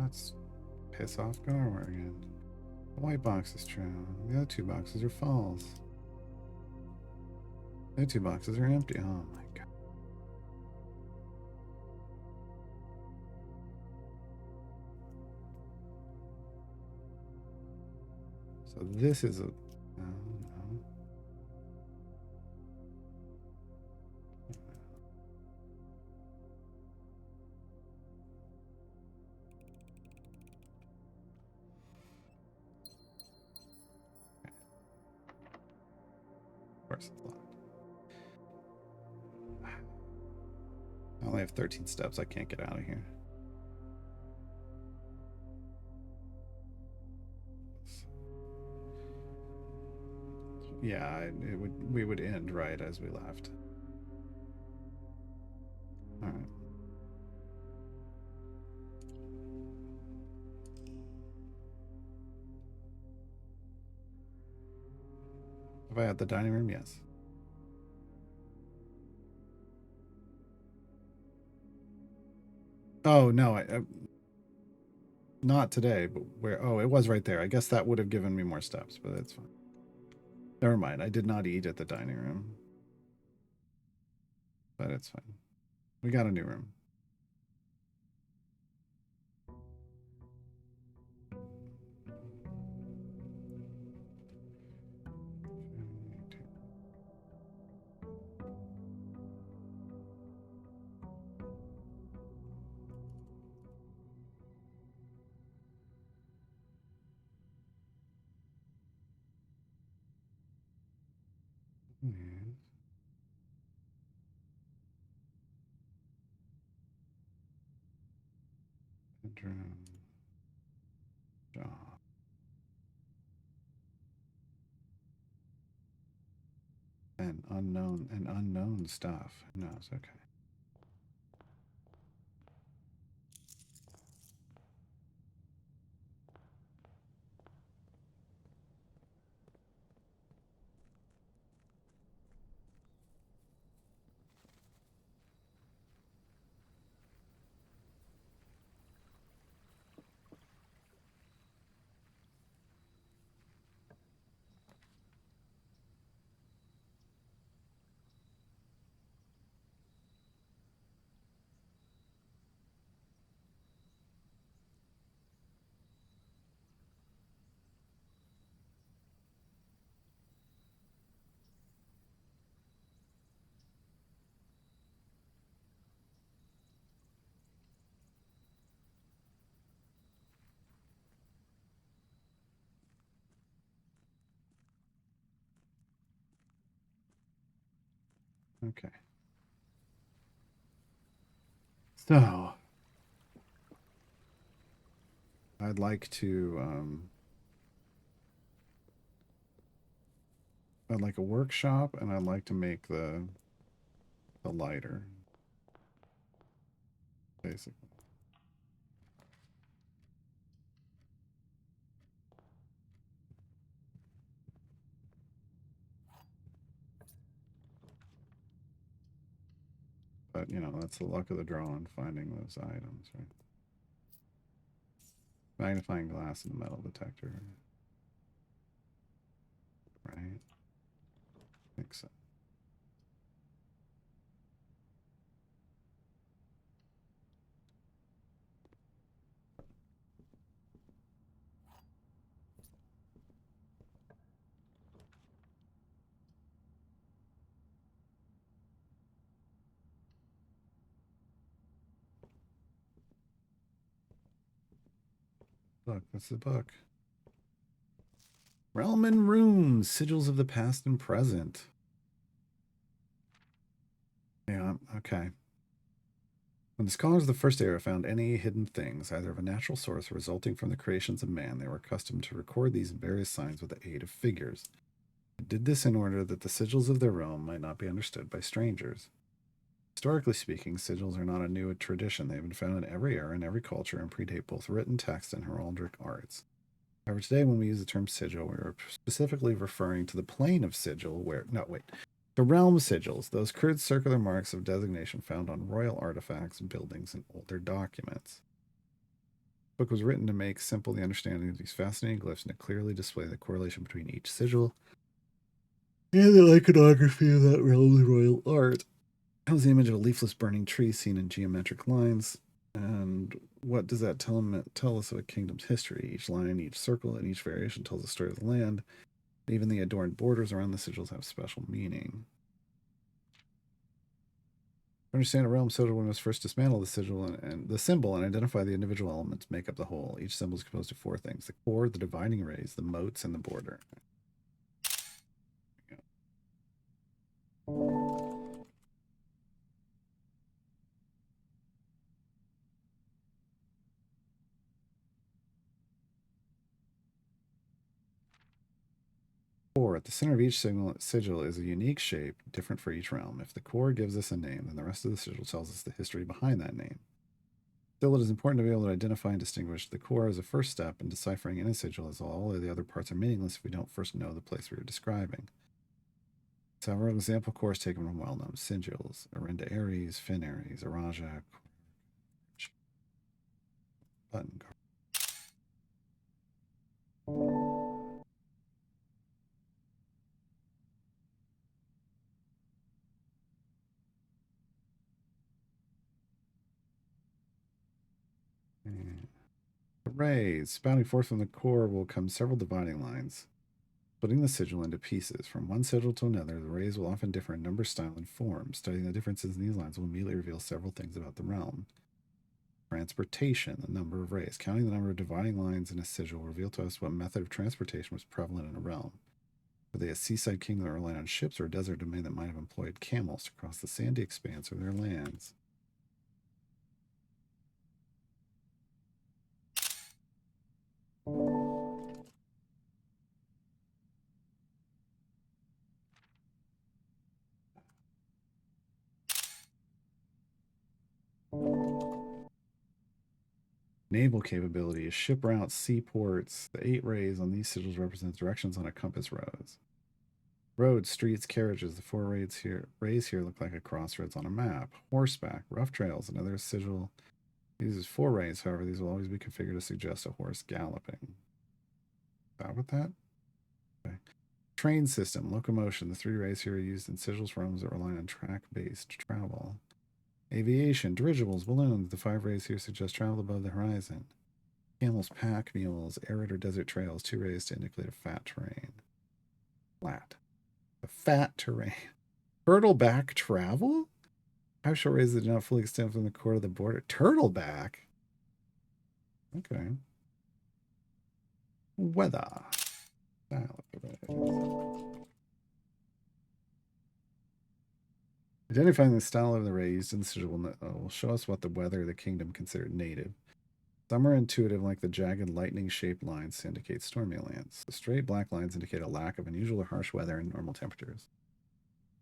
Let's piss off Garwar again. The white box is true. The other two boxes are false. The other two boxes are empty. Oh my god. So this is a... no, no. Of course it's locked. I only have 13 steps. I can't get out of here. Yeah, we would end right as we left. All right. Have I had the dining room? Yes. Oh no, not today. But where? Oh, it was right there. I guess that would have given me more steps, but that's fine. Never mind. I did not eat at the dining room, but it's fine. We got a new room. Bedroom. Job. And unknown stuff. Who knows? Okay. Okay. So I'd like to I'd like a workshop, and I'd like to make the lighter, basically. But, you know, that's the luck of the draw in finding those items, right? Magnifying glass and metal detector. Right? Makes sense. Look, that's the book. Realm and Runes, Sigils of the Past and Present. Yeah, okay. When the scholars of the First Era found any hidden things, either of a natural source or resulting from the creations of man, they were accustomed to record these in various signs with the aid of figures. They did this in order that the sigils of their realm might not be understood by strangers. Historically speaking, sigils are not a new tradition. They have been found in every era and every culture and predate both written text and heraldic arts. However, today when we use the term sigil, we are specifically referring to the plane of sigil where, no, wait, the realm sigils, those crude circular marks of designation found on royal artifacts, buildings, and older documents. The book was written to make simple the understanding of these fascinating glyphs and to clearly display the correlation between each sigil and the iconography of that realm's royal art. That was the image of a leafless burning tree seen in geometric lines. And what does that tell us of a kingdom's history? Each line, each circle, and each variation tells the story of the land. Even the adorned borders around the sigils have special meaning. To understand a realm sigil, one must first dismantle the sigil and the symbol and identify the individual elements make up the whole. Each symbol is composed of four things: the core, the dividing rays, the moats, and the border. Core. At the center of each sigil is a unique shape, different for each realm. If the core gives us a name, then the rest of the sigil tells us the history behind that name. Still, it is important to be able to identify and distinguish the core as a first step in deciphering any sigil, as all of the other parts are meaningless if we don't first know the place we are describing. Several example cores taken from well-known sigils: Arinda Ares, Finn Ares, Araja, Button. Rays. Spouting forth from the core will come several dividing lines, splitting the sigil into pieces. From one sigil to another, the rays will often differ in number, style, and form. Studying the differences in these lines will immediately reveal several things about the realm. Transportation, the number of rays. Counting the number of dividing lines in a sigil will reveal to us what method of transportation was prevalent in a realm. Were they a seaside kingdom that relied on ships, or a desert domain that might have employed camels to cross the sandy expanse of their lands? Naval capability is ship routes, seaports. The 8 rays on these sigils represent directions on a compass roads. Roads, streets, carriages. The 4 rays here look like a crossroads on a map. Horseback, rough trails. Another sigil uses 4 rays. However, these will always be configured to suggest a horse galloping. Is that what that? Okay. Train system, locomotion. The 3 rays here are used in sigils for realms that rely on track-based travel. Aviation, dirigibles, balloons. The 5 rays here suggest travel above the horizon. Camels, pack mules, arid or desert trails. 2 rays to indicate a fat terrain. Flat. A fat terrain. Turtleback travel? 5 short rays that do not fully extend from the core to the border. Turtleback? Okay. Weather. Identifying the style of the ray used in the sigil will show us what the weather of the kingdom considered native. Some are intuitive, like the jagged lightning-shaped lines to indicate stormy lands. The straight black lines indicate a lack of unusual or harsh weather and normal temperatures.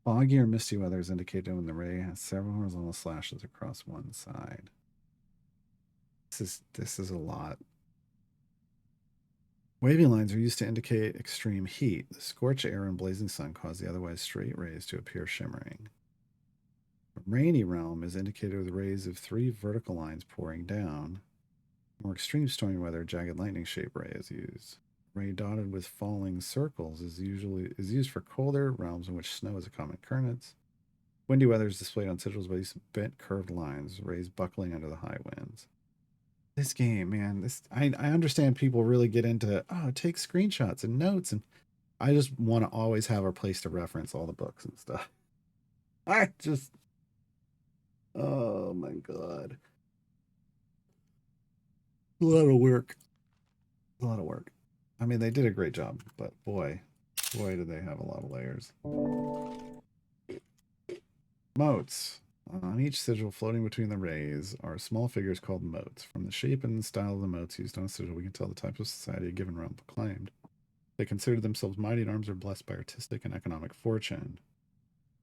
Foggy or misty weather is indicated when the ray has several horizontal slashes across one side. This is a lot. Wavy lines are used to indicate extreme heat. The scorched air and blazing sun cause the otherwise straight rays to appear shimmering. The rainy realm is indicated with rays of 3 vertical lines pouring down. More extreme stormy weather, jagged lightning shape ray is used. Ray dotted with falling circles is used for colder realms in which snow is a common occurrence. Windy weather is displayed on sigils by these bent curved lines, rays buckling under the high winds. This game, man, I understand people really get into take screenshots and notes, and I just want to always have a place to reference all the books and stuff. Oh my god. A lot of work. A lot of work. I mean, they did a great job, but boy, did they have a lot of layers. Motes. On each sigil floating between the rays are small figures called motes. From the shape and style of the motes used on a sigil, we can tell the type of society a given realm proclaimed. They consider themselves mighty in arms or blessed by artistic and economic fortune.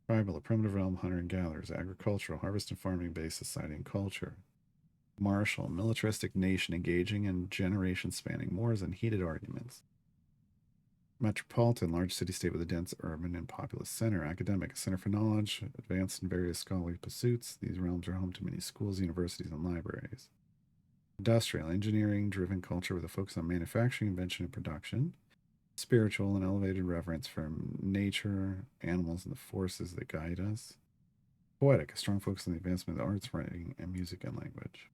Tribal, a primitive realm, hunter and gatherers. Agricultural, harvest and farming based society and culture. Martial, militaristic nation engaging in generations spanning wars and heated arguments. Metropolitan, large city-state with a dense urban and populous center. Academic, a center for knowledge, advanced in various scholarly pursuits. These realms are home to many schools, universities, and libraries. Industrial, engineering-driven culture with a focus on manufacturing, invention, and production. Spiritual, an elevated reverence for nature, animals, and the forces that guide us. Poetic, a strong focus on the advancement of the arts, writing, and music and language.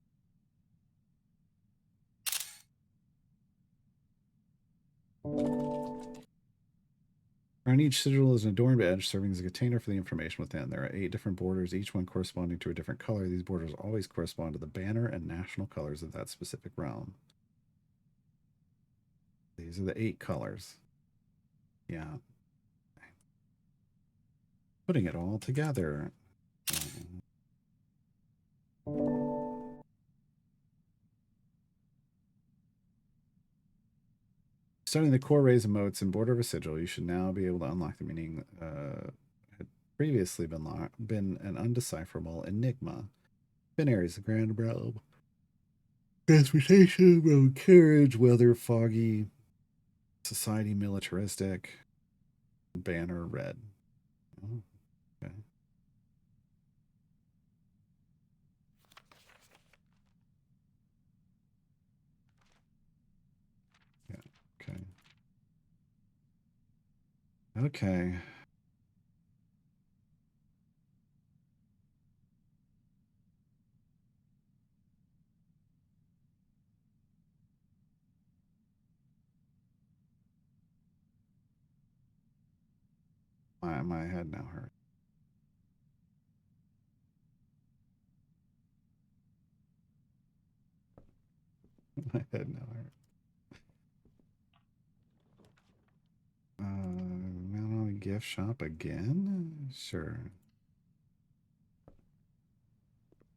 Around each sigil is an adorned edge serving as a container for the information within. There are 8 different borders, each one corresponding to a different color. These borders always correspond to the banner and national colors of that specific realm. These are the 8 colors. Yeah. Putting it all together. Studying the core rays of motes and border of a sigil, you should now be able to unlock the meaning had previously been an undecipherable enigma. Binaries, the grand realm. Transportation, road carriage, weather, foggy, society, militaristic, banner, red. Oh, okay. Yeah, okay. Okay. My head now hurts. My head now hurts. Mount on a gift shop again? Sure.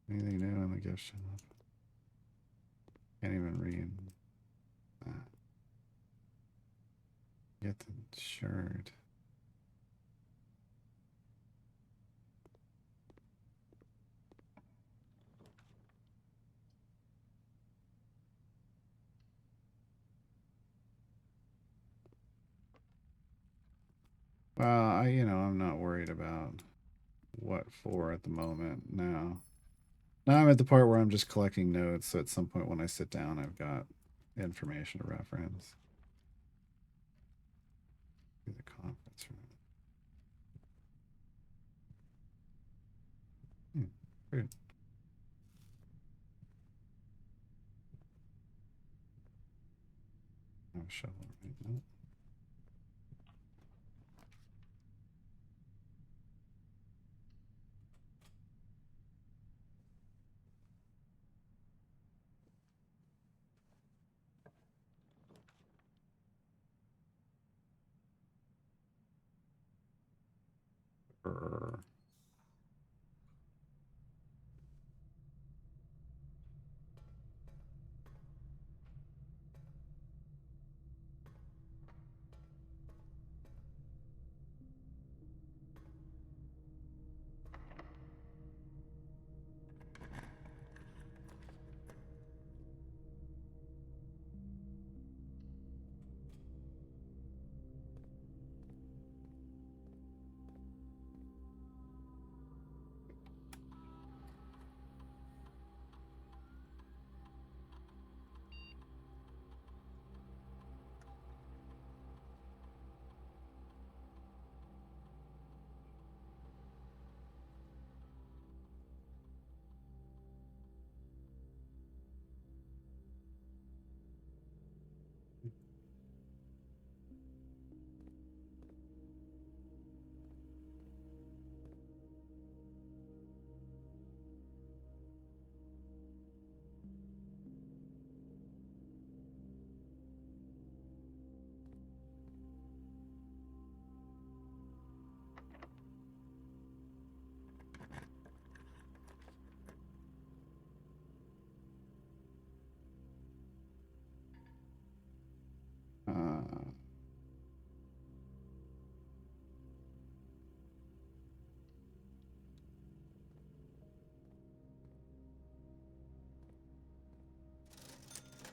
Anything new on the gift shop? Can't even read. Get the shirt. Well, I'm not worried about what for at the moment. Now I'm at the part where I'm just collecting notes. So at some point when I sit down, I've got information to reference. The conference room. Good. No shovel right now.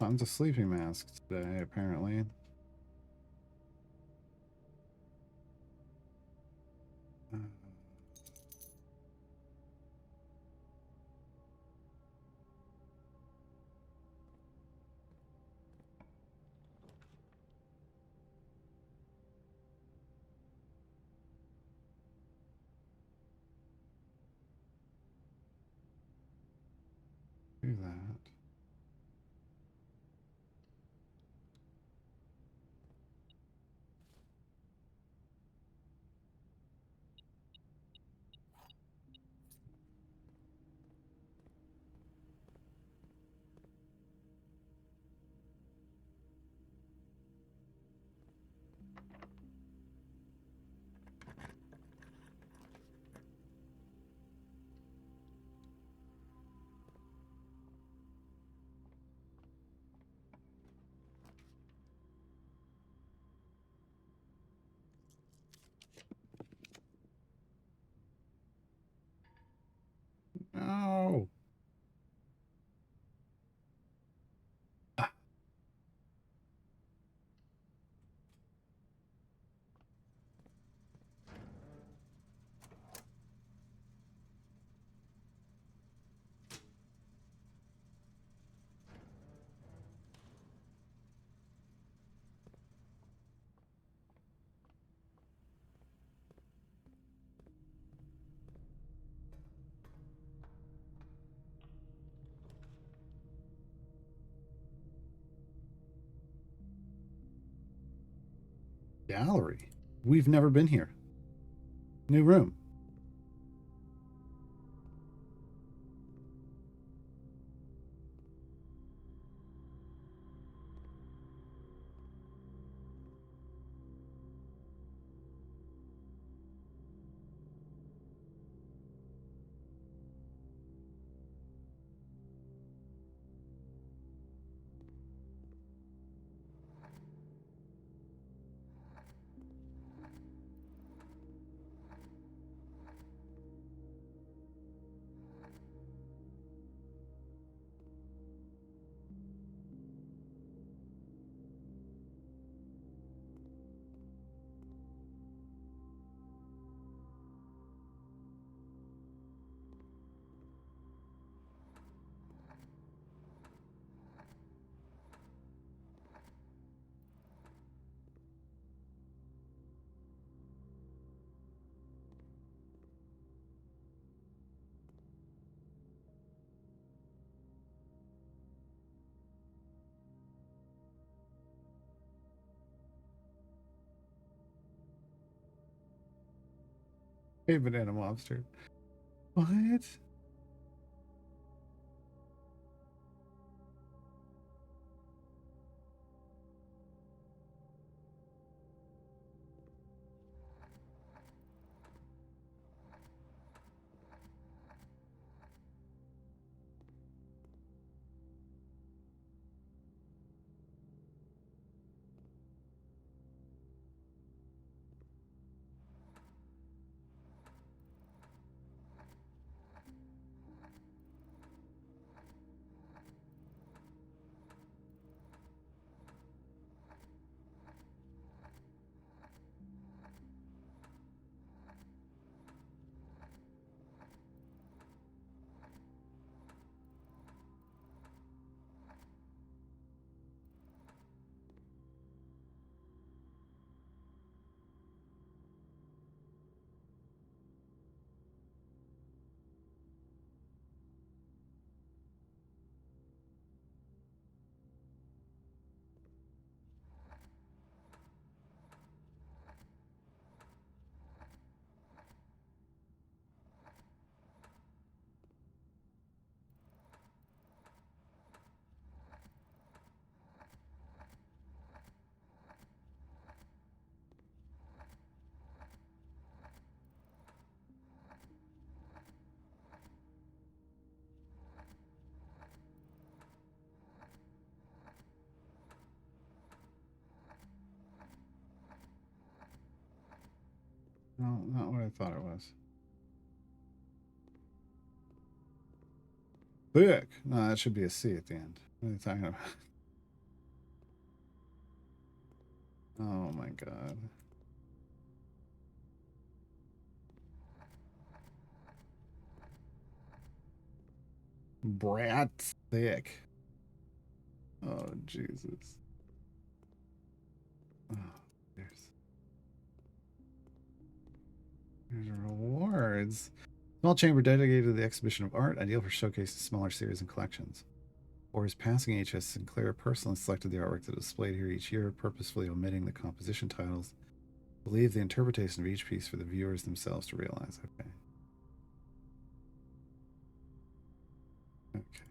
Tons of sleeping masks today, apparently. Uh, do that. No. Gallery. We've never been here. New room. Hey, banana monster. What? No, not what I thought it was. Book. No, that should be a C at the end. What are you talking about? Oh my god. Brat thick. Oh Jesus. Oh, there's rewards. Small chamber dedicated to the exhibition of art, ideal for showcasing smaller series and collections. For his passing, H.S. Sinclair personally selected the artwork that is displayed here each year, purposefully omitting the composition titles. Leave the interpretation of each piece for the viewers themselves to realize. Okay. Okay.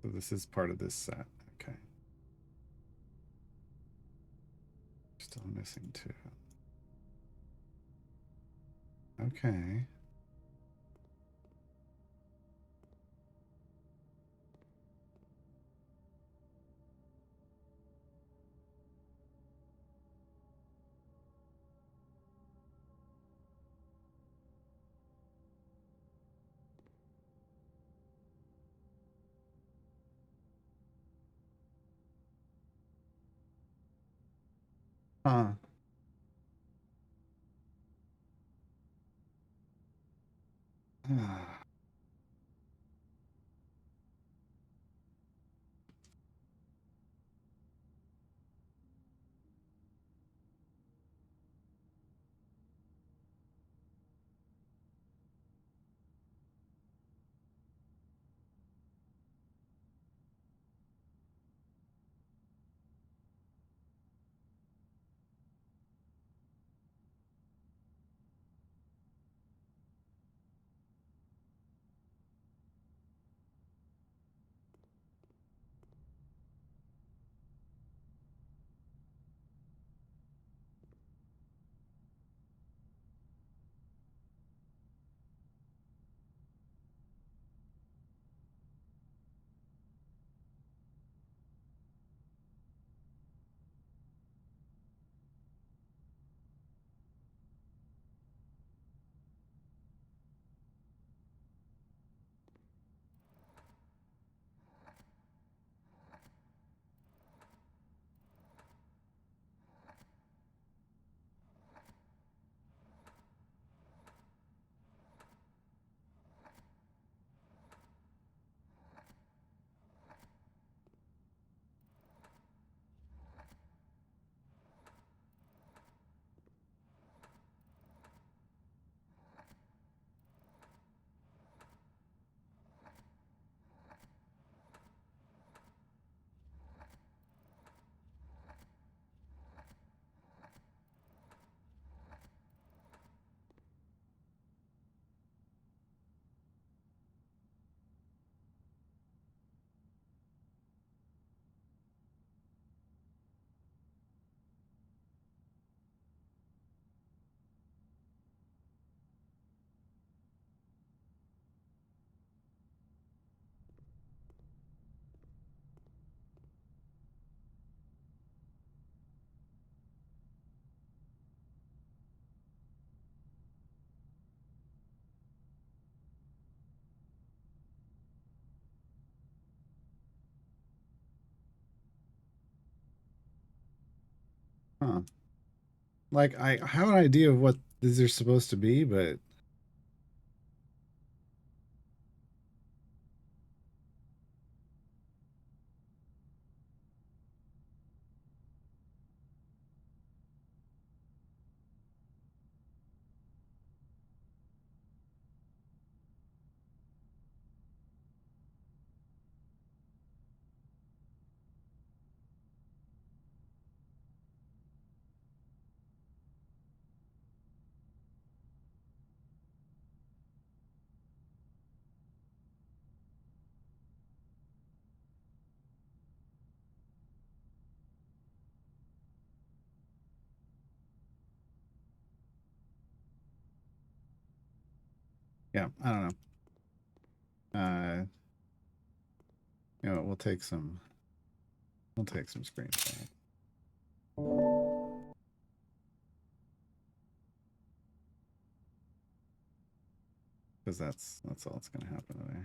So this is part of this set. Okay. Still missing two. Okay. Huh. Huh. Like, I have an idea of what these are supposed to be, but yeah, I don't know. We'll take some. We'll take some screenshots. because that's all that's gonna happen today.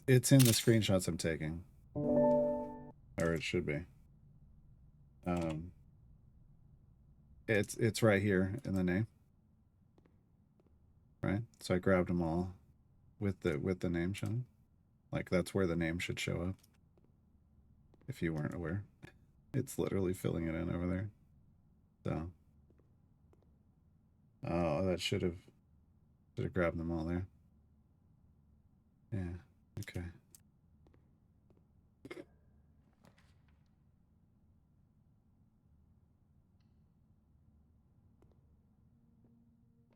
It's in the screenshots I'm taking, or it should be. It's right here in the name, right? So I grabbed them all with the name shown. Like that's where the name should show up. If you weren't aware, it's literally filling it in over there. So, oh, that should have grabbed them all there. Yeah. Okay.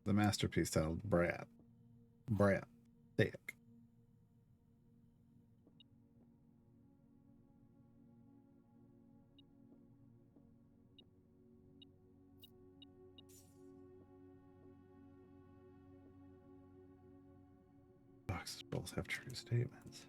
The masterpiece titled Brat. Thick. Boxes both have true statements.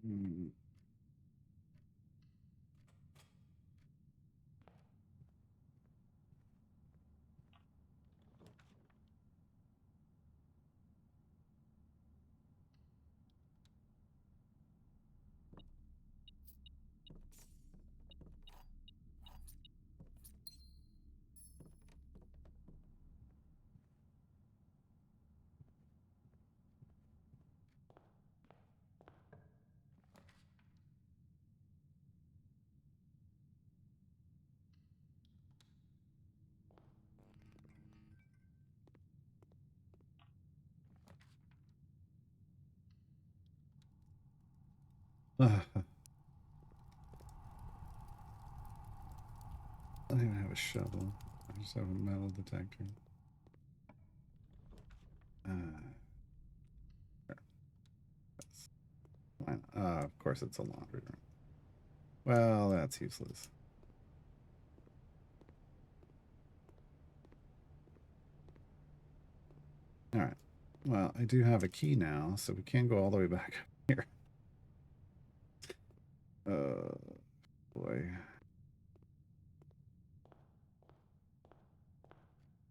Hmm. I don't even have a shovel. I just have a metal detector. Fine. Of course it's a laundry room. Well, that's useless. All right. Well, I do have a key now, so we can go all the way back here. Boy.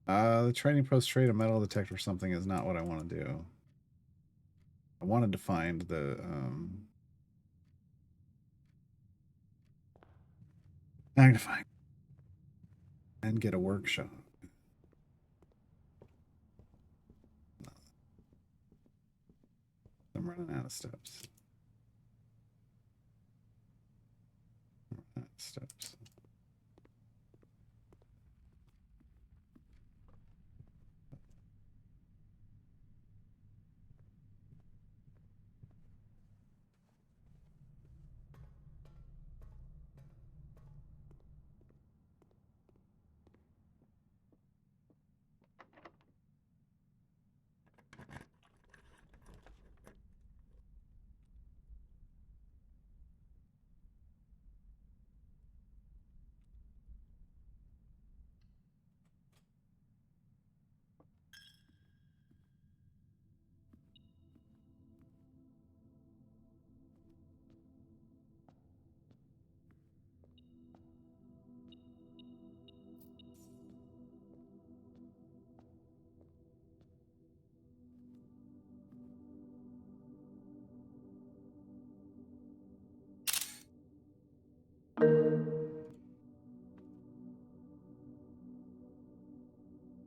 The trading post trade a metal detector or something is not what I want to do. I wanted to find the magnifying and get a workshop. I'm running out of steps. Steps.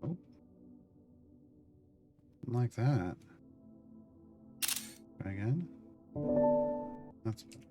Oh. Like that. Try again. That's better.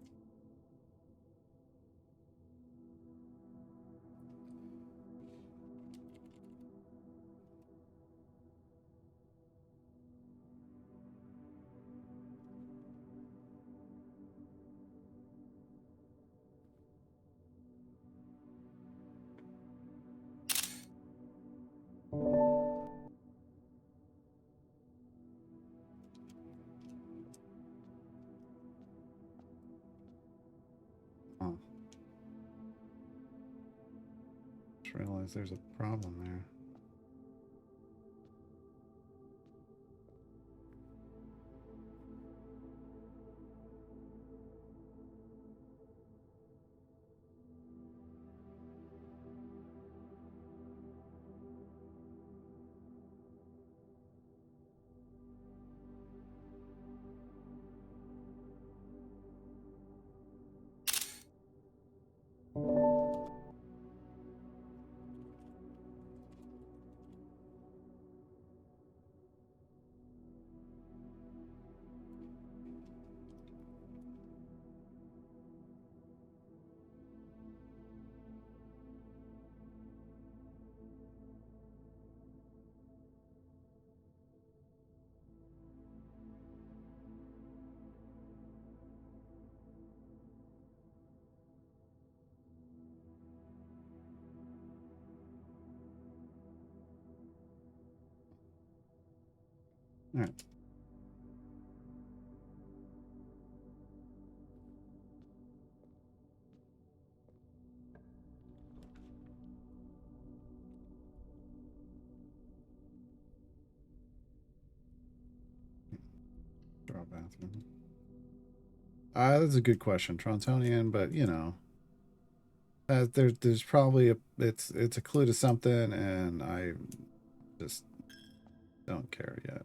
Oh. Just realized there's a problem there. All right. Draw bathroom. That's a good question, Trontonian, but you know, there's probably it's a clue to something, and I just don't care yet.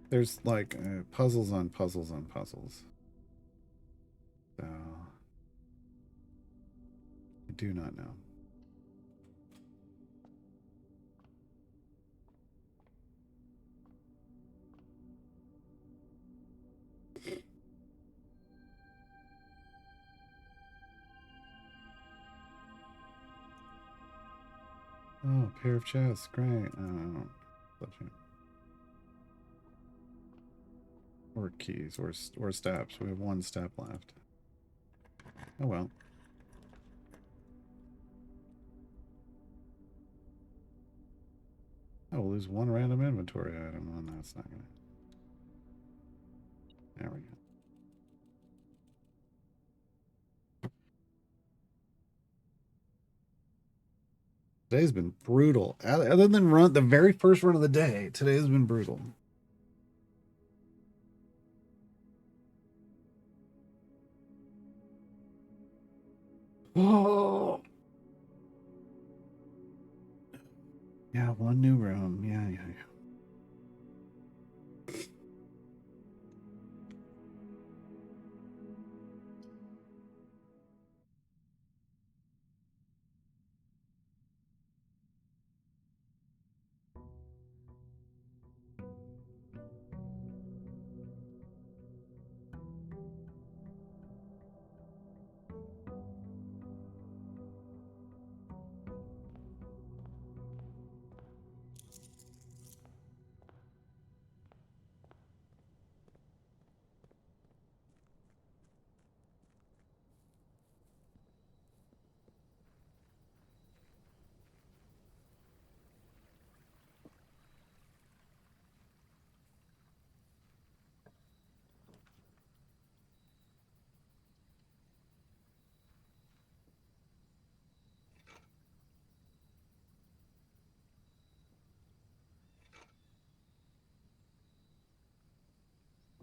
There's like puzzles on puzzles on puzzles. So I do not know. Oh, a pair of chests. Great. Or keys, or steps. We have one step left. Oh well. Oh, we'll lose one random inventory item. Well, that's not gonna. There we go. Today's been brutal. Other than the very first run of the day, today's been brutal. Oh. Yeah, one new room. Yeah, yeah, yeah.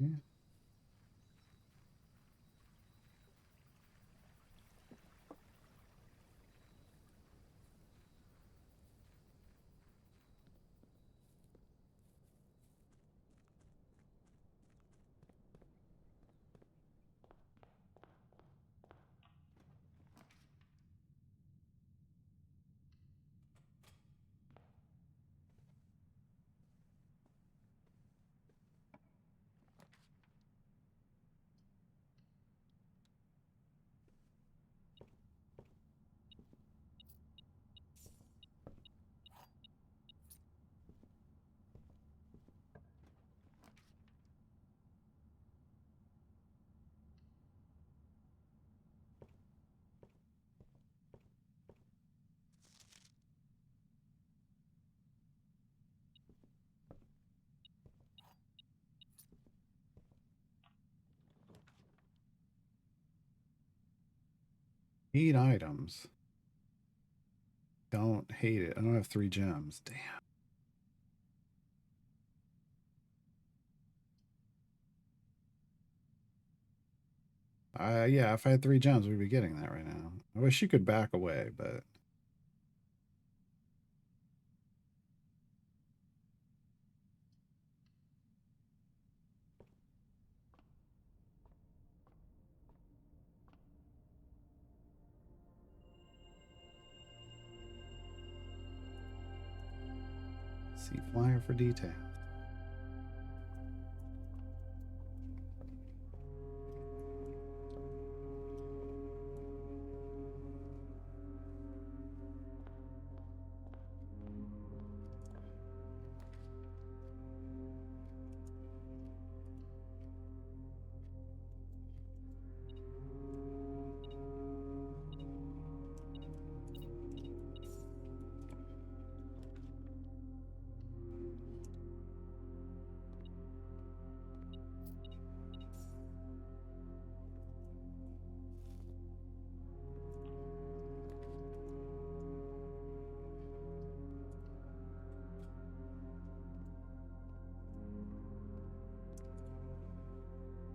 Yeah. Need items. Don't hate it. I don't have 3 gems. Damn. Yeah, if I had 3 gems, we'd be getting that right now. I wish you could back away, but see flyer for detail.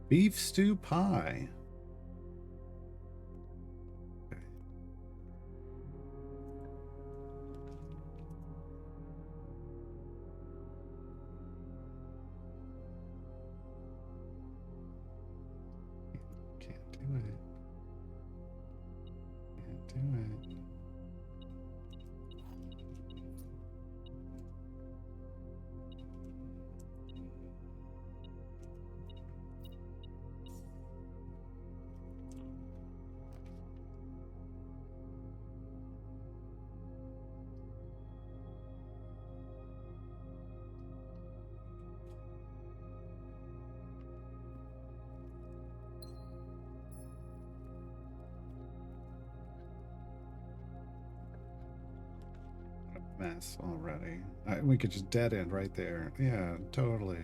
Beef stew pie. Okay. Can't do it. Can't do it. Mess already. We could just dead end right there. Yeah, totally.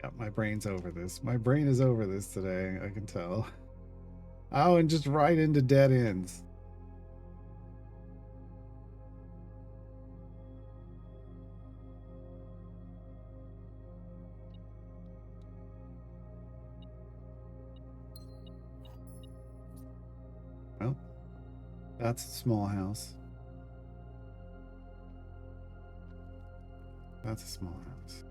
Yeah, my brain's over this. My brain is over this today, I can tell. Oh, and just right into dead ends. Well, that's a small house. That's a small house.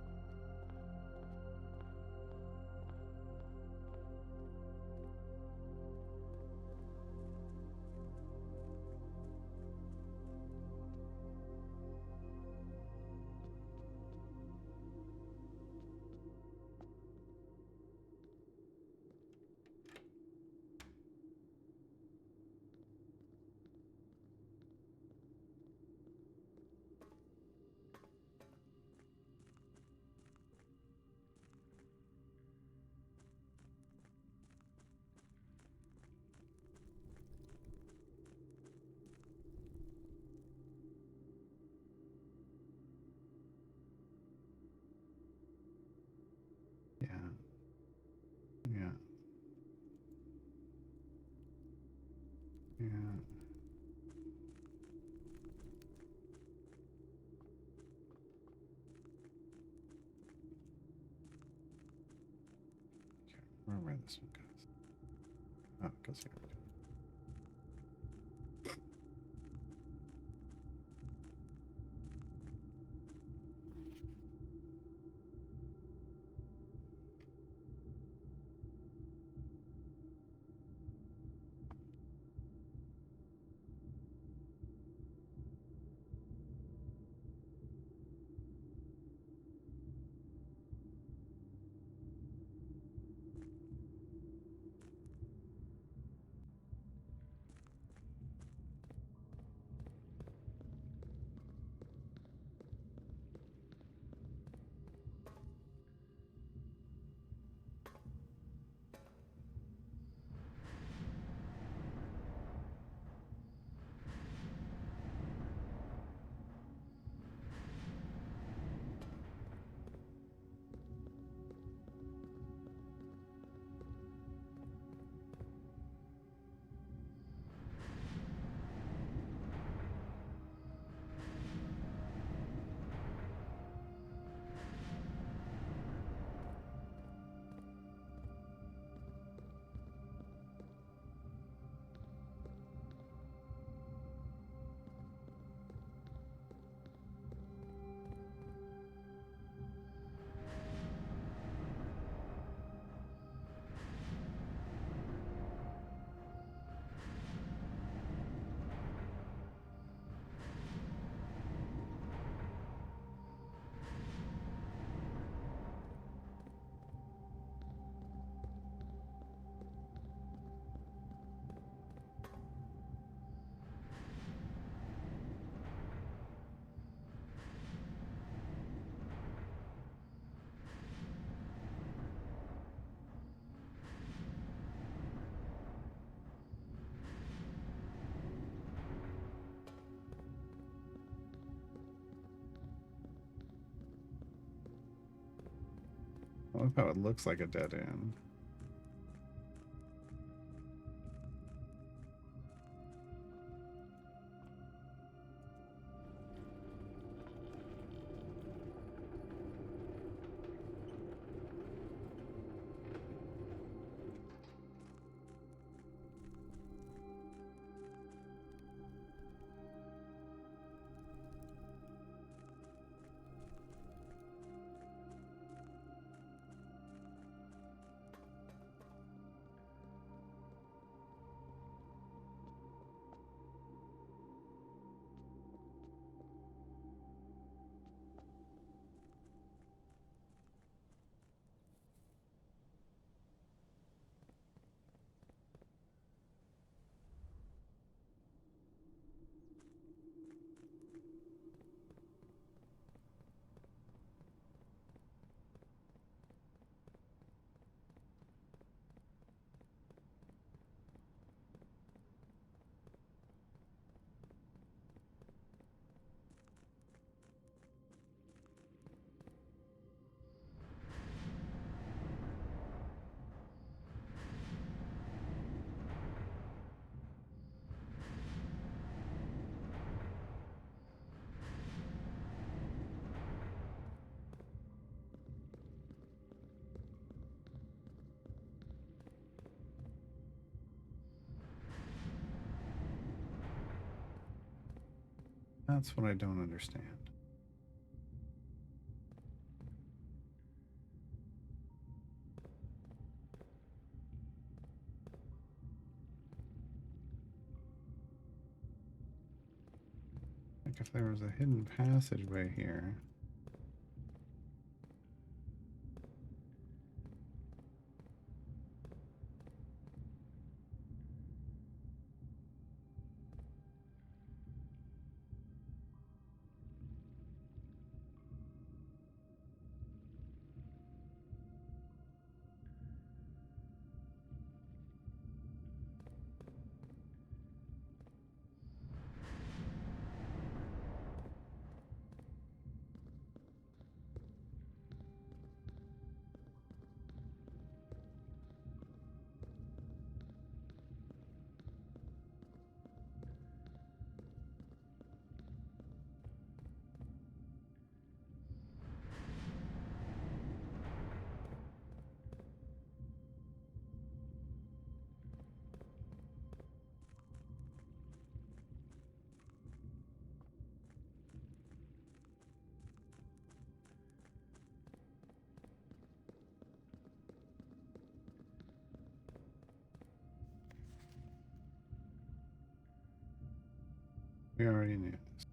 Yeah. Yeah. Yeah. Where this one goes. Oh, it goes here. I love how it looks like a dead end. That's what I don't understand. Like if there was a hidden passageway here. We already knew this.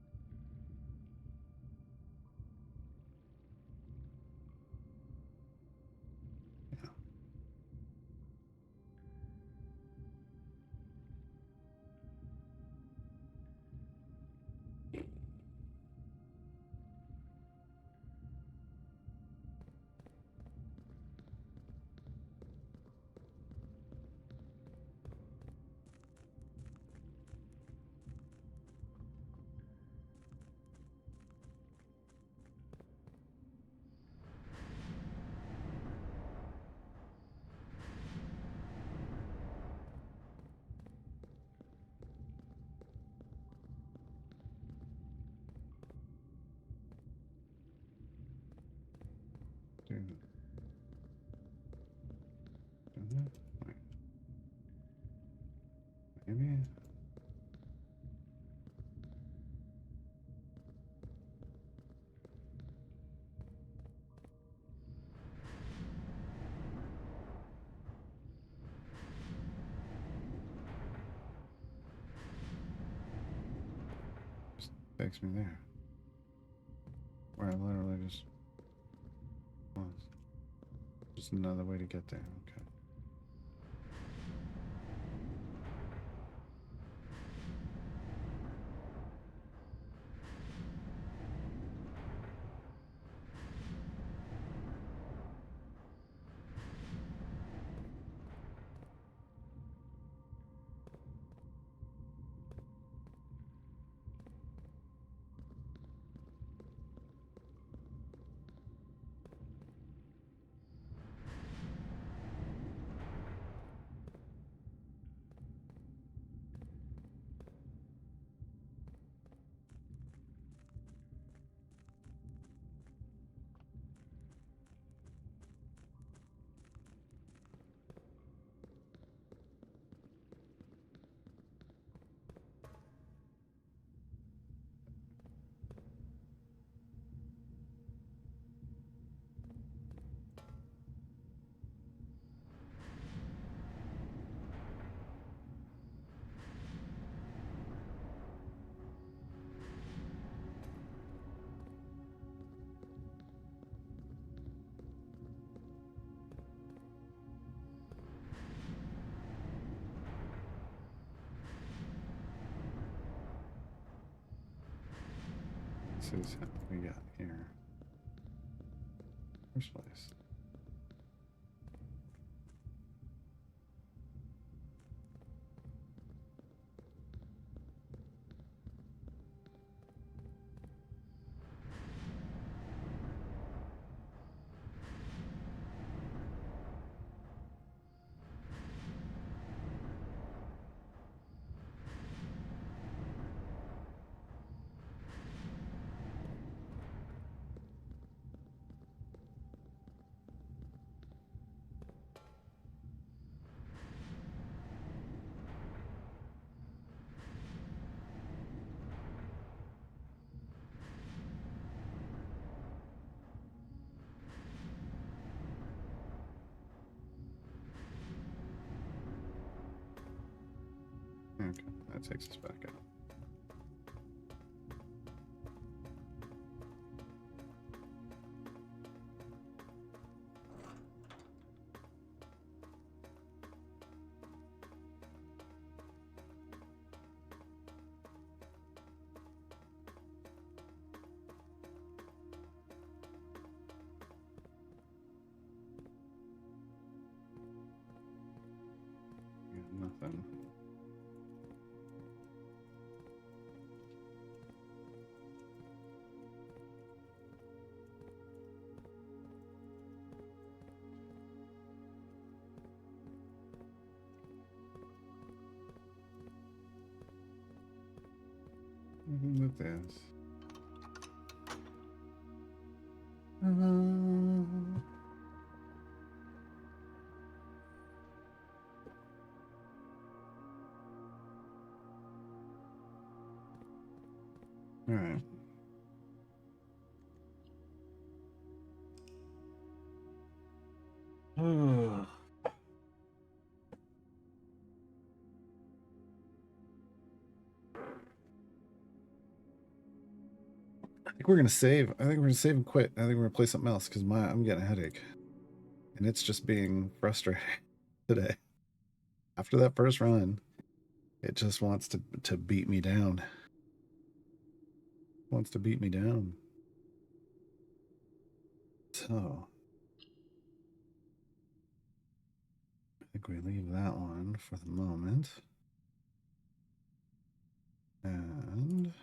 Yeah. Do that. Wait. Maybe. Just takes me there. Where I literally just was. Just another way to get there. Okay. This is how we got here. First place. Okay, that takes us back up. Nothing. With this. All right. I think we're gonna save. I think we're gonna save and quit. I think we're gonna play something else because I'm getting a headache, and it's just being frustrating today. After that first run, it just wants to beat me down. Wants to beat me down. So I think we leave that one for the moment. And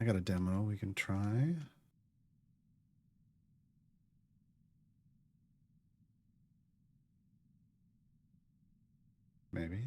I got a demo we can try. Maybe.